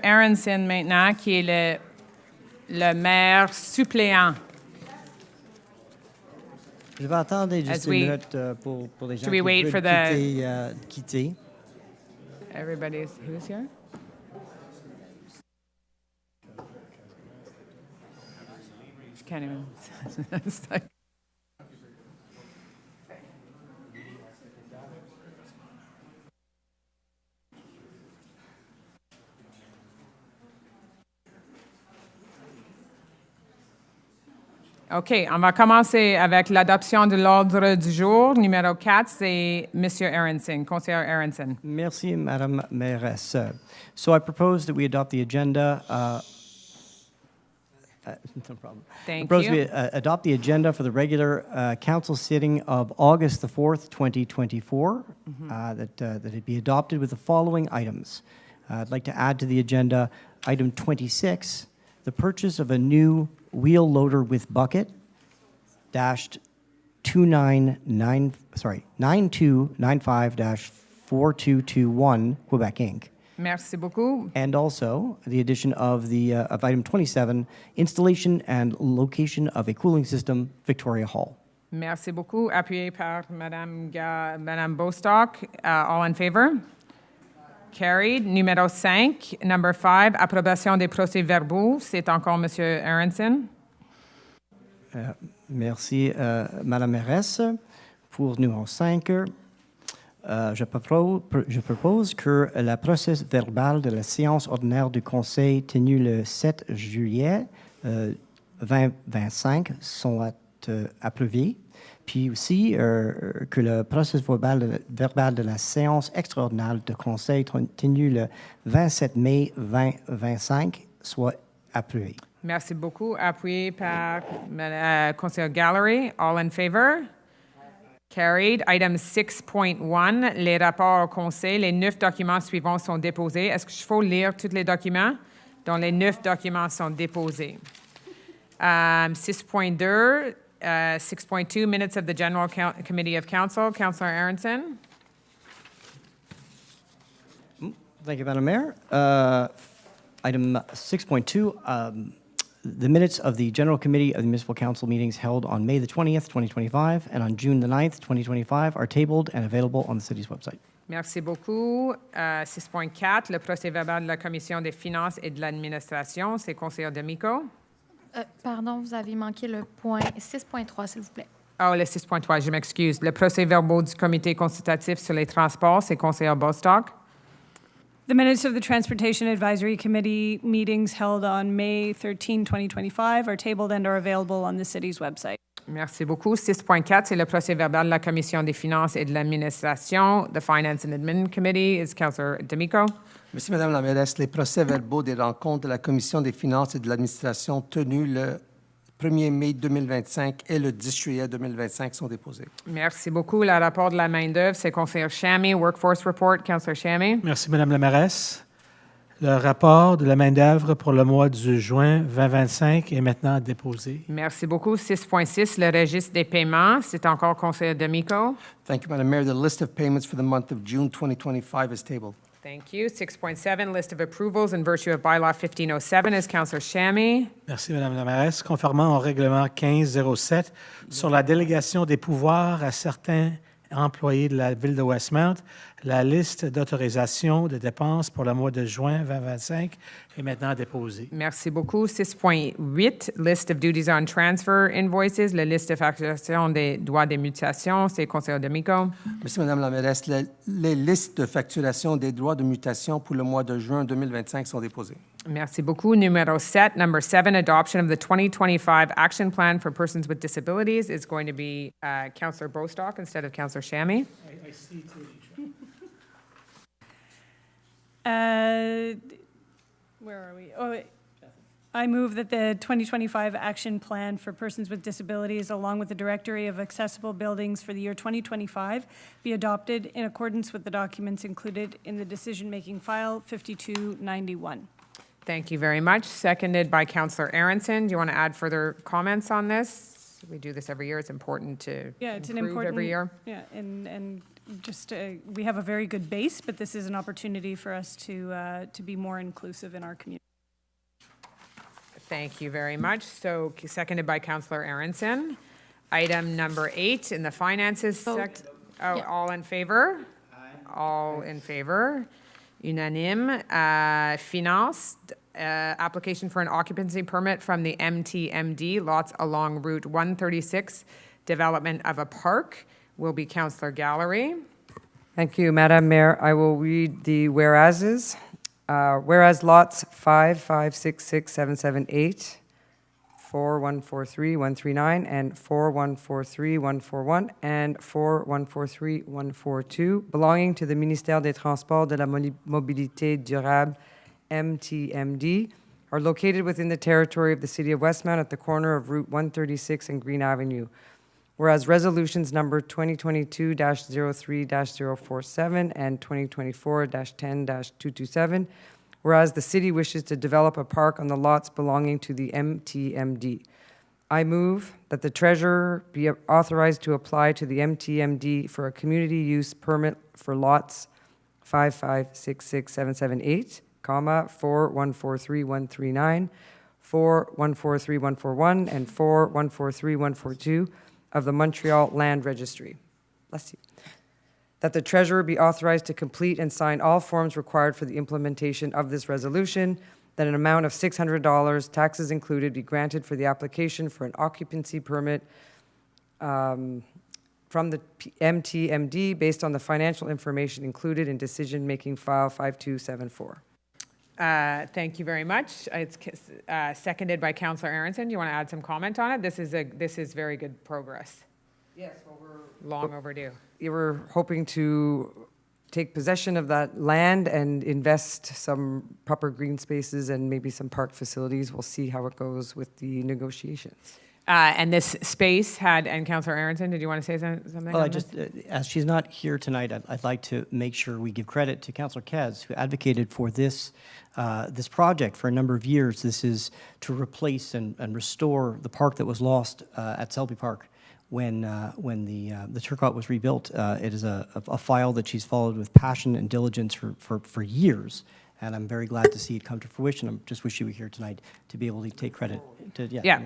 Aronson maintenant qui est le maire suppléant. Je vais attendre juste une minute pour les gens qui veulent quitter. Everybody's... Who's here? Can't even. It's like, OK, on va commencer avec l'adoption de l'ordre du jour. Numéro 4, c'est M. Aronson, conseiller Aronson. Merci, Madame Mairesse. So I propose that we adopt the agenda. No problem. Thank you. you. We adopt the agenda for the regular council sitting of August the 4th, 2024, that it be adopted with the following items. I'd like to add to the agenda item 26, the purchase of a new wheel loader with bucket, dashed 9295-4221, Quebec Inc. Merci beaucoup. And also the addition of of item 27, installation and location of a cooling system, Victoria Hall. Merci beaucoup. Appuyé par Madame Bostock. All in favor? Carried. Numéro 5, number 5, approbation des procès-verbaux. C'est encore M. Aronson. Merci, Madame Mairesse. Pour numéro 5, je propose que le procès-verbal de la séance ordinaire du Conseil tenue le 7 juillet 2025 soit approuvé, puis aussi que le procès-verbal de la séance extraordinaire du Conseil tenue le 27 mai 2025 soit approuvé. Merci beaucoup. Appuyé par Conseil Gallery. All in favor? Carried. Item 6.1, les rapports au Conseil. Les 9 documents suivants sont déposés. Est-ce qu'il faut lire tous les documents? Donc, les 9 documents sont déposés. 6.2, 6.2, minutes of the General Committee of Council. Councillor Aronson. Thank you, Madam Mayor. Item 6.2, the minutes of the General Committee of the Municipal Council meetings held on May the 20th, 2025, and on June the 9th, 2025, are tabled and available on the city's website. Merci beaucoup. 6.4, le procès-verbal de la Commission des finances et de l'administration. C'est conseiller D'Amico. Pardon, vous avez manqué le point 6.3, s'il vous plaît. Oh, le 6.3, je m'excuse. Le procès-verbal du Comité consultatif sur les transports, c'est conseiller Bostock. The minutes of the Transportation Advisory Committee meetings held on May 13, 2025 are tabled and are available on the city's website. Merci beaucoup. 6.4, c'est le procès-verbal de la Commission des finances et de l'administration. The Finance and Admin Committee is Councillor D'Amico. Merci, Madame la mairesse. Les procès-verbaux des rencontres de la Commission des finances et de l'administration tenues le 1er mai 2025 et le 10 juillet 2025 sont déposés. Merci beaucoup. Le rapport de la main-d'œuvre, c'est conseiller Chamy. Workforce Report, Councillor Chamy. Merci, Madame la mairesse. Le rapport de la main-d'œuvre pour le mois de juin 2025 est maintenant déposé. Merci beaucoup. 6.6, le registre des paiements. C'est encore conseiller D'Amico. Thank you, Madam Mayor. The list of payments for the month of June 2025 is tabled. Thank you. 6.7, list of approvals in virtue of bylaw 1507 is Councillor Shammy. Merci, Madame la mairesse. Conformément au règlement 1507 sur la délégation des pouvoirs à certains employés de la ville de Westmount, la liste d'autorisation de dépenses pour le mois de juin 2025 est maintenant déposée. Merci beaucoup. 6.8, list of duties on transfer invoices, la liste de facturation des droits des mutations, c'est conseiller D'Amico. Merci, Madame la mairesse. Les listes de facturation des droits de mutation pour le mois de juin 2025 sont déposées. Merci beaucoup. Number 7, adoption of the 2025 action plan for persons with disabilities is going to be Councillor Bostock instead of Councillor Shammy. I see too. Where are we? Oh, I move that the 2025 action plan for persons with disabilities, along with the directory of accessible buildings for the year 2025, be adopted in accordance with the documents included in the decision-making file 5291. Thank you very much. Seconded by Councillor Aronson. Do you want to add further comments on this? We do this every year. It's important to It's an improve important every year. Yeah, and just we have a very good base, but this is an opportunity for us to be more inclusive in our community. Thank you very much. So seconded by Councillor Aronson. Item number 8 in the finances all in favor? All in favor. Unanime. Finance, application for an occupancy permit from the MTMD, lots along Route 136, development of a park, will be Councillor Gallery. Thank you, Madam Mayor. I will read the whereases. Whereas lots 5, 5, 6, 6, 7, 7, 8, 4, 1, 4, 3, 1, 3, 9, and 4, 1, 4, 3, 1, 4, 1, and 4, 1, 4, 3, 1, 4, 2, belonging to the Ministère des Transports de la Mobilité Durable, MTMD, are located within the territory of the City of Westmount at the corner of Route 136 and Green Avenue. Whereas resolutions number 2022-03-047 and 2024-10-227, whereas the city wishes to develop a park on the lots belonging to the MTMD. I move that the treasurer be authorized to apply to the MTMD for a community use permit for lots 5566778, 4143139, 4143141, and 4143142 of the Montreal Land Registry. Bless you. That the treasurer be authorized to complete and sign all forms required for the implementation of this resolution, that an amount of $600, taxes included, be granted for the application for an occupancy permit from the MTMD based on the financial information included in decision-making file 5274. Thank you very much. It's seconded by Councillor Aronson. Do you want to add some comment on it? This is very good progress. Yes, well, we're long overdue. You were hoping to take possession of that land and invest some proper green spaces and maybe some park facilities. We'll see how it goes with the negotiations. And this space had, and Councillor Aronson, did you want to say something? Well, on this? as she's not here tonight, I'd like to make sure we give credit to Councillor Kez, who advocated for this project for a number of years. This is to replace and restore the park that was lost at Selby Park when the Turcotte was rebuilt. It is a file that she's followed with passion and diligence for years. And I'm very glad to see it come to fruition. I just wish you were here tonight to be able to take credit.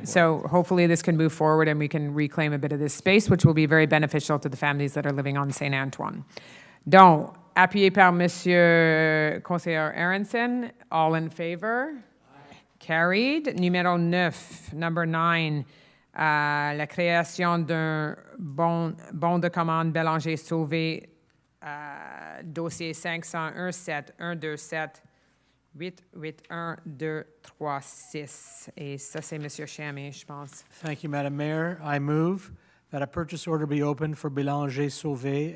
So hopefully this can move forward and we can reclaim a bit of this space, which will be very beneficial to the families that are living on St. Antoine. Donc, appuyé par Monsieur Conseiller Aronson, all in favor? Carried. Number 9, la création d'un bon de commande Bélanger SAUVÉ, dossier 501-7 127 881-236. Et ça, c'est Monsieur Shammy, je pense. Thank you, Madam Mayor. I move that a purchase order be opened for Bélanger SAUVÉ,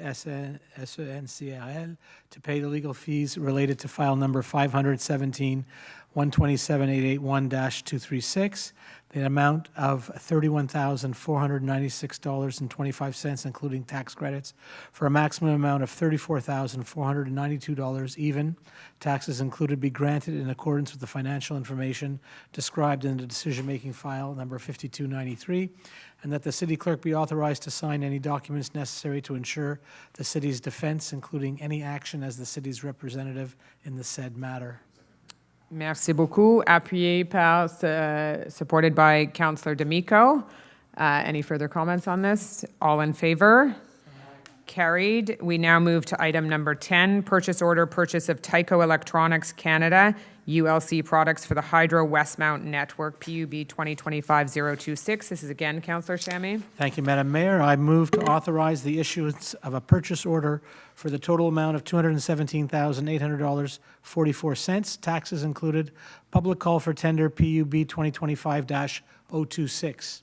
SENCRL, to pay the legal fees related to file number 517 127,881-236, the amount of $31,496.25, including tax credits, for a maximum amount of $34,492 even. Taxes included be granted in accordance with the financial information described in the decision-making file number 5293, and that the city clerk be authorized to sign any documents necessary to ensure the city's defense, including any action as the city's representative in the said matter. Merci beaucoup. Appuyé par, supported by Councillor D'Amico. Any further comments on this? All in favor? Carried. We now move to item number 10, purchase order, purchase of Tyco Electronics Canada, ULC products for the Hydro Westmount Network, PUB 2025-026. This is again Councillor Sammy. Thank you, Madam Mayor. I move to authorize the issuance of a purchase order for the total amount of $217,800.44, taxes included, public call for tender PUB 2025-026,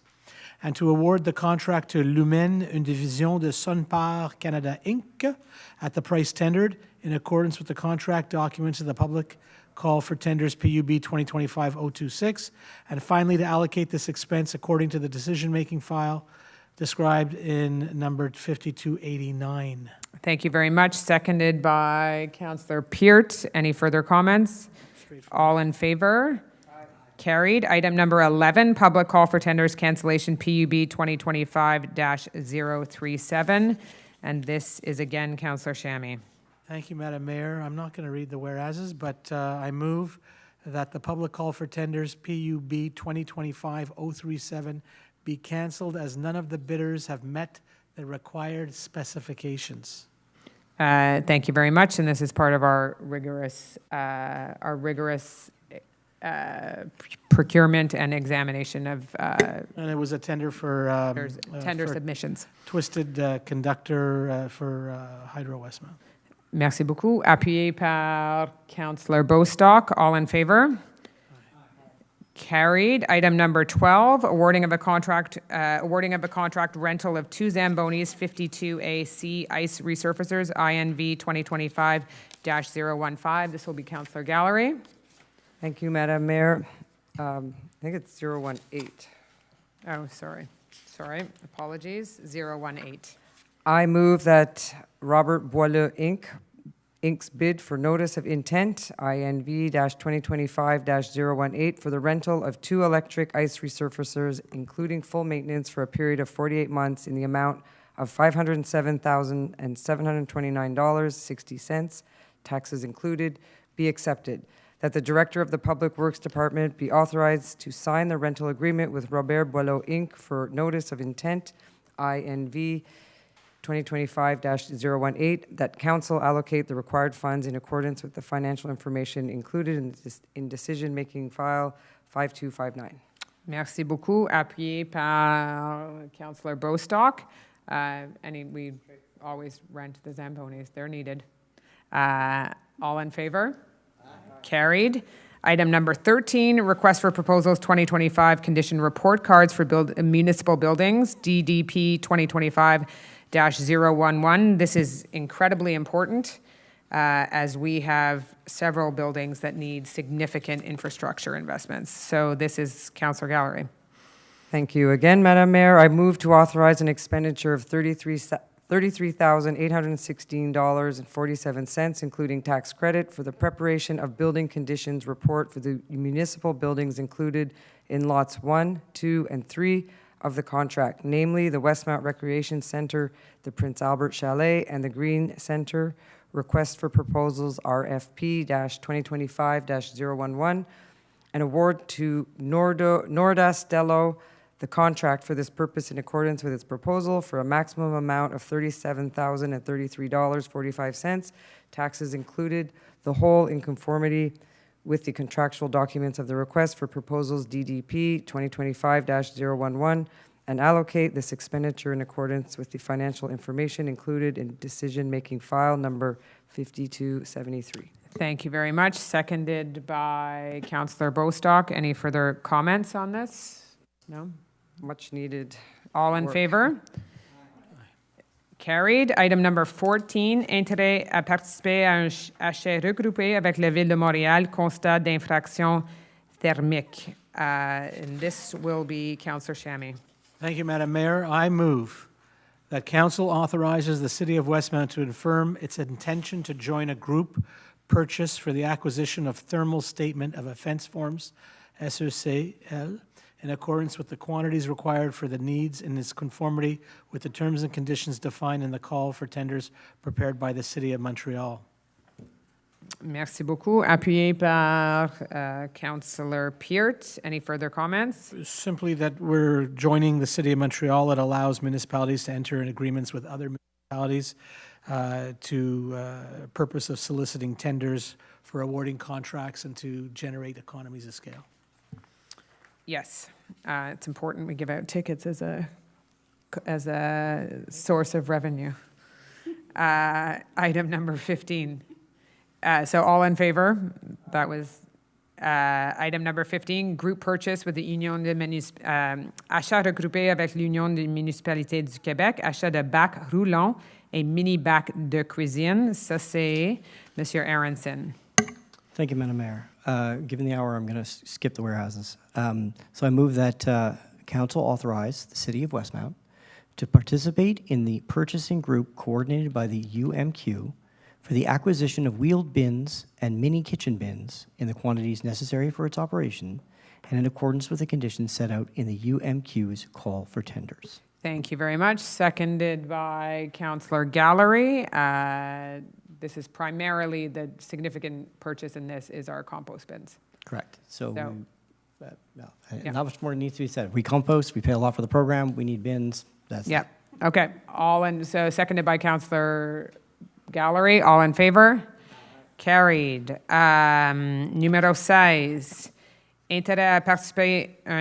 and to award the contract to Lumen, une division de Sonpar Canada Inc., at the price tendered in accordance with the contract documents of the public call for tenders PUB 2025-026, and finally to allocate this expense according to the decision-making file described in number 5289. Thank you very much. Seconded by Councillor Peart. Any further comments? All in favor? Carried. Item number 11, public call for tenders cancellation PUB 2025-037. And this is again Councillor Shammy. Thank you, Madam Mayor. I'm not going to read the whereases, but I move that the public call for tenders PUB 2025-037 be canceled as none of the bidders have met the required specifications. Thank you very much. And this is part of our rigorous procurement and examination of and it was a tender for tender submissions. Twisted conductor for Hydro Westmount. Merci beaucoup. Appuyé par Councillor Bostock. All in favor? Carried. Item number 12, awarding of a contract rental of 2 Zambonis 52AC ice resurfacers, INV 2025-015. This will be Councillor Gallery. Thank you, Madam Mayor. I think it's 018. Oh, sorry. Apologies. 018. I move that Robert Boileau Inc.'s bid for notice of intent, INV-2025-018, for the rental of 2 electric ice resurfacers, including full maintenance for a period of 48 months in the amount of $507,729.60, taxes included, be accepted. That the Director of the Public Works Department be authorized to sign the rental agreement with Robert Boileau Inc. for notice of intent, INV 2025-018, that Council allocate the required funds in accordance with the financial information included in decision-making file 5259. Merci beaucoup. Appuyé par Councillor Bostock. We always rent the Zambonis. They're needed. All in favor? Carried. Item number 13, request for proposals 2025 condition report cards for municipal buildings, DDP 2025-011. This is incredibly important as we have several buildings that need significant infrastructure investments. So this is Councillor Gallery. Thank you again, Madam Mayor. I move to authorize an expenditure of $33,816.47, including tax credit, for the preparation of building conditions report for the municipal buildings included in lots 1, 2, and 3 of the contract, namely the Westmount Recreation Center, the Prince Albert Chalet, and the Green Center. Request for proposals RFP-2025-011, an award to Nordastello the contract for this purpose in accordance with its proposal for a maximum amount of $37,033.45, taxes included, the whole in conformity with the contractual documents of the request for proposals DDP 2025-011, and allocate this expenditure in accordance with the financial information included in decision-making file number 5273. Thank you very much. Seconded by Councillor Bostock. Any further comments on this? No? Much needed. All in work. favor? Carried. Item number 14, intérêt à participer à un achat regroupé avec la Ville de Montréal, constat d'infraction thermique. And this will be Councillor Shammy. Thank you, Madam Mayor. I move that council authorizes the City of Westmount to confirm its intention to join a group purchase for the acquisition of thermal statement of offense forms, SECL, in accordance with the quantities required for the needs and its conformity with the terms and conditions defined in the call for tenders prepared by the City of Montreal. Merci beaucoup. Appuyé par Councillor Peart. Any further comments? Simply that we're joining the City of Montreal. It allows municipalities to enter in agreements with other municipalities to purpose of soliciting tenders for awarding contracts and to generate economies of scale. Yes, it's important we give out tickets as a source of revenue. Item number 15. So all in favor? That was item number 15, group purchase with the Union des achat regroupé avec l'Union des municipalités du Québec, achat de bacs roulants et mini bacs de cuisine. Ça, c'est Monsieur Aronson. Thank you, Madam Mayor. Given the hour, I'm going to skip the warehouses. So I move that council authorize the City of Westmount to participate in the purchasing group coordinated by the UMQ for the acquisition of wheeled bins and mini kitchen bins in the quantities necessary for its operation and in accordance with the conditions set out in the UMQ's call for tenders. Thank you very much. Seconded by Councillor Gallery. This is primarily the significant purchase in this is our compost bins. Correct. So, So- not much more needs to be said. We compost, we pay a lot for the program, we need bins. That's Yeah. Okay. So seconded by Councillor Gallery. All in favor? Carried. Numéro 16. Intérêt à participer à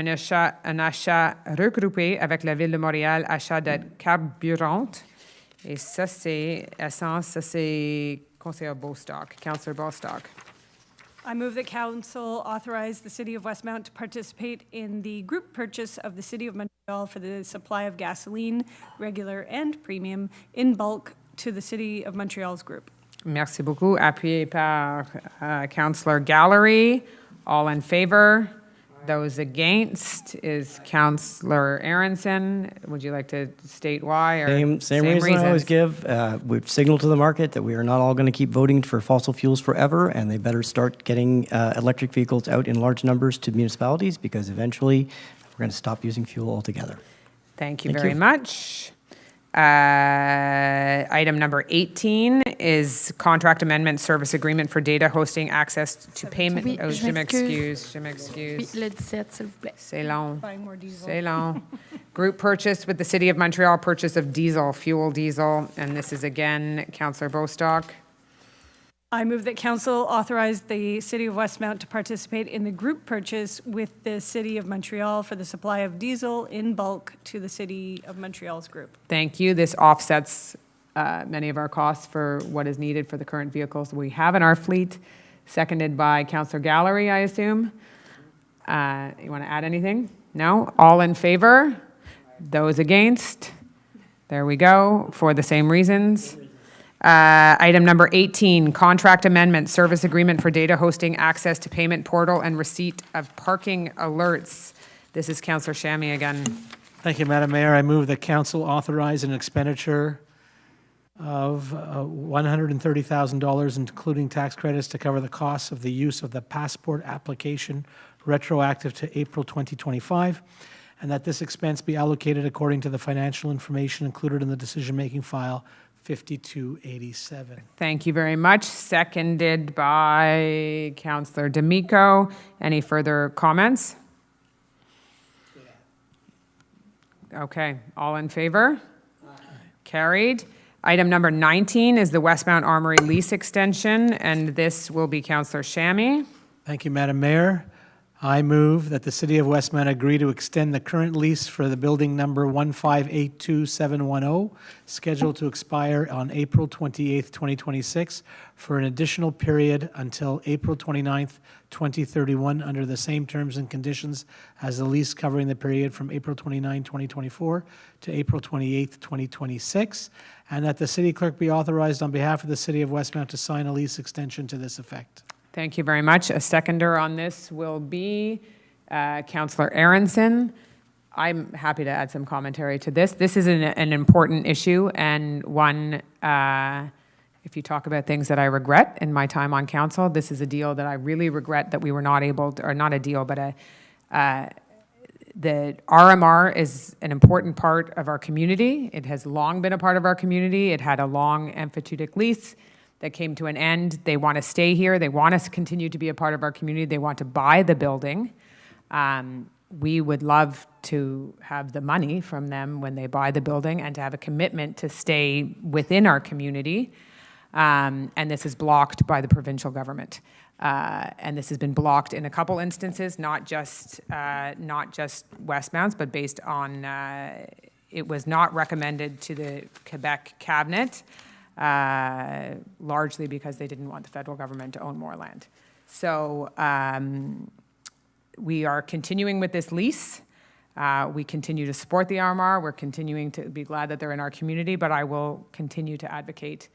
un achat regroupé avec la Ville de Montréal, achat de carburant. Et ça, c'est essence, ça, c'est Conseiller Bostock, Councillor Bostock. I move that council authorize the City of Westmount to participate in the group purchase of the City of Montreal for the supply of gasoline, regular and premium, in bulk to the City of Montreal's group. Merci beaucoup. Appuyé par Councillor Gallery. All in favor? Those against is Councillor Aronson. Would you like to state why? Or Same reason I always give. We've signaled to the market that we are not all going to keep voting for fossil fuels forever, and they better start getting electric vehicles out in large numbers to municipalities because eventually we're going to stop using fuel altogether. Thank you very much. Item number 18 is contract amendment service agreement for data hosting access to payment. Oui, Oh, je je m'excuse. m'excuse. Oui, le 17, s'il vous plaît. C'est long. Buying more diesel. C'est long. Group purchase with the City of Montreal, purchase of diesel, fuel diesel, and this is again Councillor Bostock. I move that council authorize the City of Westmount to participate in the group purchase with the City of Montreal for the supply of diesel in bulk to the City of Montreal's group. Thank you. This offsets many of our costs for what is needed for the current vehicles we have in our fleet. Seconded by Councillor Gallery, I assume. You want to add anything? No? All in favor? Those against? There we go, for the same reasons. Item number 18, contract amendment, service agreement for data hosting access to payment portal and receipt of parking alerts. This is Councillor Shammy again. Thank you, Madam Mayor. I move that council authorize an expenditure of $130,000, including tax credits, to cover the costs of the use of the passport application retroactive to April 2025, and that this expense be allocated according to the financial information included in the decision-making file 5287. Thank you very much. Seconded by Councillor D'Amico. Any further comments? Okay, all in favor? Carried. Item number 19 is the Westmount Armory lease extension, and this will be Councillor Shammy. Thank you, Madam Mayor. I move that the City of Westmount agree to extend the current lease for the building number 1582710, scheduled to expire on April 28th, 2026, for an additional period until April 29th, 2031, under the same terms and conditions as the lease covering the period from April 29, 2024 to April 28th, 2026, and that the city clerk be authorized on behalf of the City of Westmount to sign a lease extension to this effect. Thank you very much. A seconder on this will be Councillor Aronson. I'm happy to add some commentary to this. This is an important issue, and one, if you talk about things that I regret in my time on council, this is a deal that I really regret that we were not able to, or not a deal, but the RMR is an important part of our community. It has long been a part of our community. It had a long emphyteutic lease that came to an end. They want to stay here. They want us to continue to be a part of our community. They want to buy the building. We would love to have the money from them when they buy the building and to have a commitment to stay within our community. And this is blocked by the provincial government. And this has been blocked in a couple instances, not just Westmount's, but based on, it was not recommended to the Quebec cabinet, largely because they didn't want the federal government to own more land. So we are continuing with this lease. We continue to support the RMR. We're continuing to be glad that they're in our community, but I will continue to advocate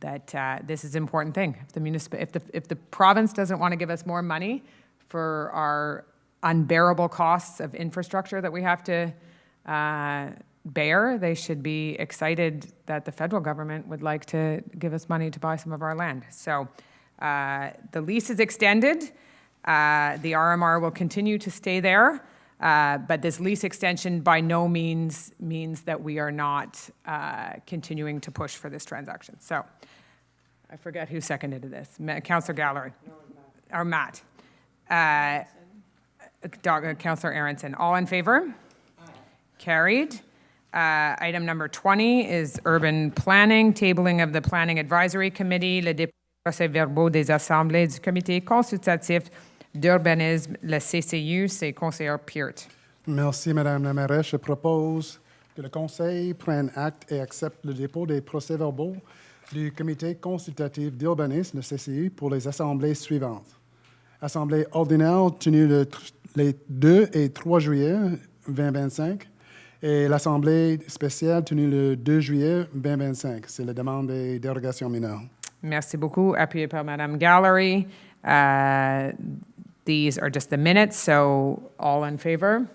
that this is an important thing. If the province doesn't want to give us more money for our unbearable costs of infrastructure that we have to bear, they should be excited that the federal government would like to give us money to buy some of our land. So the lease is extended. The RMR will continue to stay there, but this lease extension by no means means that we are not continuing to push for this transaction. So I forget who seconded this. Councillor Gallery. Or Matt. Councillor Aronson. All in favor? Aye. Carried. Item number 20 is urban planning, tabling of the Planning Advisory Committee, le dépôt des procès-verbaux des assemblées du Comité consultatif d'urbanisme, le CCU, c'est conseiller Peart. Merci, Madame la mairesse. Je propose que le Conseil prenne acte et accepte le dépôt des procès-verbaux du Comité consultatif d'urbanisme, le CCU, pour les assemblées suivantes. Assemblée ordinaire tenue les 2 et 3 juillet 2025 et l'Assemblée spéciale tenue le 2 juillet 2025. C'est la demande des dérogations mineures. Merci beaucoup. Appuyé par Madame Gallery. These are just the minutes, so all in favor?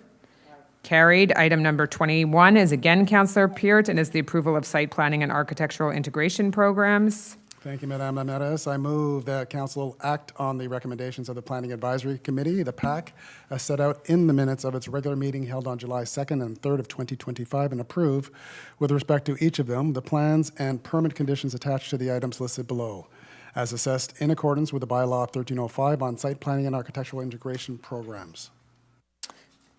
Carried. Item number 21 is again Councillor Peart and is the approval of site planning and architectural integration programs. Thank you, Madame la mairesse. I move that Council act on the recommendations of the Planning Advisory Committee, the PAC, as set out in the minutes of its regular meeting held on July 2nd and 3rd of 2025, and approve, with respect to each of them, the plans and permit conditions attached to the items listed below, as assessed in accordance with the bylaw 1305 on site planning and architectural integration programs.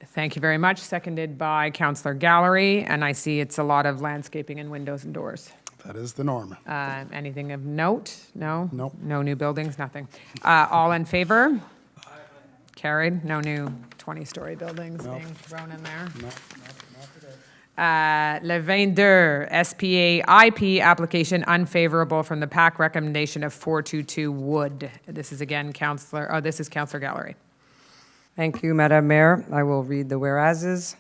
Thank you very much. Seconded by Councillor Gallery, and I see it's a lot of landscaping and windows and doors. That is the norm. Anything of note? No? Nope. No new buildings? Nothing. All in favor? Carried. No new 20-story buildings being thrown in there. Le 22, SPA IP application unfavorable from the PAC recommendation of 422 Wood. This is again Councillor, this is Councillor Gallery. Thank you, Madam Mayor. I will read the whereases.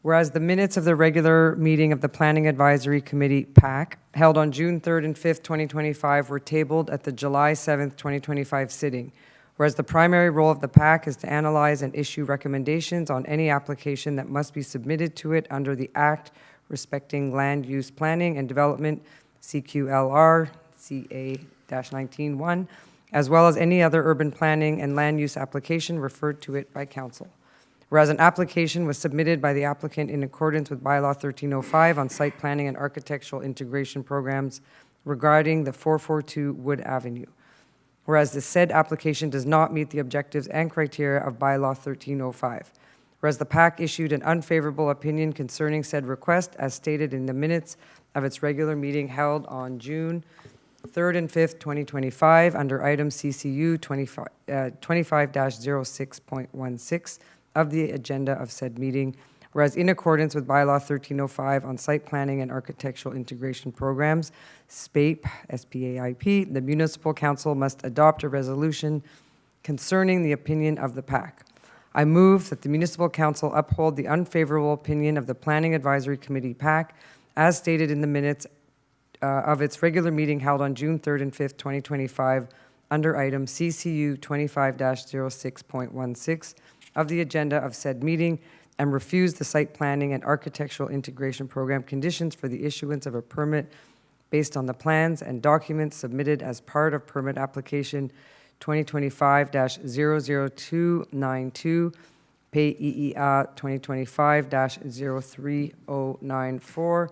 Whereas the minutes of the regular meeting of the Planning Advisory Committee, PAC, held on June 3rd and 5th, 2025, were tabled at the July 7th, 2025 sitting. Whereas the primary role of the PAC is to analyze and issue recommendations on any application that must be submitted to it under the Act respecting land use planning and development, CQLR, CA-19-1, as well as any other urban planning and land use application referred to it by Council. Whereas an application was submitted by the applicant in accordance with Bylaw 1305 on site planning and architectural integration programs regarding the 442 Wood Avenue. Whereas the said application does not meet the objectives and criteria of Bylaw 1305. Whereas the PAC issued an unfavorable opinion concerning said request as stated in the minutes of its regular meeting held on June 3rd and 5th, 2025, under item CCU 25-06.16 of the agenda of said meeting, whereas in accordance with Bylaw 1305 on Site Planning and Architectural Integration Programs, SPAIP, S-P-A-I-P, the Municipal Council must adopt a resolution concerning the opinion of the PAC. I move that the Municipal Council uphold the unfavorable opinion of the Planning Advisory Committee PAC as stated in the minutes of its regular meeting held on June 3rd and 5th, 2025, under item CCU 25-06.16 of the agenda of said meeting, and refuse the Site Planning and Architectural Integration Program conditions for the issuance of a permit based on the plans and documents submitted as part of permit application 2025-00292, PEEA 2025-03094,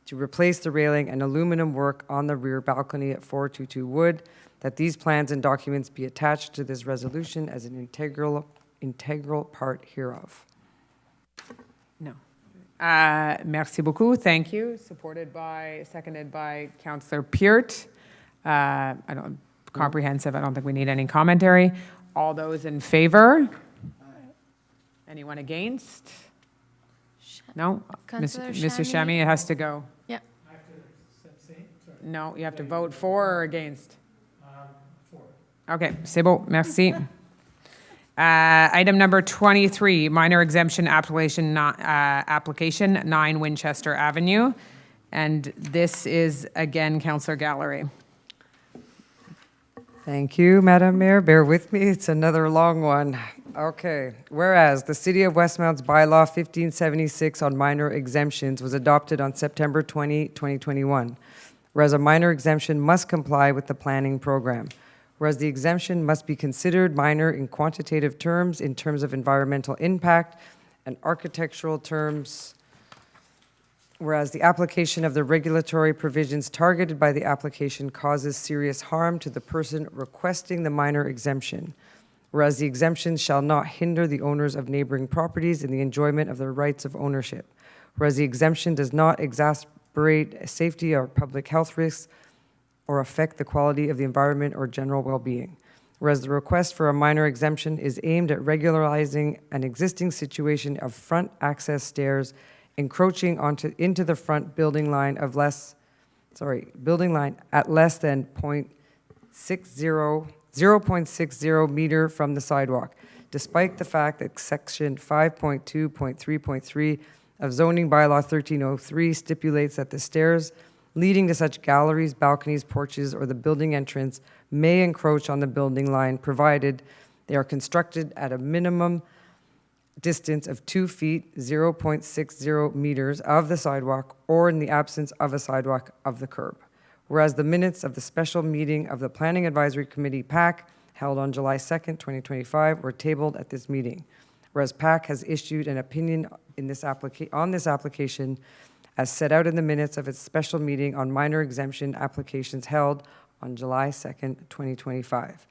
to replace the railing and aluminum work on the rear balcony at 422 Wood, that these plans and documents be attached to this resolution as an integral part hereof. No. Merci beaucoup. Thank you. Seconded by Councillor Peart. Comprehensive. I don't think we need any commentary. All those in favor? Anyone against? No? Mr. Chamy, it has to go. Yeah. No, you have to vote for or against? For. Okay, c'est bon. Merci. Item number 23, minor exemption application 9 Winchester Avenue. And this is, again, Councillor Gallery. Thank you, Madam Mayor. Bear with me. It's another long one. Okay. Whereas the City of Westmount's bylaw 1576 on minor exemptions was adopted on September 20, 2021. Whereas a minor exemption must comply with the planning program. Whereas the exemption must be considered minor in quantitative terms, in terms of environmental impact, and architectural terms. Whereas the application of the regulatory provisions targeted by the application causes serious harm to the person requesting the minor exemption. Whereas the exemption shall not hinder the owners of neighboring properties in the enjoyment of their rights of ownership. Whereas the exemption does not exacerbate safety or public health risks or affect the quality of the environment or general well-being. Whereas the request for a minor exemption is aimed at regularizing an existing situation of front access stairs encroaching into the front building line at less than 0.60 meter from the sidewalk, despite the fact that section 5.2.3.3 of zoning bylaw 1303 stipulates that the stairs leading to such galleries, balconies, porches, or the building entrance may encroach on the building line, provided they are constructed at a minimum distance of 2 feet, 0.60 meters of the sidewalk, or in the absence of a sidewalk of the curb. Whereas the minutes of the special meeting of the Planning Advisory Committee PAC held on July 2nd, 2025 were tabled at this meeting. Whereas PAC has issued an opinion in this on this application as set out in the minutes of its special meeting on minor exemption applications held on July 2nd, 2025.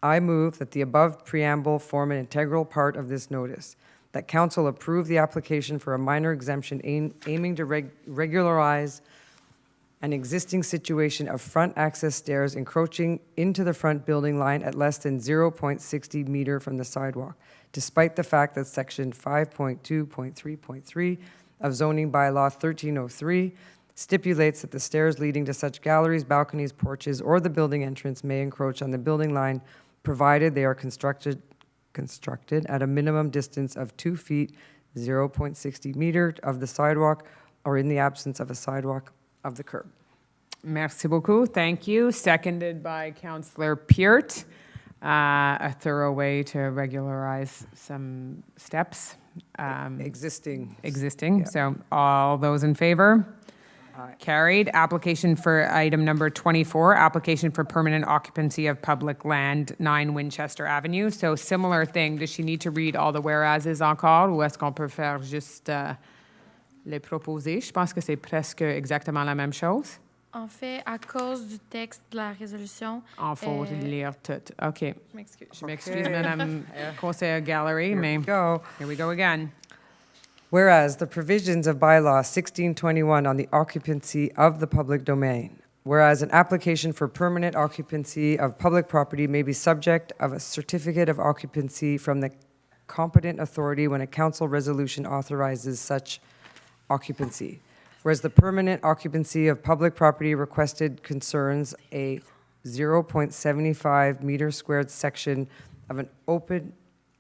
I move that the above preamble form an integral part of this notice, that Council approve the application for a minor exemption aiming to regularize an existing situation of front access stairs encroaching into the front building line at less than 0.60 meter from the sidewalk, despite the fact that section 5.2.3.3 of zoning bylaw 1303 stipulates that the stairs leading to such galleries, balconies, porches, or the building entrance may encroach on the building line, provided they are constructed at a minimum distance of 2 feet, 0.60 meter of the sidewalk, or in the absence of a sidewalk of the curb. Merci beaucoup. Thank you. Seconded by Councillor Peart. A thorough way to regularize some steps. Existing. Yeah. So all those in favor? Aye. Carried. Application for item number 24, application for permanent occupancy of public land, 9 Winchester Avenue. So similar thing. Does she need to read all the whereases encore, ou est-ce qu'on peut faire juste les proposer? Je pense que c'est presque exactement la même chose. En fait, à cause du texte de la résolution... Il faut lire tout. OK. Je m'excuse. Je m'excuse, Madame Conseillère Gallery, mais here we go again. Whereas the provisions of bylaw 1621 on the occupancy of the public domain, Whereas an application for permanent occupancy of public property may be subject of a certificate of occupancy from the competent authority when a council resolution authorizes such occupancy. Whereas the permanent occupancy of public property requested concerns a 0.75 meter squared section of an open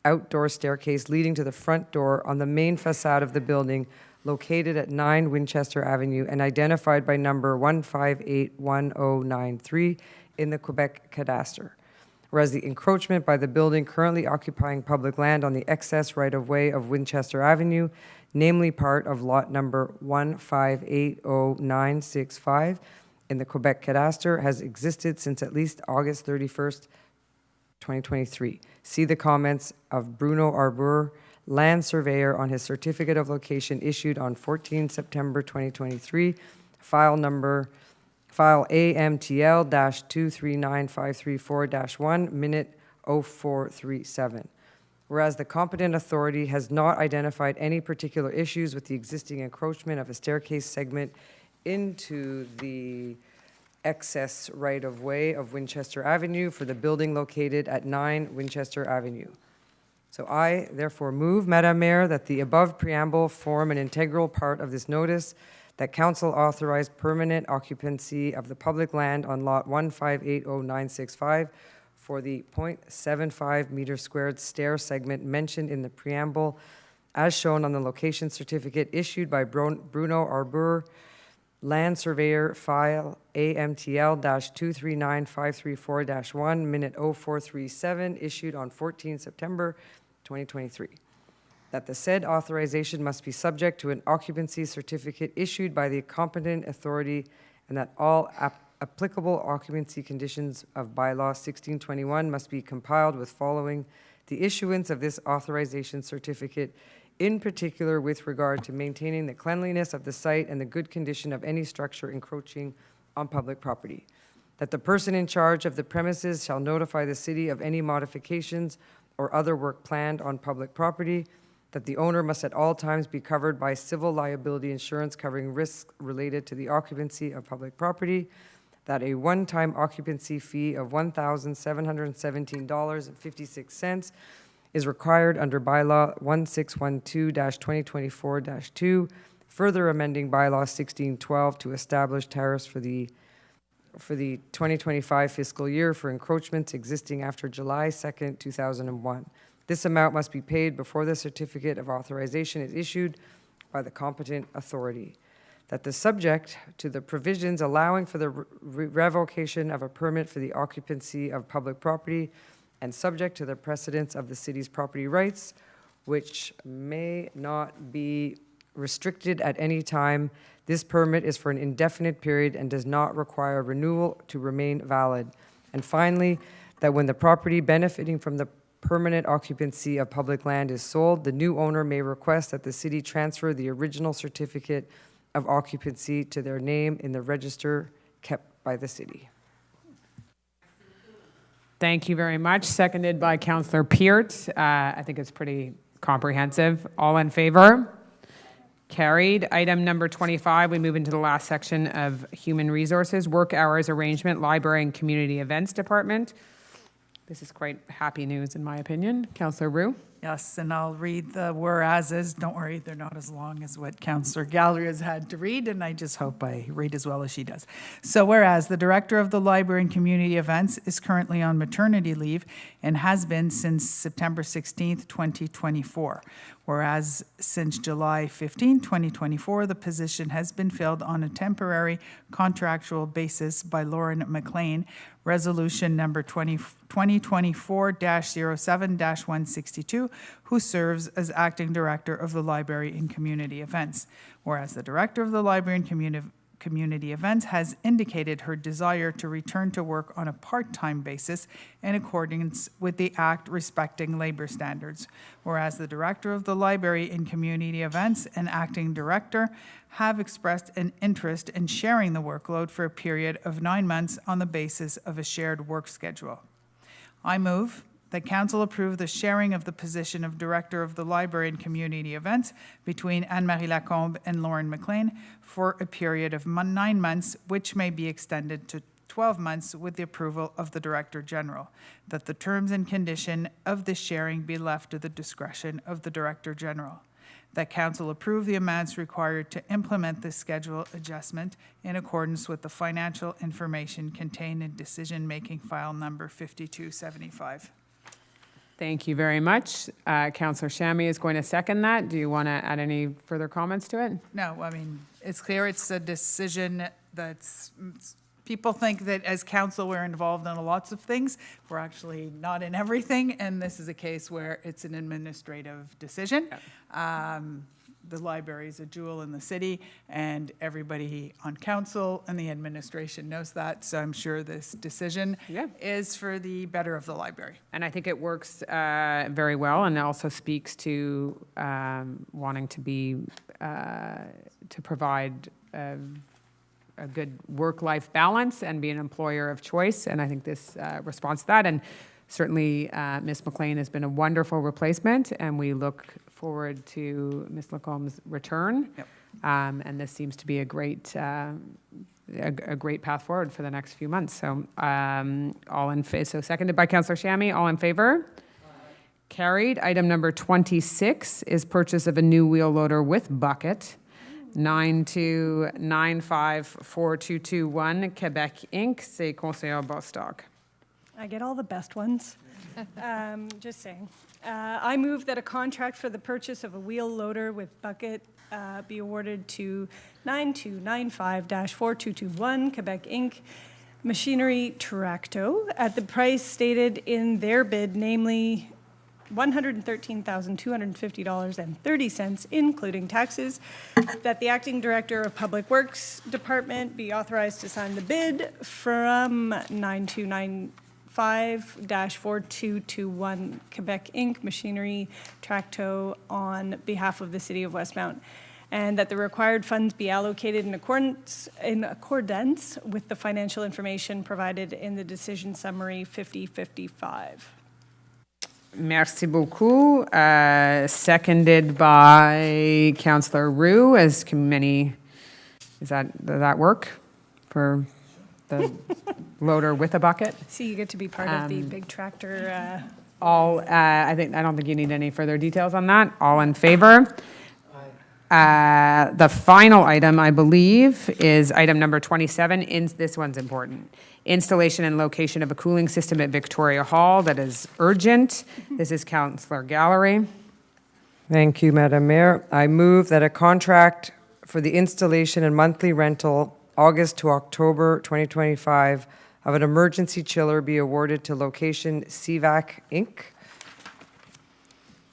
outdoor staircase leading to the front door on the main facade of the building located at 9 Winchester Avenue and identified by number 1581093 in the Quebec Cadastre. Whereas the encroachment by the building currently occupying public land on the excess right-of-way of Winchester Avenue, namely part of lot number 1580965 in the Quebec Cadastre, has existed since at least August 31st, 2023. See the comments of Bruno Arbour, land surveyor, on his certificate of location issued on 14 September 2023, file AMTL-239534-1, minute 0437. Whereas the competent authority has not identified any particular issues with the existing encroachment of a staircase segment into the excess right-of-way of Winchester Avenue for the building located at 9 Winchester Avenue. So I therefore move, Madam Mayor, that the above preamble form an integral part of this notice, that council authorize permanent occupancy of the public land on lot 1580965 for the 0.75 meter squared stair segment mentioned in the preamble, as shown on the location certificate issued by Bruno Arbour, land surveyor, file AMTL-239534-1, minute 0437, issued on 14 September 2023. That the said authorization must be subject to an occupancy certificate issued by the competent authority, and that all applicable occupancy conditions of bylaw 1621 must be compiled with following the issuance of this authorization certificate, in particular with regard to maintaining the cleanliness of the site and the good condition of any structure encroaching on public property. That the person in charge of the premises shall notify the city of any modifications or other work planned on public property. That the owner must at all times be covered by civil liability insurance covering risks related to the occupancy of public property. That a one-time occupancy fee of $1,717.56 is required under bylaw 1612-2024-2, further amending bylaw 1612 to establish tariffs for the 2025 fiscal year for encroachments existing after July 2nd, 2001. This amount must be paid before the certificate of authorization is issued by the competent authority. That the subject to the provisions allowing for the revocation of a permit for the occupancy of public property and subject to the precedents of the city's property rights, which may not be restricted at any time. This permit is for an indefinite period and does not require renewal to remain valid. And finally, that when the property benefiting from the permanent occupancy of public land is sold, the new owner may request that the city transfer the original certificate of occupancy to their name in the register kept by the city. Thank you very much. Seconded by Councillor Peart. I think it's pretty comprehensive. All in favor? Carried. Item number 25, we move into the last section of Human Resources, Work Hours Arrangement, Library and Community Events Department. This is quite happy news, in my opinion. Councillor Roux? Yes, and I'll read the whereases. Don't worry, they're not as long as what Councillor Gallery has had to read, and I just hope I read as well as she does. So whereas the Director of the Library and Community Events is currently on maternity leave and has been since September 16th, 2024. Whereas since July 15, 2024, the position has been filled on a temporary contractual basis by Lauren McLean, Resolution number 2024-07-162, who serves as Acting Director of the Library and Community Events. Whereas the Director of the Library and Community Events has indicated her desire to return to work on a part-time basis in accordance with the Act respecting labor standards. Whereas the Director of the Library and Community Events and Acting Director have expressed an interest in sharing the workload for a period of 9 months on the basis of a shared work schedule. I move that council approve the sharing of the position of Director of the Library and Community Events between Anne-Marie Lacombe and Lauren McLean for a period of 9 months, which may be extended to 12 months with the approval of the Director General, that the terms and condition of this sharing be left to the discretion of the Director General, that council approve the amounts required to implement this schedule adjustment in accordance with the financial information contained in decision-making file number 5275. Thank you very much. Councillor Shammy is going to second that. Do you want to add any further comments to it? No, I mean, it's clear it's a decision that's, people think that as council, we're involved in lots of things. We're actually not in everything, and this is a case where it's an administrative decision. The library is a jewel in the city, and everybody on council and the administration knows that, so I'm sure this decision is for the better of the library. And I think it works very well, and also speaks to wanting to be, to provide a good work-life balance and be an employer of choice, and I think this responds to that. And certainly, Ms. McLean has been a wonderful replacement, and we look forward to Ms. Lacombe's return. And this seems to be a great path forward for the next few months. So, all in favor. So, seconded by Councillor Shammy. All in favor? Carried. Item number 26 is purchase of a new wheel loader with bucket. 92954221 Quebec Inc. C'est Conseil Bostock. I get all the best ones. Just saying. I move that a contract for the purchase of a wheel loader with bucket be awarded to 9295-4221 Quebec Inc. Machinery Tracto at the price stated in their bid, namely $113,250.30, including taxes, that the acting director of Public Works Department be authorized to sign the bid from 9295-4221 Quebec Inc. Machinery Tracto on behalf of the City of Westmount, and that the required funds be allocated in accordance with the financial information provided in the decision summary 5055. Merci beaucoup. Seconded by Councillor Roux. As many, does that work for the loader with a bucket? So you get to be part of the big tractor. I don't think you need any further details on that. All in favor? The final item, I believe, is item number 27. This one's important. Installation and location of a cooling system at Victoria Hall. That is urgent. This is Councillor Gallery. Thank you, Madam Mayor. I move that a contract for the installation and monthly rental August to October 2025 of an emergency chiller be awarded to location CVAC Inc.,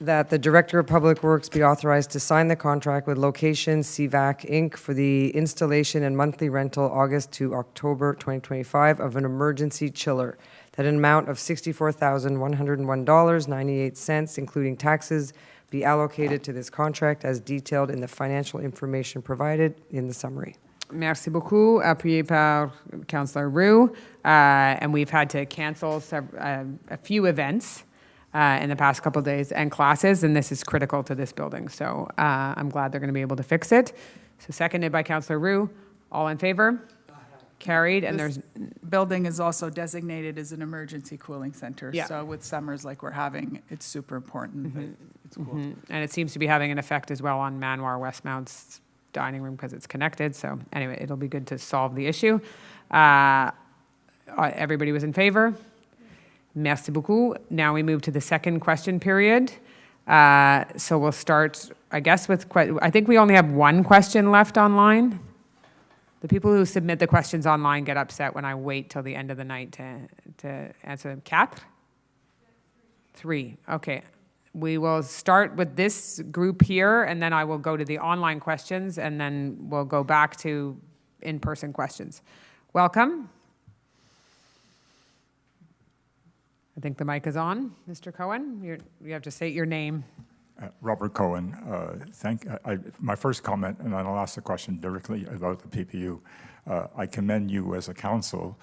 that the Director of Public Works be authorized to sign the contract with location CVAC Inc. for the installation and monthly rental August to October 2025 of an emergency chiller, that an amount of $64,101.98, including taxes, be allocated to this contract as detailed in the financial information provided in the summary. Merci beaucoup. Appuyé par Councillor Roux. And we've had to cancel a few events in the past couple of days and classes, and this is critical to this building. So I'm glad they're going to be able to fix it. So seconded by Councillor Roux. All in favor? Carried. And This building is also designated as an emergency cooling center. Yeah. So with summers like we're having, it's super important that it's cool. And it seems to be having an effect as well on Manoir Westmount's dining room because it's connected. So anyway, it'll be good to solve the issue. Everybody was in favor? Merci beaucoup. Now we move to the second question period. So we'll start, I guess, with, I think we only have one question left online. The people who submit the questions online get upset when I wait till the end of the night to answer them. Quatre? 3. Okay. We will start with this group here, and then I will go to the online questions, and then we'll go back to in-person questions. Welcome. I think the mic is on. Mr. Cohen, you have to state your name. Robert Cohen. My first comment, and then I'll ask the question directly about the PPU. I commend you as a council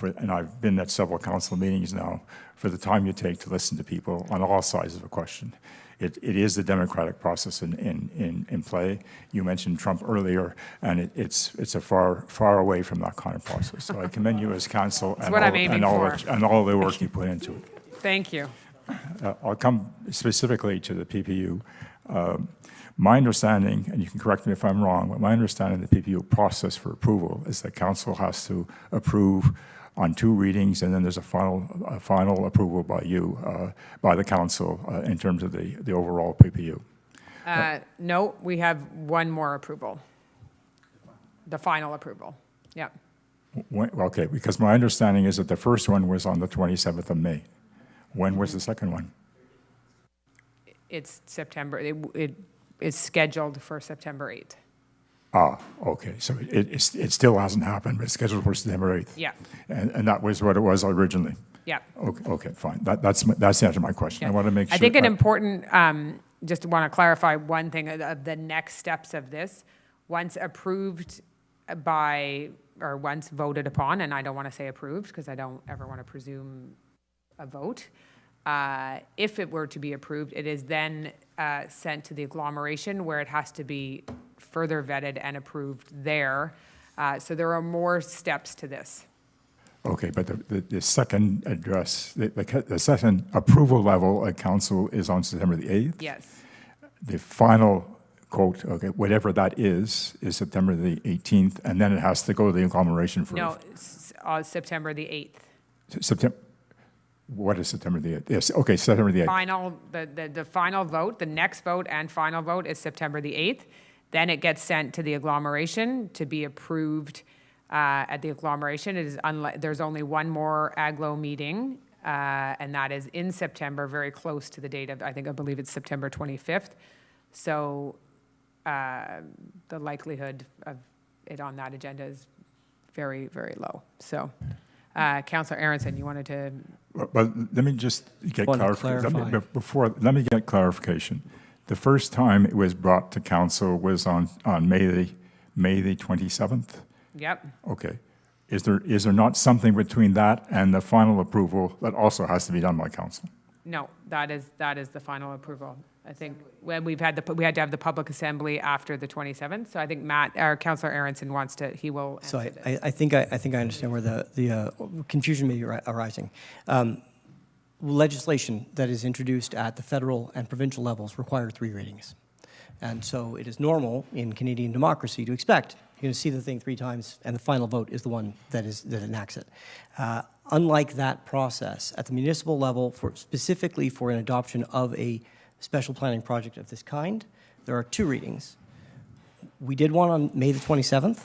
and I've been at several council meetings now, for the time you take to listen to people on all sides of a question. It is the democratic process in play. You mentioned Trump earlier, and it's a far away from that kind of process. So I commend you as council and all the work you put into it. Thank you. I'll come specifically to the PPU. My understanding, and you can correct me if I'm wrong, but my understanding of the PPU process for approval is that council has to approve on 2 readings, and then there's a final approval by you, by the council, in terms of the overall PPU. No, we have one more approval. The final approval. Yeah. Okay, because my understanding is that the first one was on the 27th of May. When was the second one? It's September. It is scheduled for September 8th. Ah, okay. So it still hasn't happened, but it's scheduled for September 8th. Yeah. And that was what it was originally. Yeah. Okay, fine. That's the answer to my question. Yeah. I want to make sure. I think an important, just want to clarify one thing of the next steps of this. Once approved by, or once voted upon, and I don't want to say approved because I don't ever want to presume a vote. If it were to be approved, it is then sent to the agglomeration where it has to be further vetted and approved there. So there are more steps to this. Okay, but the second address, the second approval level at council is on September the 8th? Yes. The final quote, okay, whatever that is September the 18th, and then it has to go to the agglomeration for... No, September the 8th. September... What is September the 8th? Yes, okay, September the 8th. The final vote, the next vote and final vote is September the 8th. Then it gets sent to the agglomeration to be approved at the agglomeration. It is there's only one more agglo meeting, and that is in September, very close to the date of, I believe it's September 25th. So the likelihood of it on that agenda is very, very low. So, Councillor Aronson, you wanted to... Well, let me just get clarification. Let me get clarification. The first time it was brought to council was on May the 27th? Yep. Okay. Is there not something between that and the final approval that also has to be done by council? No, that is the final approval. I think when we had to have the public assembly after the 27th. So I think Councillor Aronson wants to, he will answer So this. I think I understand where the confusion may be arising. Legislation that is introduced at the federal and provincial levels require 3 readings. And so it is normal in Canadian democracy to expect you're going to see the thing 3 times, and the final vote is the one that enacts it. Unlike that process, at the municipal level, specifically for an adoption of a special planning project of this kind, there are 2 readings. We did one on May the 27th.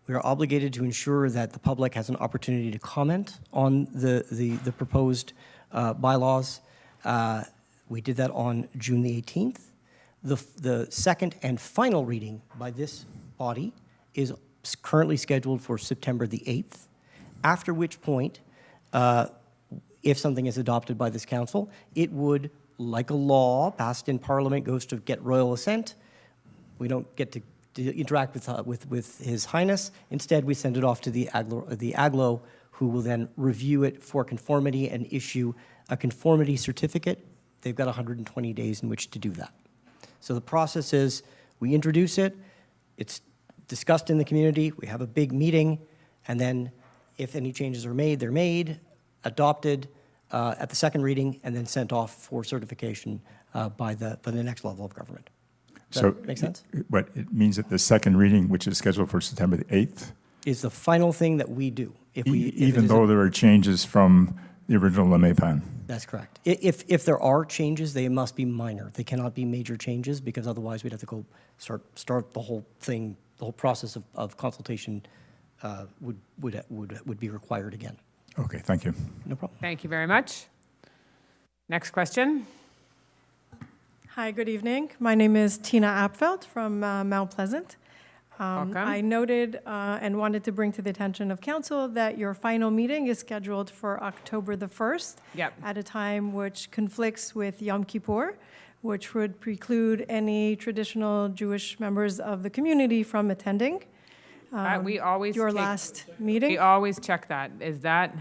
We are obligated to ensure that the public has an opportunity to comment on the proposed bylaws. We did that on June the 18th. The second and final reading by this body is currently scheduled for September the 8th, after which point, if something is adopted by this council, it would, like a law passed in Parliament, goes to get royal assent. We don't get to interact with His Highness. Instead, we send it off to the Aglo, who will then review it for conformity and issue a conformity certificate. They've got 120 days in which to do that. So the process is, we introduce it, it's discussed in the community, we have a big meeting, and then if any changes are made, they're made, adopted at the second reading, and then sent off for certification by the next level of government. Does that make sense? But it means that the second reading, which is scheduled for September the 8th? Is the final thing that we do. Even though there are changes from the original LeMay-Pan? That's correct. If there are changes, they must be minor. They cannot be major changes, because otherwise we'd have to go start the whole thing, the whole process of consultation would be required again. Okay, thank you. No problem. Thank you very much. Next question. Hi, good evening. My name is Tina Apfeld from Mount Pleasant. I noted and wanted to bring to the attention of council that your final meeting is scheduled for October the 1st at a time which conflicts with Yom Kippur, which would preclude any traditional Jewish members of the community from attending. We always your take- last meeting. We always check that. Is that?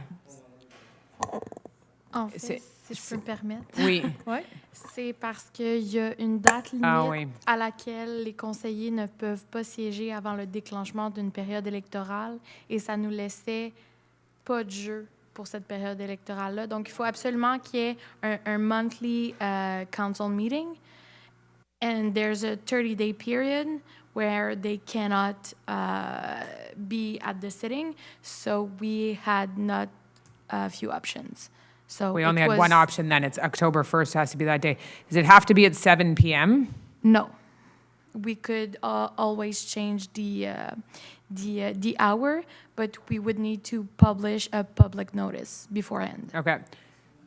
En fait, C'est- si je peux me permettre. Oui. Ouais. C'est parce qu'il y a une date limite Ah oui. à laquelle les conseillers ne peuvent pas siéger avant le déclenchement d'une période électorale et ça nous laissait pas de jeu pour cette période électorale-là. Donc, il faut absolument qu'il y ait un monthly council meeting and there's a 30-day period where they cannot be at the sitting. So we had not a few options. So We it only had was- one option then. It's October 1st has to be that day. Does it have to be at 7 p.m.? No. We could always change the hour, but we would need to publish a public notice beforehand. Okay.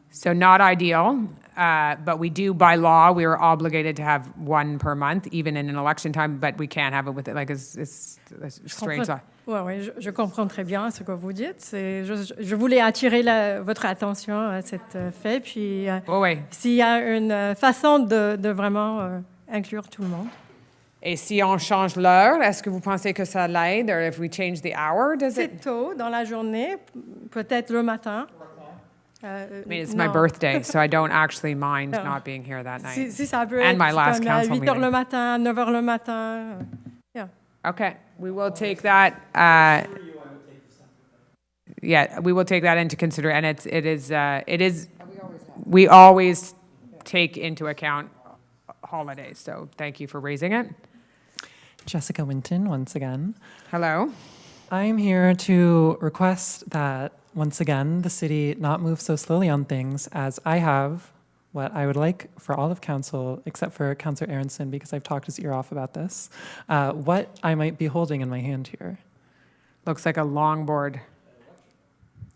So not ideal, but we do, by law, we are obligated to have one per month, even in an election time, but we can't have it with it, like, it's strange. Oui, je comprends très bien ce que vous dites. Je voulais attirer votre attention à cet fait, puis s'il y a une façon de vraiment inclure tout le monde. Et si on change l'heure, est-ce que vous pensez que ça l'aide? Or if we change the hour, does it? C'est tôt dans la journée, peut-être le matin. I mean, it's my birthday, so I don't actually mind Non. not being here that night. Si ça peut And être my last comme à council 8 heures le meeting. matin, 9 heures le matin. Yeah. Okay, we will take that. Yeah, we will take that into consider, and it is. We always take into account holidays. So thank you for raising it. Jessica Winton, once again. Hello. I'm here to request that, once again, the city not move so slowly on things, as I have what I would like for all of council, except for Councillor Aronson, because I've talked his ear off about this, what I might be holding in my hand here. Looks like a longboard.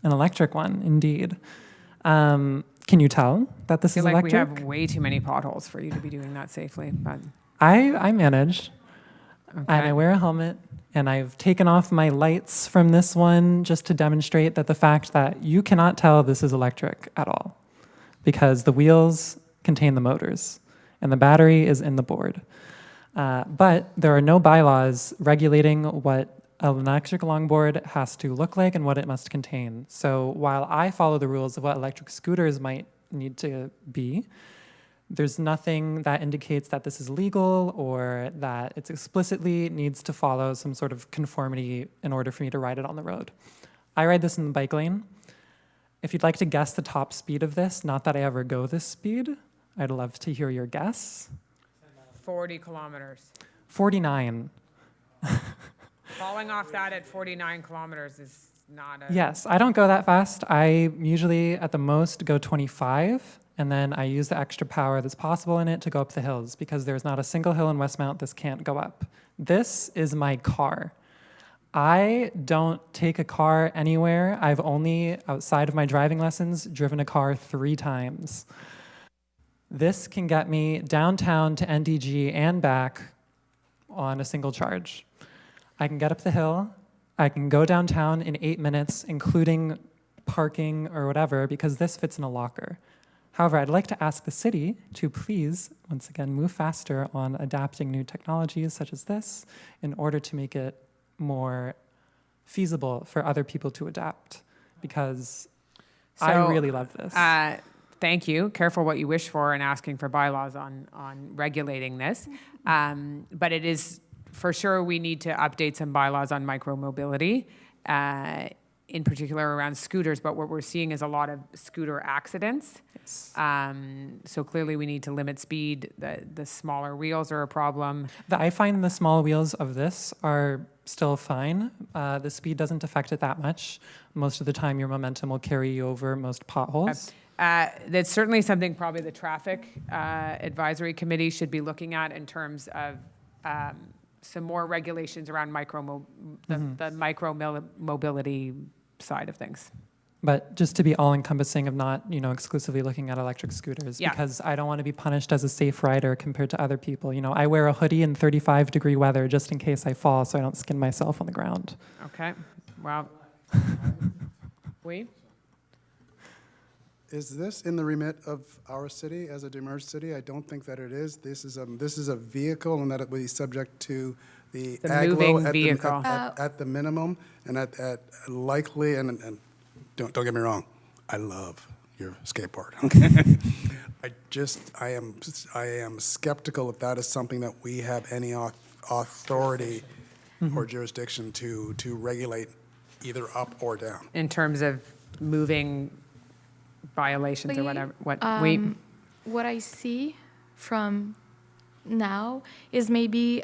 An electric one, indeed. Can you tell that this I is feel like we electric? have way too many potholes for you to be doing that safely, but I manage, and I Okay. wear a helmet, and I've taken off my lights from this one just to demonstrate that the fact that you cannot tell this is electric at all, because the wheels contain the motors, and the battery is in the board. But there are no bylaws regulating what an electric longboard has to look like and what it must contain. So while I follow the rules of what electric scooters might need to be, there's nothing that indicates that this is legal or that it explicitly needs to follow some sort of conformity in order for me to ride it on the road. I ride this in the bike lane. If you'd like to guess the top speed of this, not that I ever go this speed, I'd love to hear your guess. 40 kilometers. 49. Falling off that at 49 kilometers is not a... Yes, I don't go that fast. I usually, at the most, go 25, and then I use the extra power that's possible in it to go up the hills, because there's not a single hill in Westmount this can't go up. This is my car. I don't take a car anywhere. I've only, outside of my driving lessons, driven a car 3 times. This can get me downtown to NDG and back on a single charge. I can get up the hill, I can go downtown in 8 minutes, including parking or whatever, because this fits in a locker. However, I'd like to ask the city to please, once again, move faster on adapting new technologies such as this in order to make it more feasible for other people to adapt, because I So, really love this. Thank you. Careful what you wish for in asking for bylaws on regulating this. But it is, for sure, we need to update some bylaws on micromobility, in particular around scooters. But what we're seeing is a lot of scooter accidents. Yes. So clearly we need to limit speed. The smaller wheels are a problem. I find the small wheels of this are still fine. The speed doesn't affect it that much. Most of the time, your momentum will carry you over most potholes. That's certainly something probably the traffic advisory committee should be looking at in terms of some more regulations around the micro mobility side of things. But just to be all-encompassing of not, exclusively looking at electric scooters, Yeah. because I don't want to be punished as a safe rider compared to other people. I wear a hoodie in 35-degree weather just in case I fall so I don't skin myself on the ground. Okay, well, oui? Is this in the remit of our city as a demerged city? I don't think that it is. This is a vehicle and that it will be subject to the The aglo moving at vehicle. at the minimum, and at likely, and don't get me wrong, I love your skateboard. Okay, I am skeptical if that is something that we have any authority or jurisdiction to regulate either up or down. In terms of moving violations or whatever, What I see from now is maybe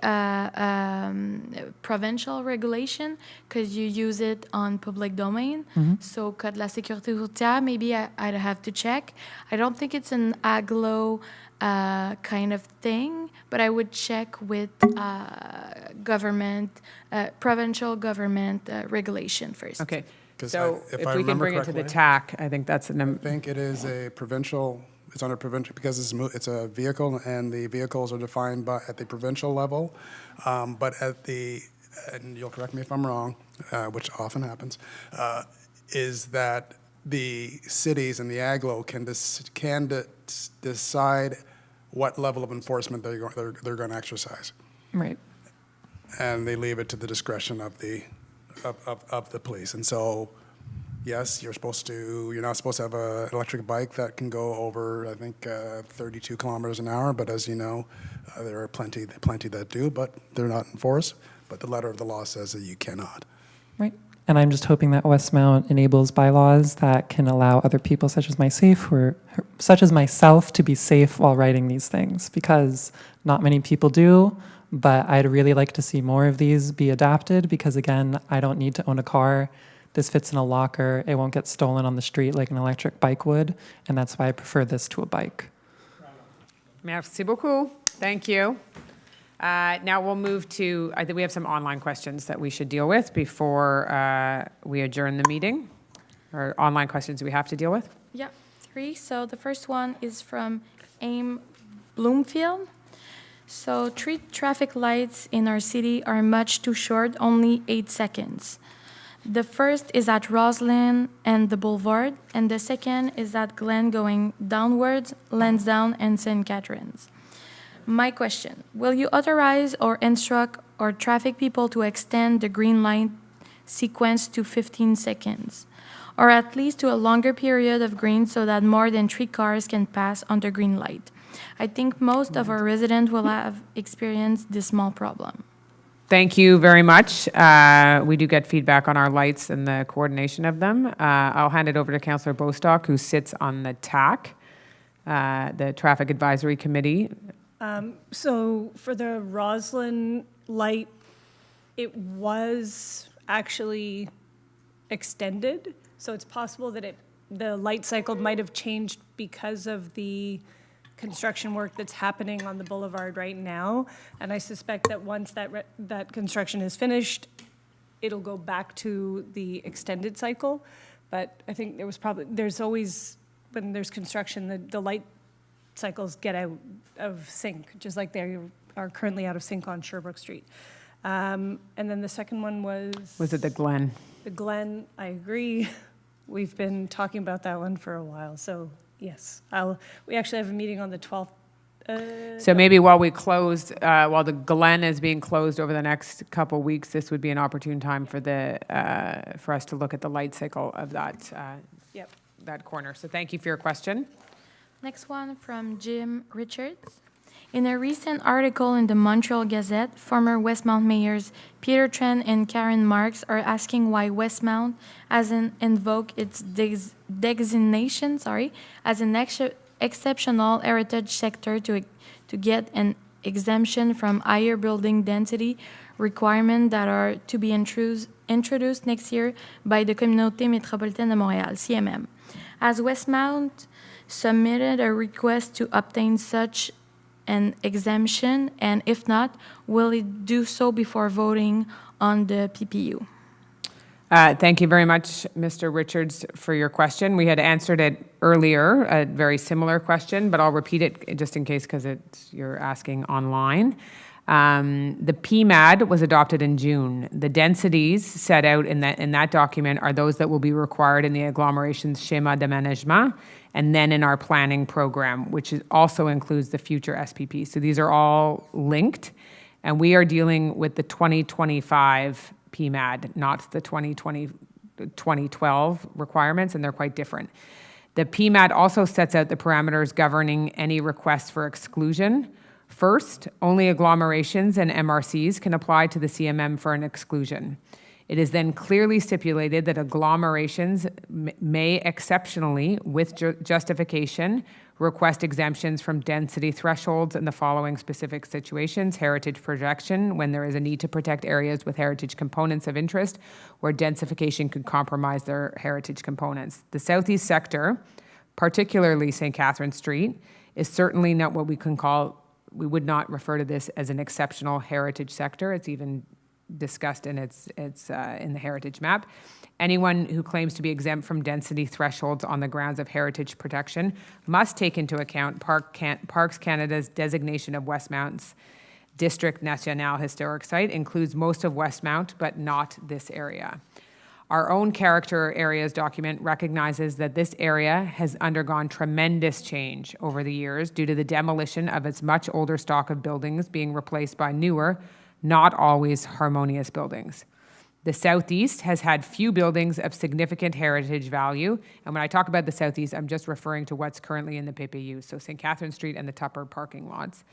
provincial regulation, because you use it on public domain. So Code de la sécurité routière, maybe I'd have to check. I don't think it's an aglo kind of thing, but I would check with provincial government regulation first. Okay. 'Cause So if if I we can remember bring it to the correctly, TAC, I think that's I think it is a provincial, it's under provincial, because it's a vehicle, and the vehicles are defined at the provincial level. But and you'll correct me if I'm wrong, which often happens, is that the cities and the aglo can decide what level of enforcement they're going to exercise. Right. And they leave it to the discretion of the police. And so, yes, you're not supposed to have an electric bike that can go over, I think, 32 kilometers an hour. But as you know, there are plenty that do, but they're not enforced. But the letter of the law says that you cannot. Right. And I'm just hoping that Westmount enables bylaws that can allow other people such as myself to be safe while writing these things, because not many people do. But I'd really like to see more of these be adopted, because again, I don't need to own a car. This fits in a locker. It won't get stolen on the street like an electric bike would. And that's why I prefer this to a bike. Merci beaucoup. Thank you. Now we'll move to, I think we have some online questions that we should deal with before we adjourn the meeting. Or online questions we have to deal with. Yeah, 3. So the first one is from Aim Bloomfield. So 3 traffic lights in our city are much too short, only 8 seconds. The first is at Roslyn and the Boulevard, and the second is at Glen going downwards, Lansdowne, and St. Catharines. My question, will you authorize or instruct our traffic people to extend the green light sequence to 15 seconds, or at least to a longer period of green so that more than 3 cars can pass on the green light? I think most of our residents will have experienced this small problem. Thank you very much. We do get feedback on our lights and the coordination of them. I'll hand it over to Councillor Bostock, who sits on the TAC, the Traffic Advisory Committee. So for the Roslyn light, it was actually extended. So it's possible that the light cycle might have changed because of the construction work that's happening on the boulevard right now. And I suspect that once that construction is finished, it'll go back to the extended cycle. But I think there's always, when there's construction, the light cycles get out of sync, just like they are currently out of sync on Sherbrooke Street. And then the second one was... Was it the Glen? The Glen, I agree. We've been talking about that one for a while, so yes. We actually have a meeting on the 12th. So maybe while the Glen is being closed over the next couple weeks, this would be an opportune time for us to look at the light cycle of that corner. So thank you for your question. Next one from Jim Richards. In a recent article in the Montreal Gazette, former Westmount mayors Peter Tran and Karen Marks are asking why Westmount hasn't invoked its designation as an exceptional heritage sector to get an exemption from higher building density requirements that are to be introduced next year by the Communauté Métropolitaine de Montréal, CMM. Has Westmount submitted a request to obtain such an exemption, and if not, will it do so before voting on the PPU? Thank you very much, Mr. Richards, for your question. We had answered it earlier, a very similar question, but I'll repeat it just in case because you're asking online. The PMAD was adopted in June. The densities set out in that document are those that will be required in the agglomeration's schéma d'aménagement and then in our planning program, which also includes the future SPP. So these are all linked. And we are dealing with the 2025 PMAD, not the 2012 requirements, and they're quite different. The PMAD also sets out the parameters governing any request for exclusion. First, only agglomerations and MRCs can apply to the CMM for an exclusion. It is then clearly stipulated that agglomerations may exceptionally, with justification, request exemptions from density thresholds in the following specific situations: heritage protection, when there is a need to protect areas with heritage components of interest, where densification could compromise their heritage components. The southeast sector, particularly St. Catherine Street, is certainly not what we can call, we would not refer to this as an exceptional heritage sector. It's even discussed in in the heritage map. Anyone who claims to be exempt from density thresholds on the grounds of heritage protection must take into account Parks Canada's designation of Westmount's District National Historic Site includes most of Westmount, but not this area. Our own character areas document recognizes that this area has undergone tremendous change over the years due to the demolition of its much older stock of buildings being replaced by newer, not always harmonious buildings. The Southeast has had few buildings of significant heritage value, and when I talk about the Southeast, I'm just referring to what's currently in the PPU, so St. Catherine Street and the Tupper parking lots.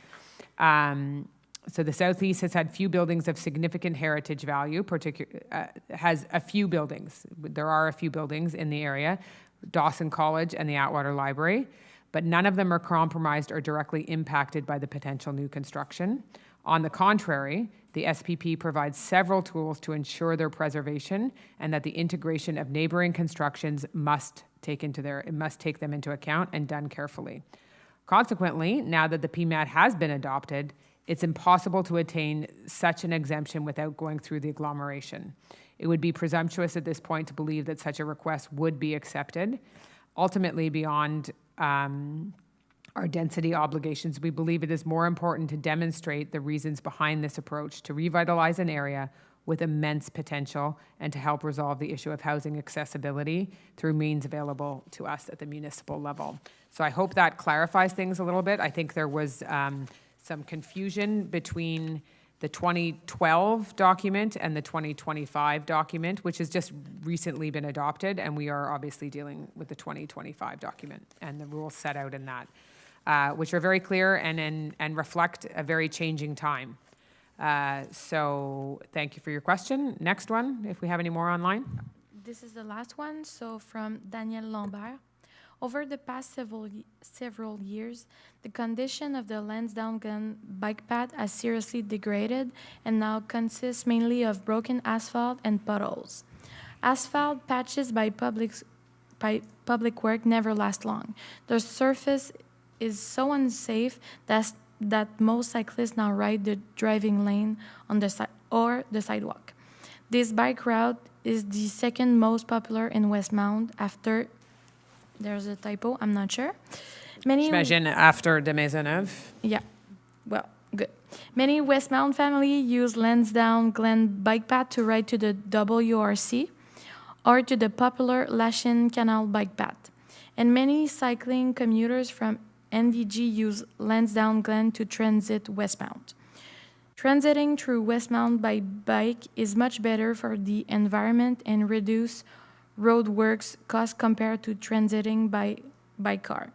So the Southeast has had few buildings of significant heritage value, has a few buildings. There are a few buildings in the area, Dawson College and the Atwater Library, but none of them are compromised or directly impacted by the potential new construction. On the contrary, the SPP provides several tools to ensure their preservation and that the integration of neighboring constructions must take them into account and done carefully. Consequently, now that the PMAD has been adopted, it's impossible to attain such an exemption without going through the agglomeration. It would be presumptuous at this point to believe that such a request would be accepted. Ultimately, beyond our density obligations, we believe it is more important to demonstrate the reasons behind this approach to revitalize an area with immense potential and to help resolve the issue of housing accessibility through means available to us at the municipal level. So I hope that clarifies things a little bit. I think there was some confusion between the 2012 document and the 2025 document, which has just recently been adopted, and we are obviously dealing with the 2025 document and the rules set out in that. Which are very clear and reflect a very changing time. So thank you for your question. Next one, if we have any more online. This is the last one. So from Daniel Lambert. Over the past several years, the condition of the Lansdowne Glen bike path has seriously degraded and now consists mainly of broken asphalt and puddles. Asphalt patches by public work never last long. The surface is so unsafe that most cyclists now ride the driving lane on the sidewalk. This bike route is the second most popular in Westmount after, there's a typo, I'm not sure. J'imagine after de Maisonneuve. Yeah, well, good. Many Westmount families use Lansdowne Glen bike path to ride to the WRC or to the popular Lachine Canal bike path. And many cycling commuters from NDG use Lansdowne Glen to transit Westmount. Transiting through Westmount by bike is much better for the environment and reduce roadworks costs compared to transiting by car.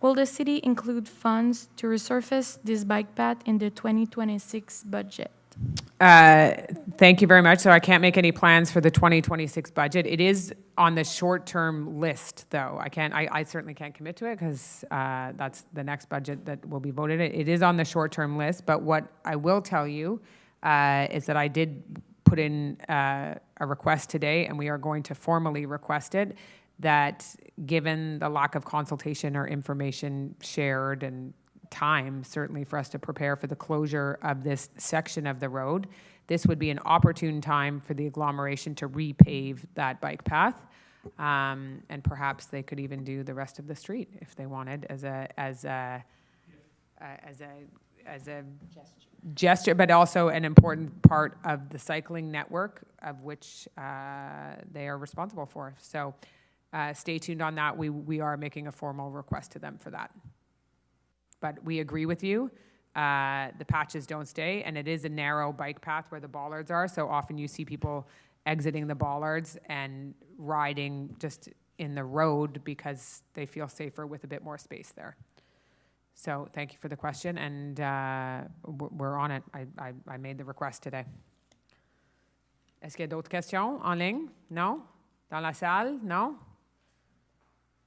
Will the city include funds to resurface this bike path in the 2026 budget? Thank you very much. So I can't make any plans for the 2026 budget. It is on the short-term list, though. I certainly can't commit to it because that's the next budget that will be voted. It is on the short-term list, but what I will tell you is that I did put in a request today, and we are going to formally request it, that given the lack of consultation or information shared and time, certainly for us to prepare for the closure of this section of the road, this would be an opportune time for the agglomeration to repave that bike path. And perhaps they could even do the rest of the street if they wanted as a gesture, but also an important part of the cycling network of which they are responsible for. So stay tuned on that. We are making a formal request to them for that. But we agree with you the patches don't stay, and it is a narrow bike path where the bollards are, so often you see people exiting the bollards and riding just in the road because they feel safer with a bit more space there. So thank you for the question, and we're on it. I made the request today. Est-ce qu'il y a d'autres questions en ligne? No? Dans la salle? No?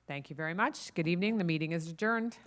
Thank you very much. Good evening. The meeting is adjourned.